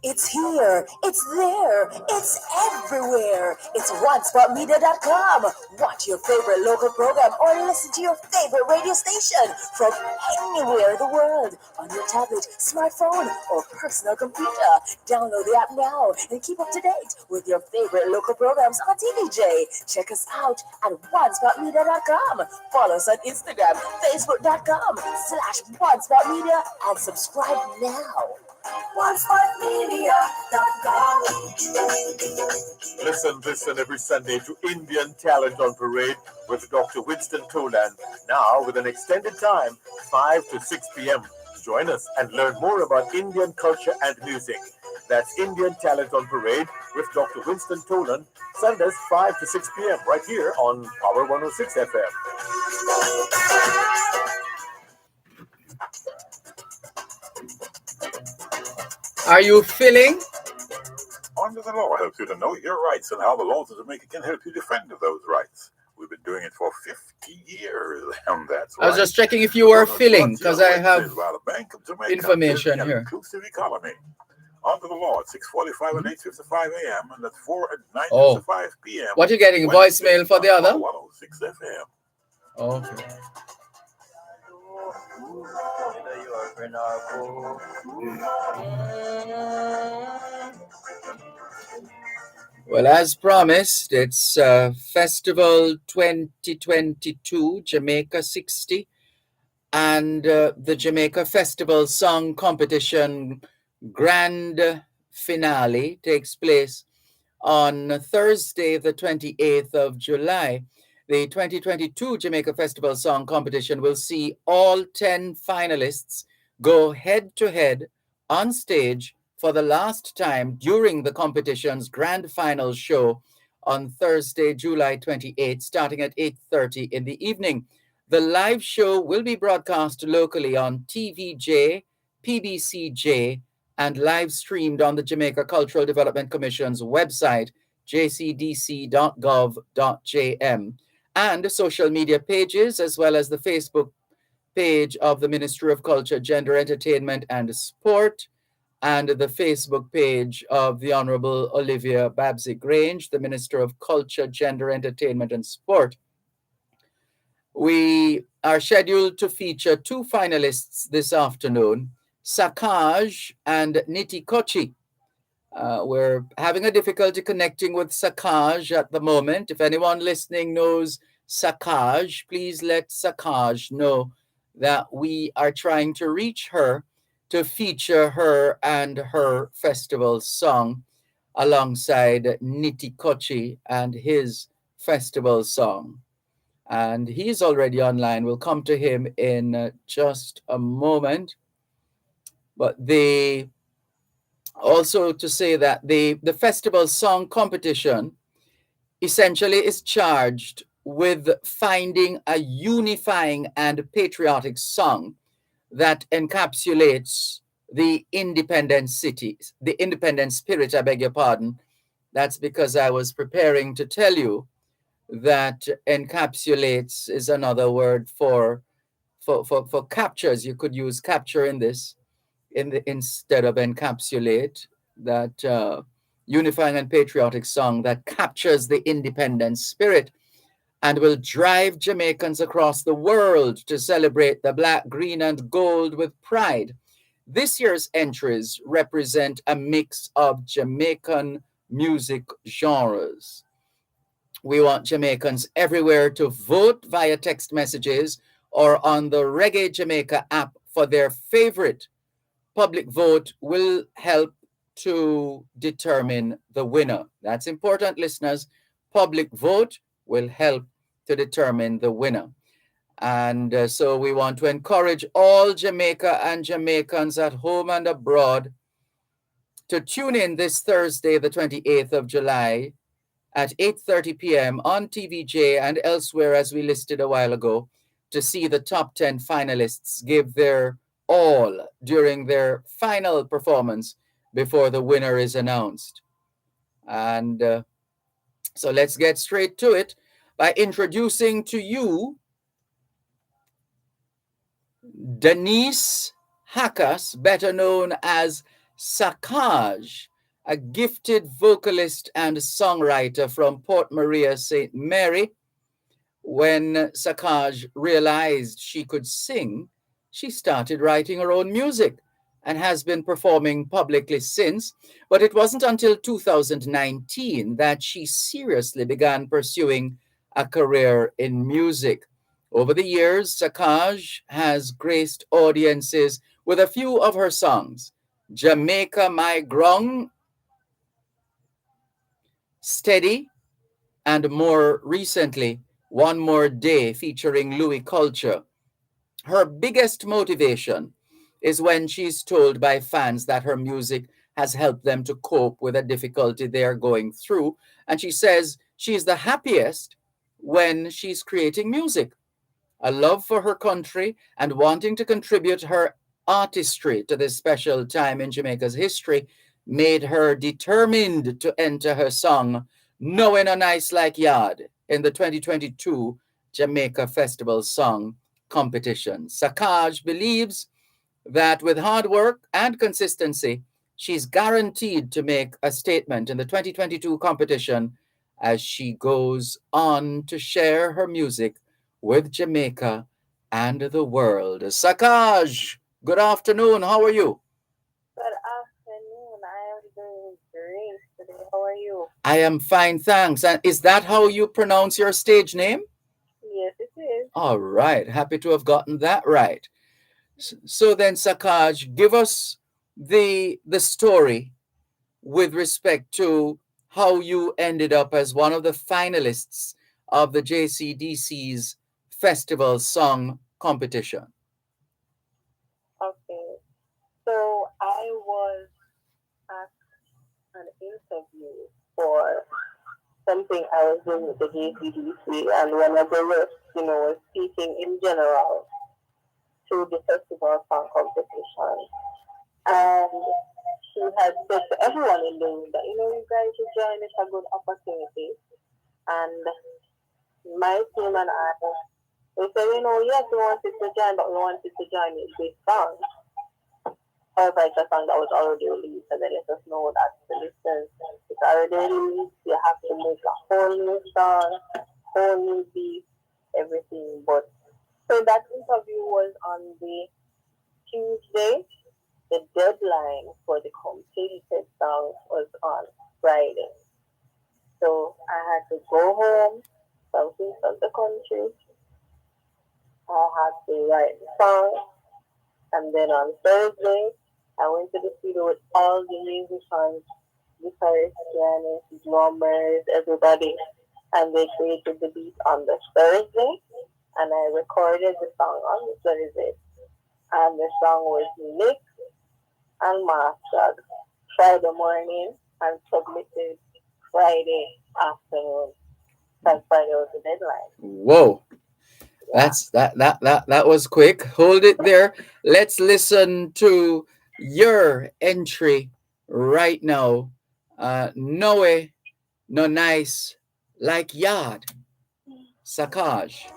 It's here, it's there, it's everywhere. It's OneSpotMedia.com. Watch your favorite local program or listen to your favorite radio station from anywhere in the world on your tablet, smartphone, or personal computer. Download the app now and keep up to date with your favorite local programs on TVJ. Check us out at OneSpotMedia.com. Follow us on Instagram, Facebook.com/OneSpotMedia, and subscribe now. OneSpotMedia.com. Listen every Sunday to Indian Talent on Parade with Dr. Winston Toland. Now with an extended time, 5 to 6 p.m. Join us and learn more about Indian culture and music. That's Indian Talent on Parade with Dr. Winston Toland, Sundays 5 to 6 p.m. right here on Power 106 FM. Are you feeling? Under the Law helps you to know your rights and how the laws of Jamaica can help you defend those rights. We've been doing it for 50 years, and that's I was just checking if you were filling, because I have information here. Inclusive economy. Under the Law at 6:45 and 8:55 a.m. and at 4 and 9:55 p.m. What are you getting? Voicemail for the other? 106 FM. Okay. Well, as promised, it's Festival 2022, Jamaica 60, and the Jamaica Festival Song Competition Grand Finale takes place on Thursday, the 28th of July. The 2022 Jamaica Festival Song Competition will see all 10 finalists go head-to-head on stage for the last time during the competition's grand final show on Thursday, July 28th, starting at 8:30 in the evening. The live show will be broadcast locally on TVJ, PBCJ, and live streamed on the Jamaica Cultural Development Commission's website, jcdc.gov.jm, and social media pages, as well as the Facebook page of the Ministry of Culture, Gender, Entertainment, and Sport, and the Facebook page of the Honorable Olivia Babsy-Grange, the Minister of Culture, Gender, Entertainment, and Sport. We are scheduled to feature 2 finalists this afternoon, Sakaj and Nitikochi. We're having a difficulty connecting with Sakaj at the moment. If anyone listening knows Sakaj, please let Sakaj know that we are trying to reach her to feature her and her festival song alongside Nitikochi and his festival song. And he's already online. We'll come to him in just a moment. But also to say that the festival song competition essentially is charged with finding a unifying and patriotic song that encapsulates the independent cities, the independent spirit, I beg your pardon. That's because I was preparing to tell you that encapsulates is another word for captures. You could use capture in this instead of encapsulate, that unifying and patriotic song that captures the independent spirit and will drive Jamaicans across the world to celebrate the black, green, and gold with pride. This year's entries represent a mix of Jamaican music genres. We want Jamaicans everywhere to vote via text messages or on the Reggae Jamaica app for their favorite. Public vote will help to determine the winner. That's important, listeners. Public vote will help to determine the winner. And so we want to encourage all Jamaica and Jamaicans at home and abroad to tune in this Thursday, the 28th of July at 8:30 p.m. on TVJ and elsewhere, as we listed a while ago, to see the top 10 finalists give their all during their final performance before the winner is announced. And so let's get straight to it by introducing to you Denise Hakas, better known as Sakaj, a gifted vocalist and songwriter from Port Maria, St. Mary. When Sakaj realized she could sing, she started writing her own music and has been performing publicly since. But it wasn't until 2019 that she seriously began pursuing a career in music. Over the years, Sakaj has graced audiences with a few of her songs: Jamaica My Grong, Steady, and more recently, One More Day featuring Louis Culture. Her biggest motivation is when she's told by fans that her music has helped them to cope with a difficulty they're going through. And she says she's the happiest when she's creating music. A love for her country and wanting to contribute her artistry to this special time in Jamaica's history made her determined to enter her song Knowing a Nice Like Yard in the 2022 Jamaica Festival Song Competition. Sakaj believes that with hard work and consistency, she's guaranteed to make a statement in the 2022 competition as she goes on to share her music with Jamaica and the world. Sakaj, good afternoon. How are you? Good afternoon. I am doing great today. How are you? I am fine, thanks. And is that how you pronounce your stage name? Yes, it is. All right. Happy to have gotten that right. So then, Sakaj, give us the story with respect to how you ended up as one of the finalists of the JCDC's Festival Song Competition. Okay. So I was at an interview for something I was doing with the JCDC, and one of the reps, was speaking in general to the festival song competition. And she had said to everyone in the room that, you guys should join, it's a good opportunity. And my team and I, we said, yes, we wanted to join, but we wanted to join with this song. However, it's a song that was already released, and they let us know that the listeners, it's already released, you have to make a whole new song, whole new beat, everything. But so that interview was on the Tuesday. The deadline for the completed song was on Friday. So I had to go home from east of the country. I had to write the song. And then on Thursday, I went to the studio with all the musicians, guitarists, pianists, drummers, everybody. and they created the beat on the Thursday, and I recorded the song on the Thursday, and the song was mixed and mastered Friday morning and submitted Friday afternoon. Because Friday was the deadline. Whoa. That was quick. Hold it there. Let's listen to your entry right now. Noe, no nice like yard. Sakaj.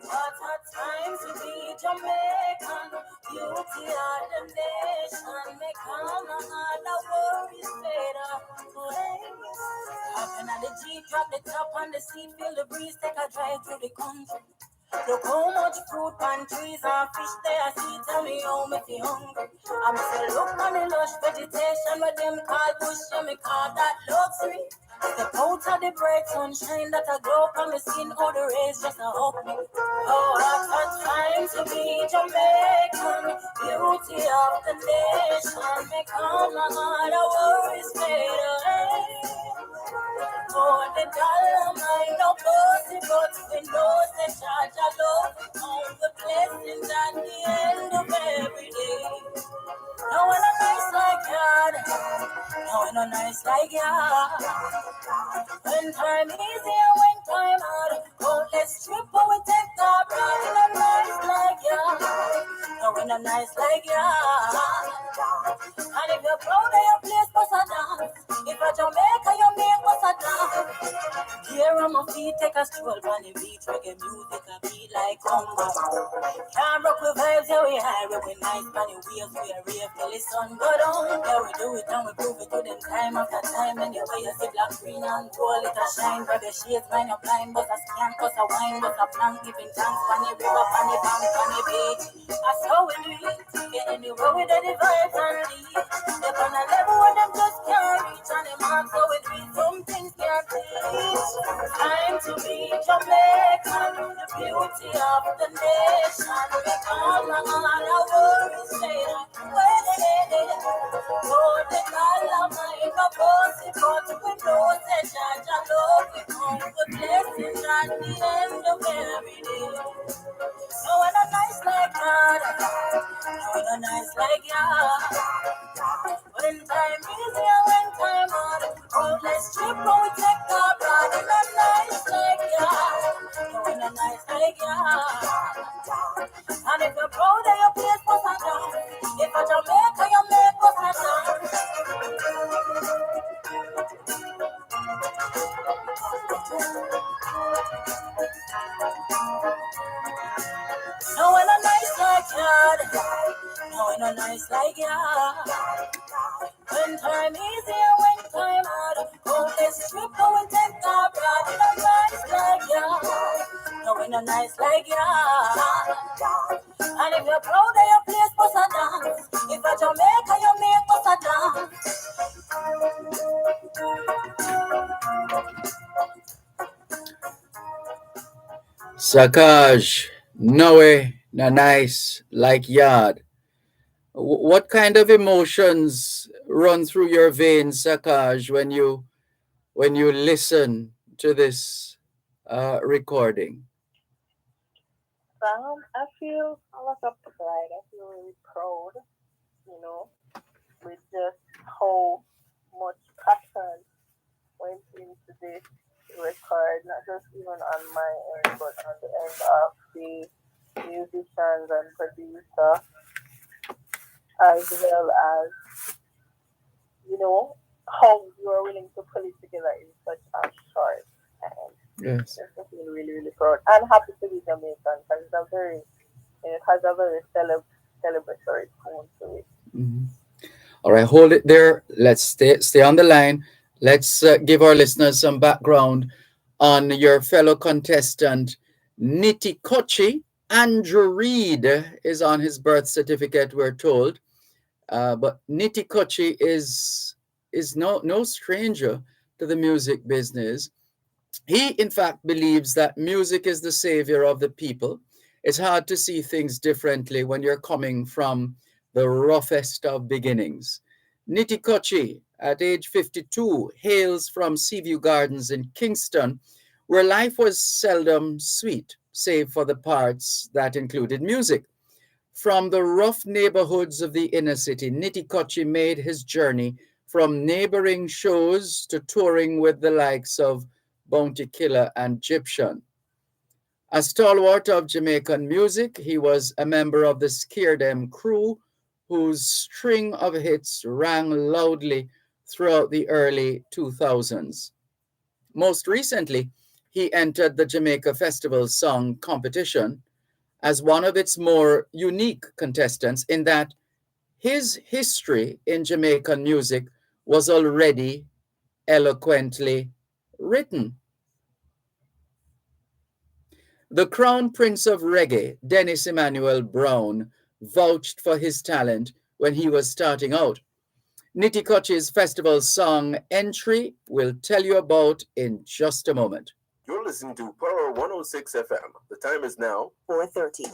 What a time to be Jamaican, beauty of the nation. Make all my other worries fade away. Hopping on the Jeep, drop the top on the seat, feel the breeze, take a drive through the country. Look how much fruit and trees and fish there see. Tell me how me feel hungry. I'm say look on the lush vegetation where them call bush, and me call that luxury. Step out of the bright sunshine that I glow from my skin, all the rays just a hug me. Oh, what a time to be Jamaican, beauty of the nation. Make all my other worries fade away. For the dollar mine no pussy, but we know the charge a love. All the blessings at the end of every day. No one a nice like God, no one a nice like God. When time easy and when time hard, countless trip but we take our pride in a nice like God. No one a nice like God. And if you're proud of your place, bust a dance. If you're Jamaica, you make bust a dance. Here on my feet, take a stroll on the beach, reggae music, a beat like conga. Can't rock with vibes, yeah we high, we nice, on the waves, we are rave till the sun go down. Yeah we do it and we prove it to them time after time. Anyway you see black, green and gold, it a shine. Grab your shades, mind your blind, bust a scan, bust a wine, bust a plank, giving thanks, on the river, on the bank, on the beach. That's how we do it, get anywhere with the vibes and leave. They're on a level where them just can't reach, and them hearts so we do some things can't teach. Time to be Jamaican, the beauty of the nation. We all on our worries fade away. Lord, the color mind of us, but we know that Jah love we come with blessings at the end of every day. No one a nice like God, no one a nice like God. When time easy and when time hard, oh let's trip but we take our pride in a nice like God, no one a nice like God. And if you're proud of your place, bust a down. If you're Jamaica, you make bust a down. No one a nice like God, no one a nice like God. When time easy and when time hard, oh let's trip but we take our pride in a nice like God, no one a nice like God. And if you're proud of your place, bust a dance. If you're Jamaica, you make bust a dance. Sakaj, Noe, na nice like yard. What kind of emotions run through your veins, Sakaj, when you listen to this recording? I feel a lot of pride. I feel really proud, you know, with just how much passion went into this record, not just even on my end, but on the end of the musicians and producer, as well as, you know, how you are willing to pull it together in such a short time. Yes. I feel really, really proud. And happy to be Jamaican because it has a very celebratory tone to it. Mhm. All right, hold it there. Let's stay on the line. Let's give our listeners some background on your fellow contestant, Niti Kochi. Andrew Reed is on his birth certificate, we're told. But Niti Kochi is no stranger to the music business. He, in fact, believes that music is the savior of the people. It's hard to see things differently when you're coming from the roughest of beginnings. Nitikochi, at age 52, hails from Seaview Gardens in Kingston, where life was seldom sweet, save for the parts that included music. From the rough neighborhoods of the inner city, Nitikochi made his journey from neighboring shows to touring with the likes of Bounty Killer and Gyptian. A stalwart of Jamaican music, he was a member of the Scare Them crew, whose string of hits rang loudly throughout the early 2000s. Most recently, he entered the Jamaica Festival Song Competition as one of its more unique contestants, in that his history in Jamaican music was already eloquently written. The Crown Prince of Reggae, Dennis Emmanuel Brown, vouched for his talent when he was starting out. Nitikochi's festival song Entry will tell you about in just a moment. You're listening to Power 106 FM. The time is now 4:30.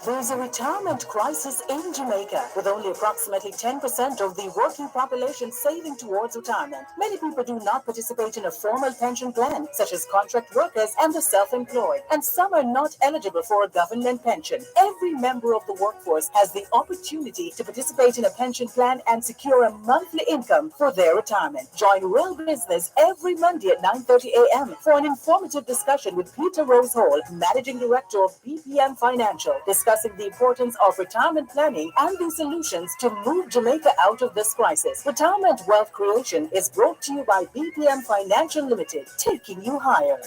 There's a retirement crisis in Jamaica, with only approximately 10% of the working population saving towards retirement. Many people do not participate in a formal pension plan, such as contract workers and the self-employed, and some are not eligible for a government pension. Every member of the workforce has the opportunity to participate in a pension plan and secure a monthly income for their retirement. Join Real Business every Monday at 9:30 a.m. for an informative discussion with Peter Rose Hall, Managing Director of BPM Financial, discussing the importance of retirement planning and the solutions to move Jamaica out of this crisis. Retirement Wealth Creation is brought to you by BPM Financial Limited, taking you higher.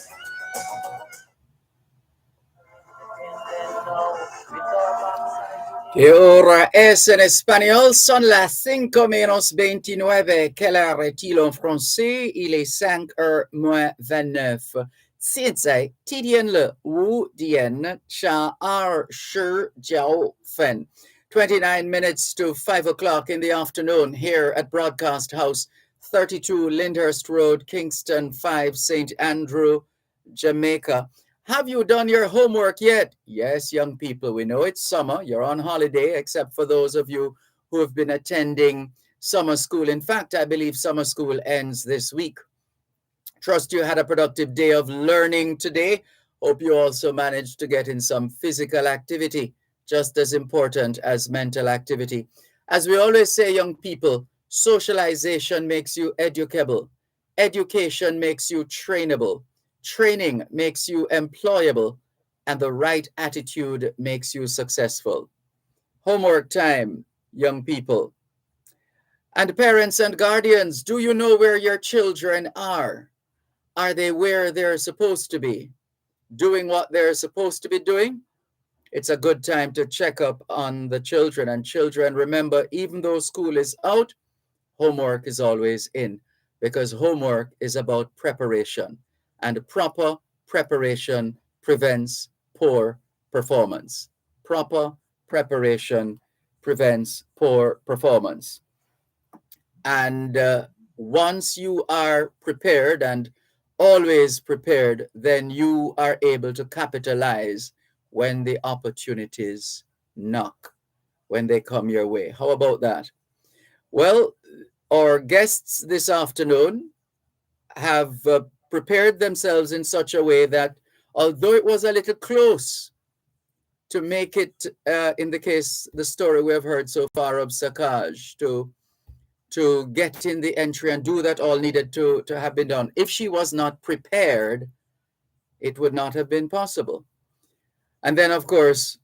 ¿Qué hora es en español? Son las 5:29. Quelle heure est-il en français? Il est 5:29. 现在几点了？5点29分。29 minutes to 5 o'clock in the afternoon here at Broadcast House, 32 Lyndhurst Road, Kingston 5, St. Andrew, Jamaica. Have you done your homework yet? Yes, young people, we know it's summer. You're on holiday, except for those of you who have been attending summer school. In fact, I believe summer school ends this week. Trust you had a productive day of learning today. Hope you also managed to get in some physical activity, just as important as mental activity. As we always say, young people, socialization makes you educable. Education makes you trainable. Training makes you employable, and the right attitude makes you successful. Homework time, young people. And parents and guardians, do you know where your children are? Are they where they're supposed to be? Doing what they're supposed to be doing? It's a good time to check up on the children. And children, remember, even though school is out, homework is always in, because homework is about preparation. And proper preparation prevents poor performance. Proper preparation prevents poor performance. And once you are prepared and always prepared, then you are able to capitalize when the opportunities knock, when they come your way. How about that? Well, our guests this afternoon have prepared themselves in such a way that, although it was a little close to make it, in the case, the story we have heard so far of Sakaj, to get in the entry and do that all needed to have been done. If she was not prepared, it would not have been possible. And then, of course,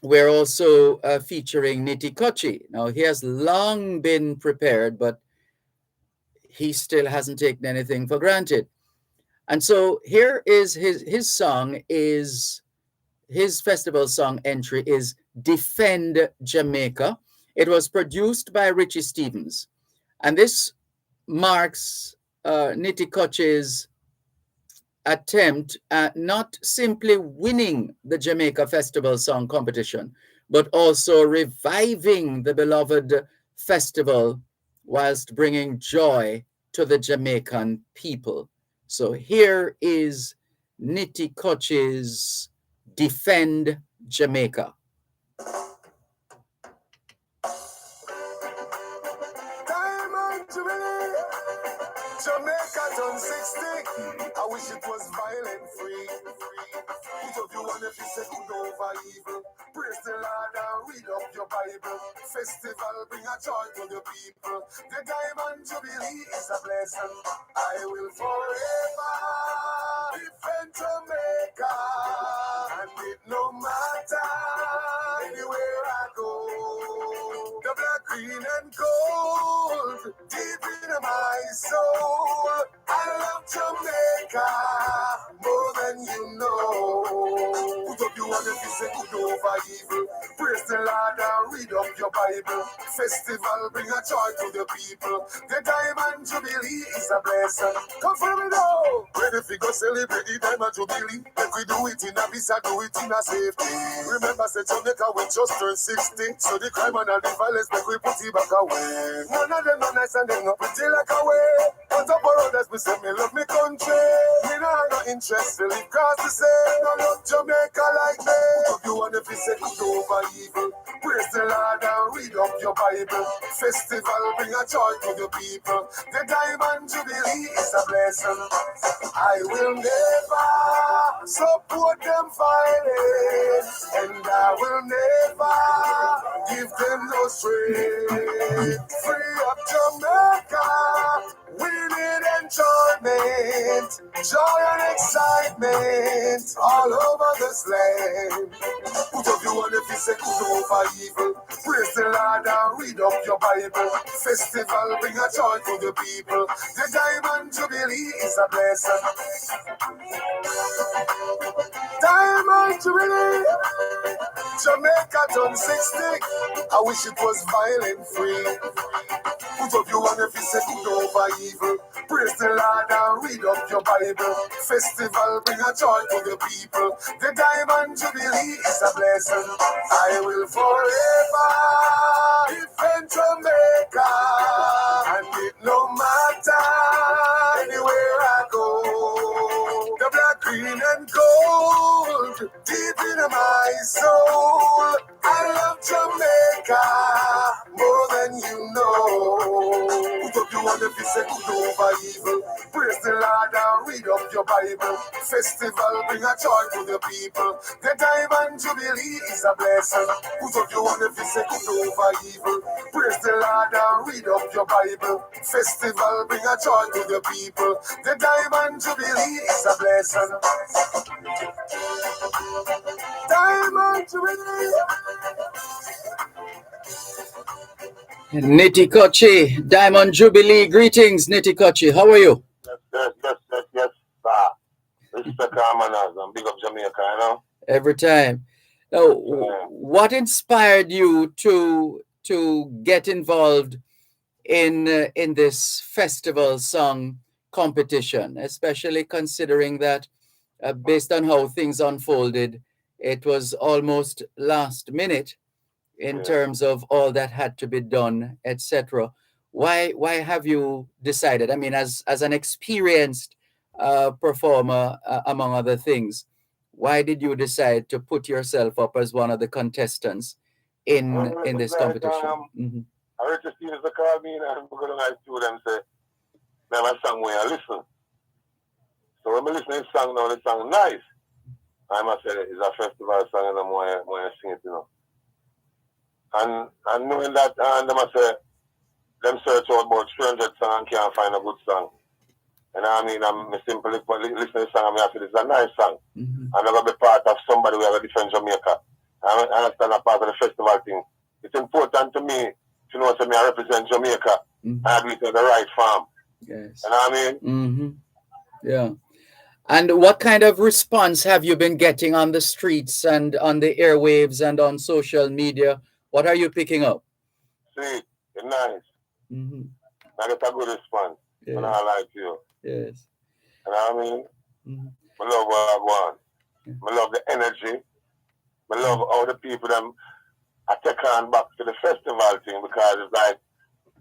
we're also featuring Nitikochi. Now, he has long been prepared, but he still hasn't taken anything for granted. And so here is his song is, his festival song entry is Defend Jamaica. It was produced by Richie Stevens. And this marks Nitikochi's attempt at not simply winning the Jamaica Festival Song Competition, but also reviving the beloved festival whilst bringing joy to the Jamaican people. So here is Nitikochi's Defend Jamaica. Diamond Jubilee, Jamaica done 60. I wish it was violent free. Put up your one if you say good over evil. Praise the Lord and read up your Bible. Festival bring a joy to the people. The Diamond Jubilee is a blessing. I will forever defend Jamaica. And it no matter anywhere I go. The black, green and gold deep in my soul. I love Jamaica more than you know. Put up your one if you say good over evil. Praise the Lord and read up your Bible. Festival bring a joy to the people. The Diamond Jubilee is a blessing. Come for me now. Ready if we go celebrate the Diamond Jubilee. If we do it in a visa, do it in a safety. Remember, say Jamaica we just turned 60. So the crime and the violence make we put it back away. None of them not nice and them not pretty like away. But up for others, we say me love me country. Me no have no interest to live cause to say no love Jamaica like me. If you want to be say good over evil, praise the Lord and read up your Bible. Festival bring a joy to the people. The Diamond Jubilee is a blessing. I will never support them violence, and I will never give them no strength. Free up Jamaica, we need enjoyment, joy and excitement all over this land. Put up your one if you say good over evil. Praise the Lord and read up your Bible. Festival bring a joy to the people. The Diamond Jubilee is a blessing. Diamond Jubilee, Jamaica done 60. I wish it was violent free. Put up your one if you say good over evil. Praise the Lord and read up your Bible. Festival bring a joy to the people. The Diamond Jubilee is a blessing. I will forever defend Jamaica. And it no matter anywhere I go. The black, green and gold deep in my soul. I love Jamaica more than you know. Put up your one if you say good over evil. Praise the Lord and read up your Bible. Festival bring a joy to the people. The Diamond Jubilee is a blessing. Put up your one if you say good over evil. Praise the Lord and read up your Bible. Festival bring a joy to the people. The Diamond Jubilee is a blessing. Diamond Jubilee. Nitty Kochi, Diamond Jubilee, greetings, Nitty Kochi. How are you? Yes, sir. Respect our manners and big up Jamaica, you know? Every time. Now, what inspired you to get involved in this festival song competition, especially considering that based on how things unfolded, it was almost last minute in terms of all that had to be done, etc. Why have you decided? I mean, as an experienced performer, among other things, why did you decide to put yourself up as one of the contestants in this competition? I heard the students that call me and I'm going to like to them say, "Man, my song where I listen." So when I listen to this song now, the song nice. I must say it's a festival song and I'm when I sing it, you know. And knowing that, and them I say, them search out about 300 songs and can't find a good song. And I mean, I'm simply listening to the song and I say, this is a nice song. And I'm going to be part of somebody who have a different Jamaica. I understand a part of the festival thing. It's important to me to know that I represent Jamaica and I do it on the right farm. Yes. You know what I mean? Yeah. And what kind of response have you been getting on the streets and on the airwaves and on social media? What are you picking up? See, it's nice. I get a good response. Yes. And I like you. Yes. You know what I mean? I love what I want. I love the energy. I love all the people that I take on back to the festival thing because it's like,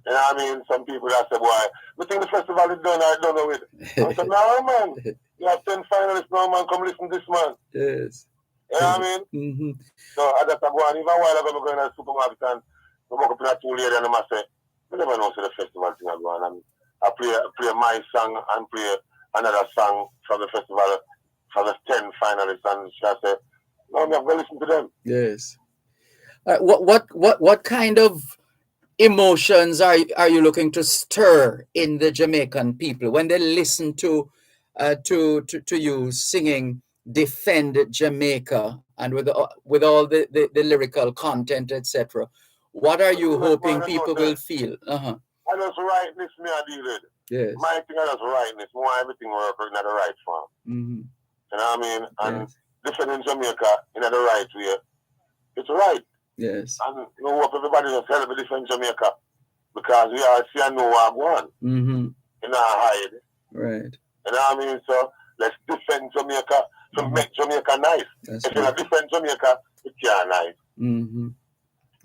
you know what I mean? Some people that say, boy, we think the festival is done, I don't know it. I said, no, man. You have 10 finalists now, man. Come listen to this, man. Yes. You know what I mean? So I just go on, even while I go to the supermarket and I walk up in a 2 lady and I say, I never know the festival thing I go on. And I play my song and play another song from the festival for the 10 finalists, and she say, no, I'm not going to listen to them. Yes. What kind of emotions are you looking to stir in the Jamaican people when they listen to you singing "Defend Jamaica" and with all the lyrical content, etc.? What are you hoping people will feel? I just rightness me I deal with. Yes. My thing is just rightness. More everything work in the right form. Mm-hmm. You know what I mean? And defending Jamaica in the right way. It's right. Yes. And you know what, everybody just help me defend Jamaica. Because we are see and know what I'm going. Mm-hmm. You know, hide. Right. You know what I mean? So let's defend Jamaica to make Jamaica nice. That's if you don't defend Jamaica, it can't nice. Mm-hmm.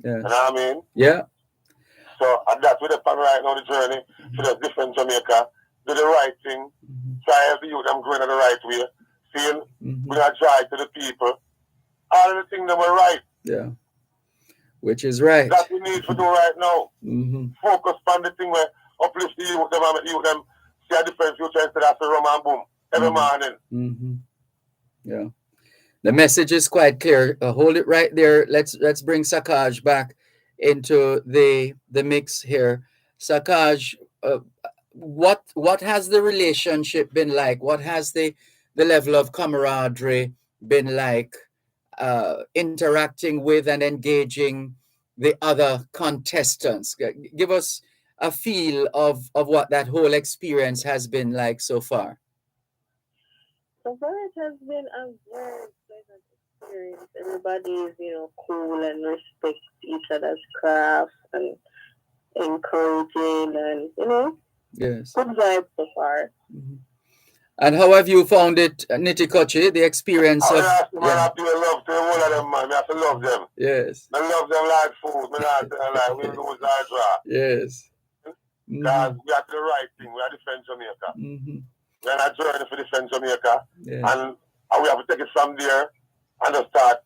Yes. You know what I mean? Yeah. So that's with the plan right now, the journey. So just defend Jamaica, do the right thing, try to youth them going in the right way, feel, bring a joy to the people. All of the things that were right. Yeah. Which is right. That we need to do right now. Mm-hmm. Focus on the thing where uplift the youth them and make the youth them see a different future instead of the rum and boom every morning. Mm-hmm. Yeah. The message is quite clear. Hold it right there. Let's bring Sakaj back into the mix here. Sakaj, what has the relationship been like? What has the level of camaraderie been like, interacting with and engaging the other contestants? Give us a feel of what that whole experience has been like so far. So far, it has been a very pleasant experience. Everybody is, cool and respect each other's craft and encouraging and, yes, good vibe so far. Mm-hmm. And how have you found it, Nitikochi, the experience of... I have to love to all of them, man. I have to love them. Yes. I love them like food. I like we lose our draw. Yes. Because we are the right thing. We are defend Jamaica. Mm-hmm. We are not journey for defend Jamaica. Yes. And we have to take it from there and just start.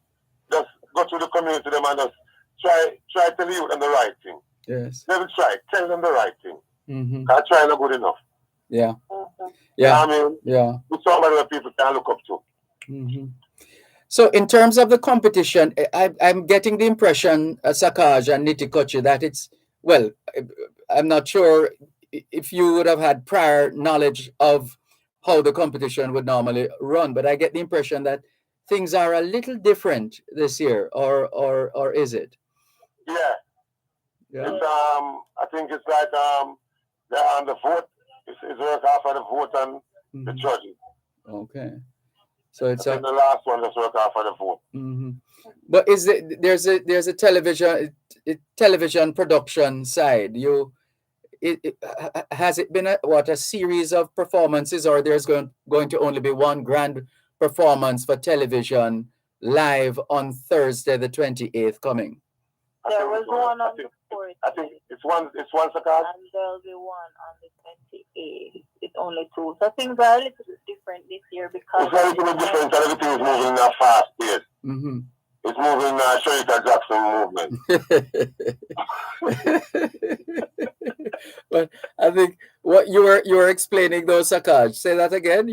Just go to the community them and just try to leave them the right thing. Yes. Never try. Tell them the right thing. Mm-hmm. Because try not good enough. Yeah. Yeah. You know what I mean? Yeah. It's somebody that people can look up to. Mm-hmm. So in terms of the competition, I'm getting the impression, Sakaj and Nitikochi, that it's, well, I'm not sure if you would have had prior knowledge of how the competition would normally run, but I get the impression that things are a little different this year, or is it? Yeah. Yeah. It's, I think it's like they're on the vote. It's work after the vote and the judging. Okay. So it's the last one that's work after the vote. Mm-hmm. But is it there's a television production side? Has it been a series of performances, or there's going to only be one grand performance for television live on Thursday the 28th coming? There was one on the 14th. I think it's one Sakaj. And there'll be one on the 28th. It's only two. So things are a little bit different this year because it's a little bit different. Everything is moving in a fast pace. Mm-hmm. It's moving Sharita Jackson movement. But I think what you were explaining though, Sakaj, say that again.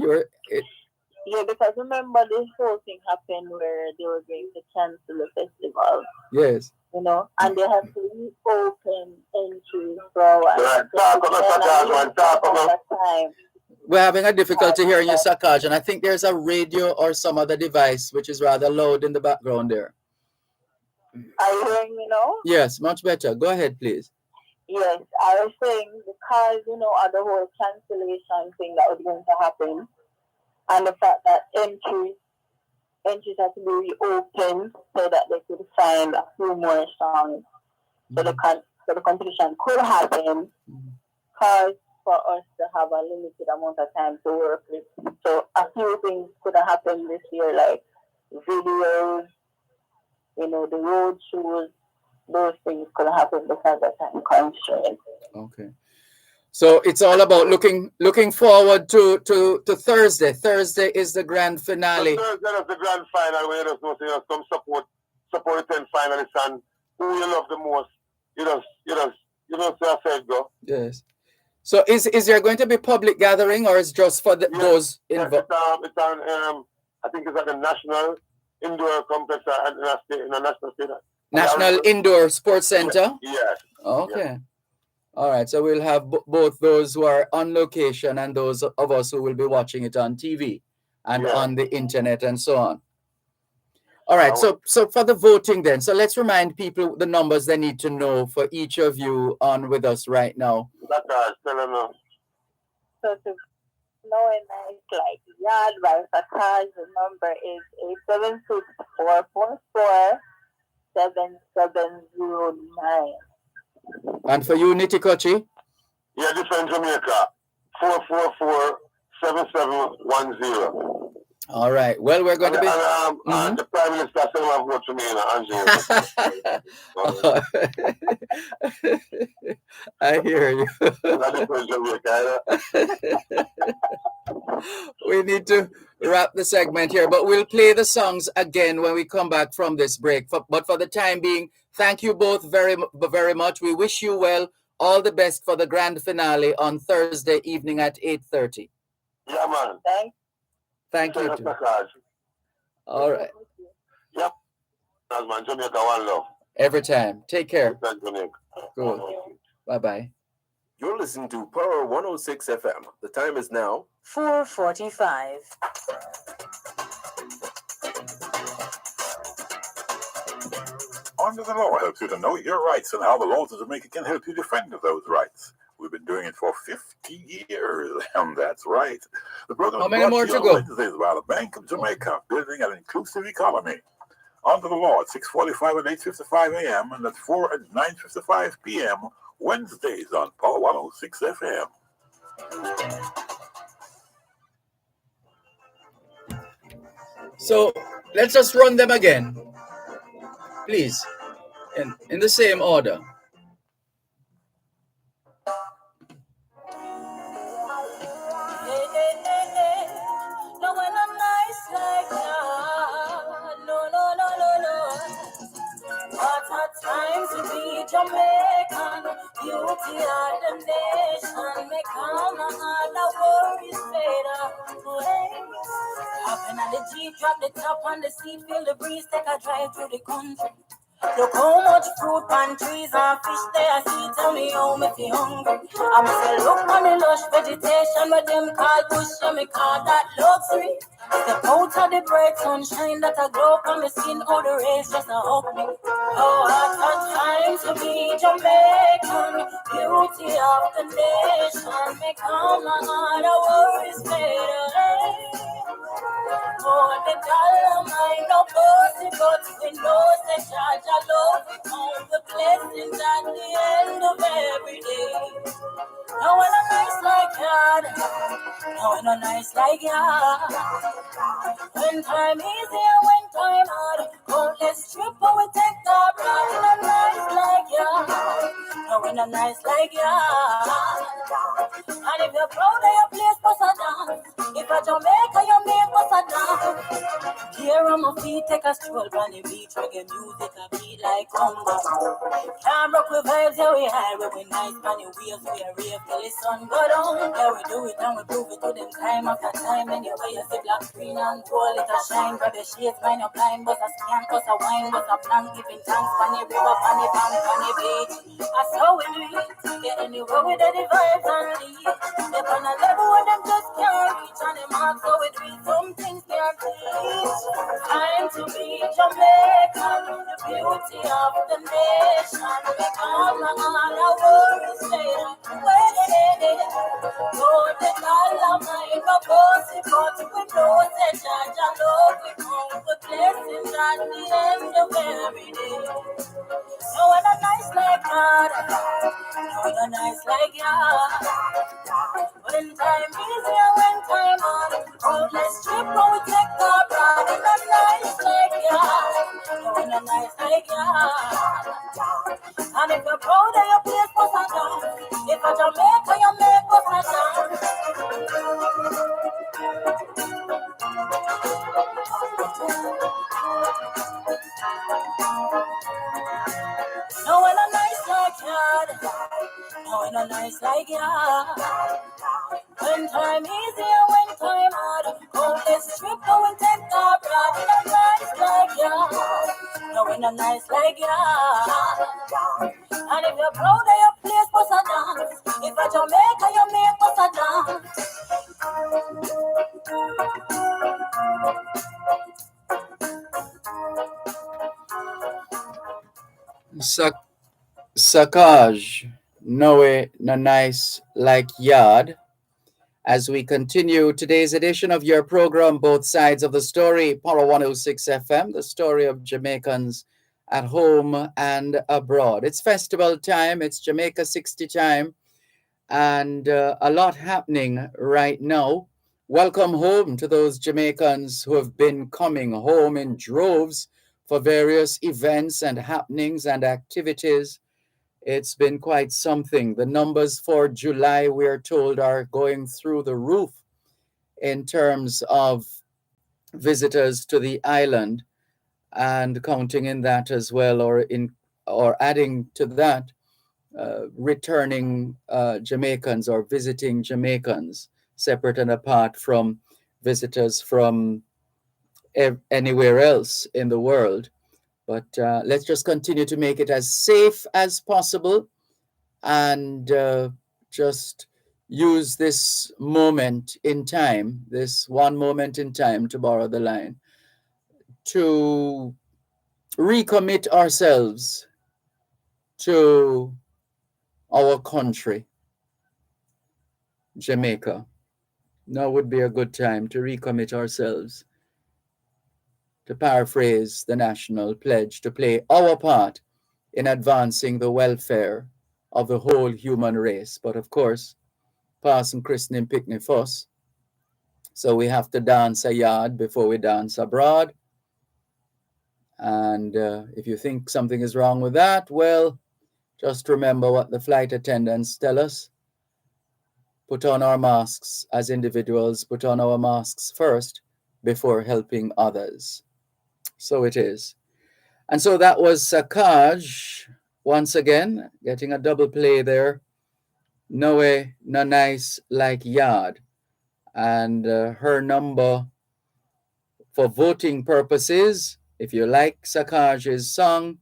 Yeah, because remember the whole thing happened where they were going to cancel the festival. Yes. And they have to reopen entries for time. We're having a difficulty hearing you, Sakaj, and I think there's a radio or some other device which is rather loud in the background there. Are you hearing me now? Yes, much better. Go ahead, please. Yes, I was saying because, of the whole cancellation thing that was going to happen, and the fact that entries have to be reopened so that they could find a few more songs so the competition could happen, because for us to have a limited amount of time to work with. So a few things could have happened this year, like videos, the road shows, those things could have happened because of time constraints. Okay. So it's all about looking forward to Thursday. Thursday is the grand finale. So Thursday is the grand final where you just know, so you just come support the 10 finalists and who you love the most. You know, so I said go. Yes. So is there going to be public gathering or is just for those involved? It's on I think it's at the National Indoor Complex in a national stadium. National Indoor Sports Center? Yes. Okay. Yes. All right. So we'll have both those who are on location and those of us who will be watching it on TV and on the internet and so on. All right. So for the voting then, so let's remind people the numbers they need to know for each of you on with us right now. Tell them now. So to know a nice like yard by cars, the number is 876-444-7709. And for you, Nitikochi? Yeah, this is Jamaica. 444-7710. All right. Well, we're going to be. The Prime Minister said I vote for me, Angela. I hear you. We need to wrap the segment here, but we'll play the songs again when we come back from this break. But for the time being, thank you both very much. We wish you well. All the best for the grand finale on Thursday evening at 8:30. Yeah, man. Thank you. Too. All right. Yep. Man, Jamaica, one love. Every time. Take care. Good. Bye-bye. You're listening to Power 106 FM. The time is now 4:45. Under the Law helps you to know your rights and how the laws of Jamaica can help you defend those rights. We've been doing it for 50 years, and that's right. The program How many more to go? Wednesdays by the Bank of Jamaica, building an inclusive economy. Under the Law at 6:45 and 8:55 a.m. and at 4 and 9:55 p.m. Wednesdays on Power 106 FM. So let's just run them again, please, in the same order. Time to be Jamaican, beauty of the nation. Make all my other worries fade away. Hopping on the Jeep, drop the top on the seat, feel the breeze, take a drive through the country. Look how much fruit and trees and fish there I see. Tell me how me feel hungry. I must say look on the lush vegetation where them call bush, and me call that luxury. Step out of the bright sunshine that I glow on the skin, how the rays just a hug me. Oh, what a time to be Jamaican, beauty of the nation. Make all my other worries fade away. Oh, the dollar mine no bossy, but we know the charge I love we count the blessings at the end of every day. No one a nice like God, no one a nice like God. When time easy and when time hard, countless trip when we take our pride. No nice like God, no one a nice like God. And if you're proud of your place, bust a dance. If you're Jamaica, you make bust a dance. Here on my feet, take a stroll on the beach. Reggae music, a beat like Congo. Can't rock with vibes, yeah, we high. We nice on the waves, we are rave till the sun go down. Yeah, we do it and we prove it to them time after time. Anyway, you see black, green and gold, it a shine. Grab your shades, mind your blind. Bust a scan, bust a wine, bust a plank. Giving thanks on the river, on the bank, on the beach. That's how we do it. Yeah, anywhere with the vibes and lead. They're on a level where them just can't reach. And them marks how we do it, some things can't teach. Time to be Jamaican, the beauty of the nation. Make all my other worries fade away. Oh, the dollar mine no bossy, but we know that Jah love we count the blessings at the end of every day. No one a nice like God, no one a nice like God. When time easy and when time hard, countless trip when we take our pride. No one a nice like God, no one a nice like ya. And if you're proud of your place, put a dance. If a Jamaica, you make put a dance. No one a nice like ya. No one a nice like ya. When time easy and when time hard, go this trip, go and take a broad. In a nice like ya. No one a nice like ya. And if you're proud of your place, put a dance. If a Jamaica, you make put a dance. Sakaj, Noe na nice like yard. As we continue today's edition of your program, Both Sides of the Story, Power 106 FM, the story of Jamaicans at home and abroad. It's festival time, it's Jamaica 60 time, and a lot happening right now. Welcome home to those Jamaicans who have been coming home in droves for various events and happenings and activities. It's been quite something. The numbers for July, we're told, are going through the roof in terms of visitors to the island, and counting in that as well, or adding to that, returning Jamaicans or visiting Jamaicans, separate and apart from visitors from anywhere else in the world. But let's just continue to make it as safe as possible, and just use this moment in time, this one moment in time, to borrow the line, to recommit ourselves to our country, Jamaica. Now would be a good time to recommit ourselves, to paraphrase the national pledge, to play our part in advancing the welfare of the whole human race. But of course, Parson christening picnic fuss. So we have to dance a yard before we dance abroad. And if you think something is wrong with that, well, just remember what the flight attendants tell us. Put on our masks as individuals, put on our masks first before helping others. So it is. And so that was Sakaj, once again, getting a double play there. Noe na nice like yard. And her number for voting purposes, if you like Sakaj's song,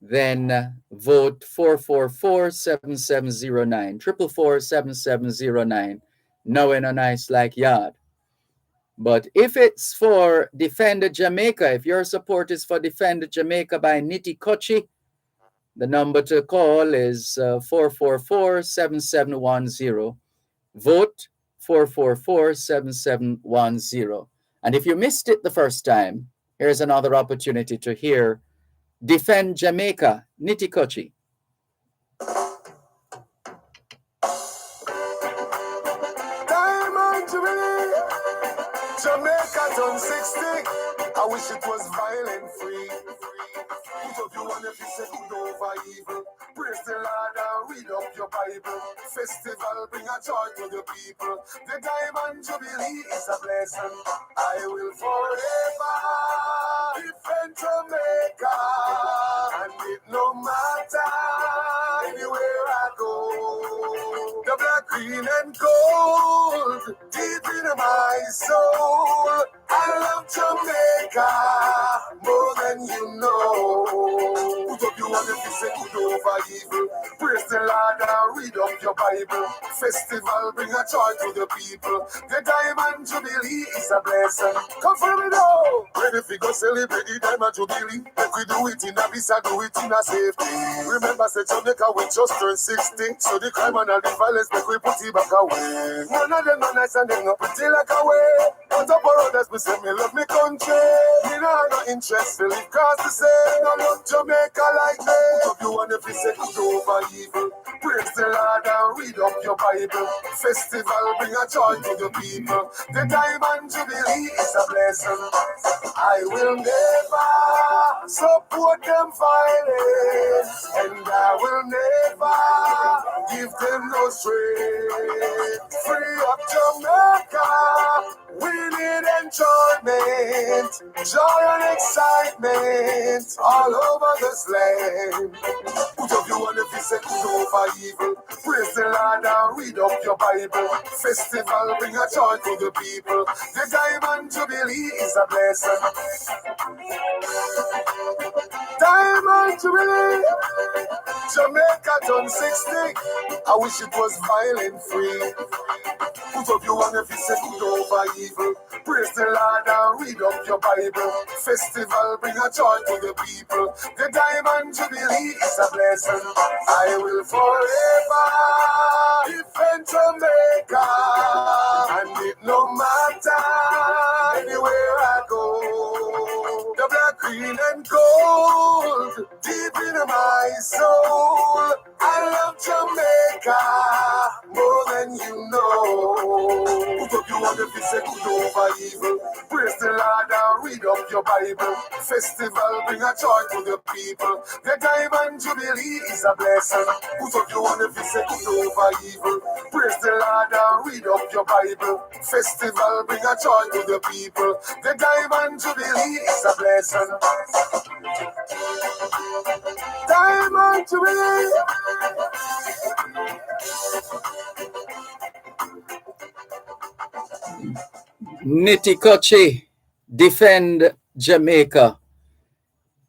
then vote 444-7709, 444-7709, Noe na nice like yard. But if it's for Defend Jamaica, if your support is for Defend Jamaica by Nitty Kochi, the number to call is 444-7710. Vote 444-7710. And if you missed it the first time, here's another opportunity to hear Defend Jamaica, Nitty Kochi. Diamond Jubilee, Jamaica done 60. I wish it was violent free. Put up your one if you say good over evil. Praise the Lord and read up your Bible. Festival bring a joy to the people. The Diamond Jubilee is a blessing. I will forever defend Jamaica. And it no matter anywhere I go. The black, green and gold deep in my soul. I love Jamaica more than you know. Put up your one if you say good over evil. Praise the Lord and read up your Bible. Festival bring a joy to the people. The Diamond Jubilee is a blessing. Come for me now. Ready if we go celebrate the Diamond Jubilee. Make we do it in a visa, do it in a safety. Remember, say Jamaica we just turned 60. So the crime and all the violence make we put it back away. None of them no nice and them no pretty like away. Put up our others, me say me love me country. Me no have no interest to live cause to say no love Jamaica like Put up your hand if you say good over evil. Praise the Lord and read up your Bible. Festival bring a joy to the people. The Diamond Jubilee is a blessing. I will never support them violence, and I will never give them no strength. Free up Jamaica, we need enjoyment, joy and excitement all over this land. Put up your hand if you say good over evil. Praise the Lord and read up your Bible. Festival bring a joy to the people. The Diamond Jubilee is a blessing. Diamond Jubilee, Jamaica done 60. I wish it was violent free. Put up your hand if you say good over evil. Praise the Lord and read up your Bible. Festival bring a joy to the people. The Diamond Jubilee is a blessing. I will forever defend Jamaica, and it no matter anywhere I go. The black, green, and gold deep in my soul. I love Jamaica more than you know. Put up your hand if you say good over evil. Praise the Lord and read up your Bible. Festival bring a joy to the people. The Diamond Jubilee is a blessing. Put up your hand if you say good over evil. Praise the Lord and read up your Bible. Festival bring a joy to the people. The Diamond Jubilee is a blessing. Diamond Jubilee. Nitikochi, Defend Jamaica.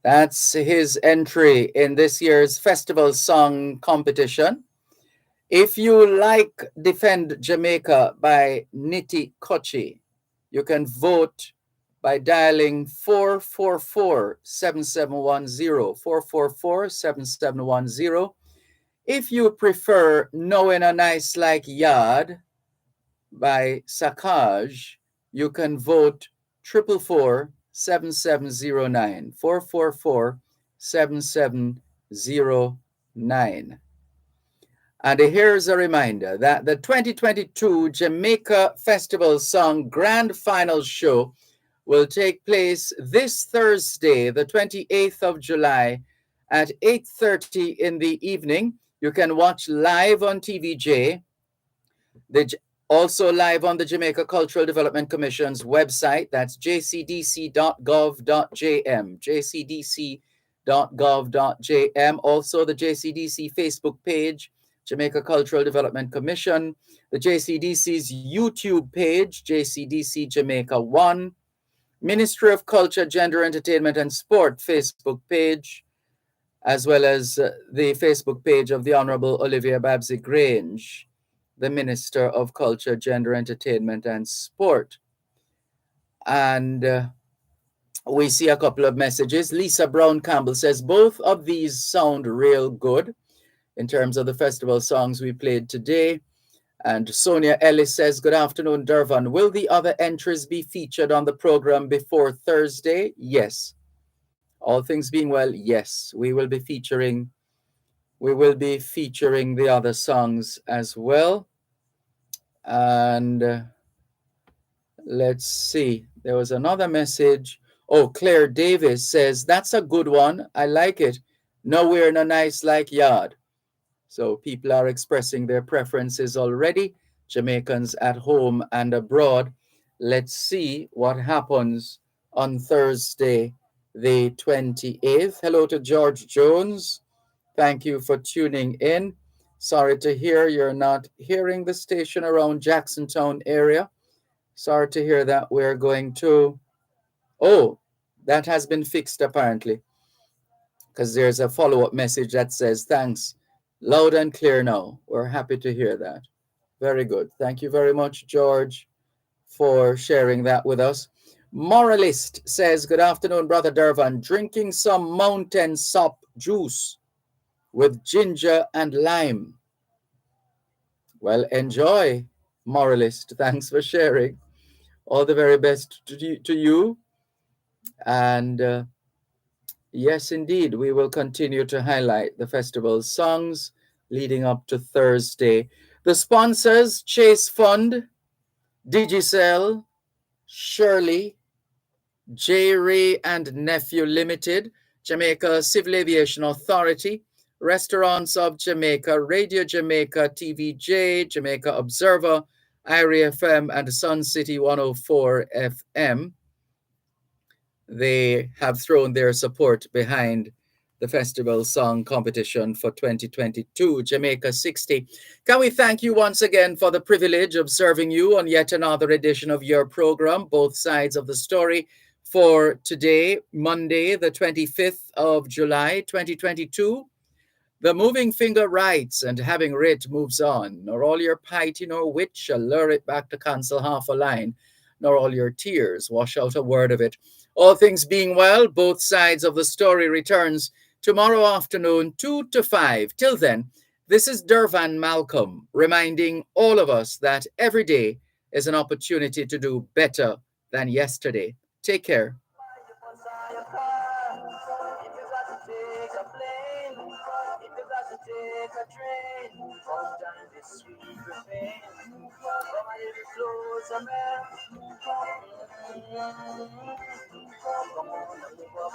That's his entry in this year's festival song competition. If you like Defend Jamaica by Nitikochi, you can vote by dialing 444-7710, 444-7710. If you prefer Knowing a Nice Like Yard by Sakaj, you can vote 444-7709, 444-7709. And here's a reminder that the 2022 Jamaica Festival Song Grand Final Show will take place this Thursday, the 28th of July at 8:30 in the evening. You can watch live on TVJ, also live on the Jamaica Cultural Development Commission's website. That's jcdc.gov.jm, jcdc.gov.jm. Also the JCDC Facebook page, Jamaica Cultural Development Commission, the JCDC's YouTube page, JCDC Jamaica 1, Ministry of Culture, Gender, Entertainment and Sport Facebook page, as well as the Facebook page of the Honorable Olivia Babsy Grange, the Minister of Culture, Gender, Entertainment and Sport. And we see a couple of messages. Lisa Brown Campbell says, both of these sound real good in terms of the festival songs we played today. And Sonia Ellis says, good afternoon, Dervan. Will the other entries be featured on the program before Thursday? Yes. All things being well, yes. We will be featuring the other songs as well. And let's see. There was another message. Oh, Claire Davis says, that's a good one. I like it. Nowhere in a nice like yard. So people are expressing their preferences already, Jamaicans at home and abroad. Let's see what happens on Thursday, the 28th. Hello to George Jones. Thank you for tuning in. Sorry to hear you're not hearing the station around Jacksontown area. Sorry to hear that. We're going to... Oh, that has been fixed apparently, because there's a follow-up message that says, thanks. Loud and clear now. We're happy to hear that. Very good. Thank you very much, George, for sharing that with us. Moralist says, good afternoon, Brother Dervan. Drinking some mountain sop juice with ginger and lime. Well, enjoy, Moralist. Thanks for sharing. All the very best to you. And Yes, indeed. We will continue to highlight the festival's songs leading up to Thursday. The sponsors: Chase Fund, Digicel, Shirley, J. Ray and Nephew Limited, Jamaica Civil Aviation Authority, Restaurants of Jamaica, Radio Jamaica, TVJ, Jamaica Observer, IRI FM, and Sun City 104 FM. They have thrown their support behind the festival song competition for 2022, Jamaica 60. Can we thank you once again for the privilege of serving you on yet another edition of your program, Both Sides of the Story, for today, Monday, the 25th of July, 2022. The moving finger writes, and having writ moves on, nor all your piety nor wit shall lure it back to cancel half a line, nor all your tears wash out a word of it. All things being well, Both Sides of the Story returns tomorrow afternoon, 2 to 5. Till then, this is Dervan Malcolm, reminding all of us that every day is an opportunity to do better than yesterday. Take care. Take a train, sometimes it's sweet the pain. Come a little closer, man. Come on, move up.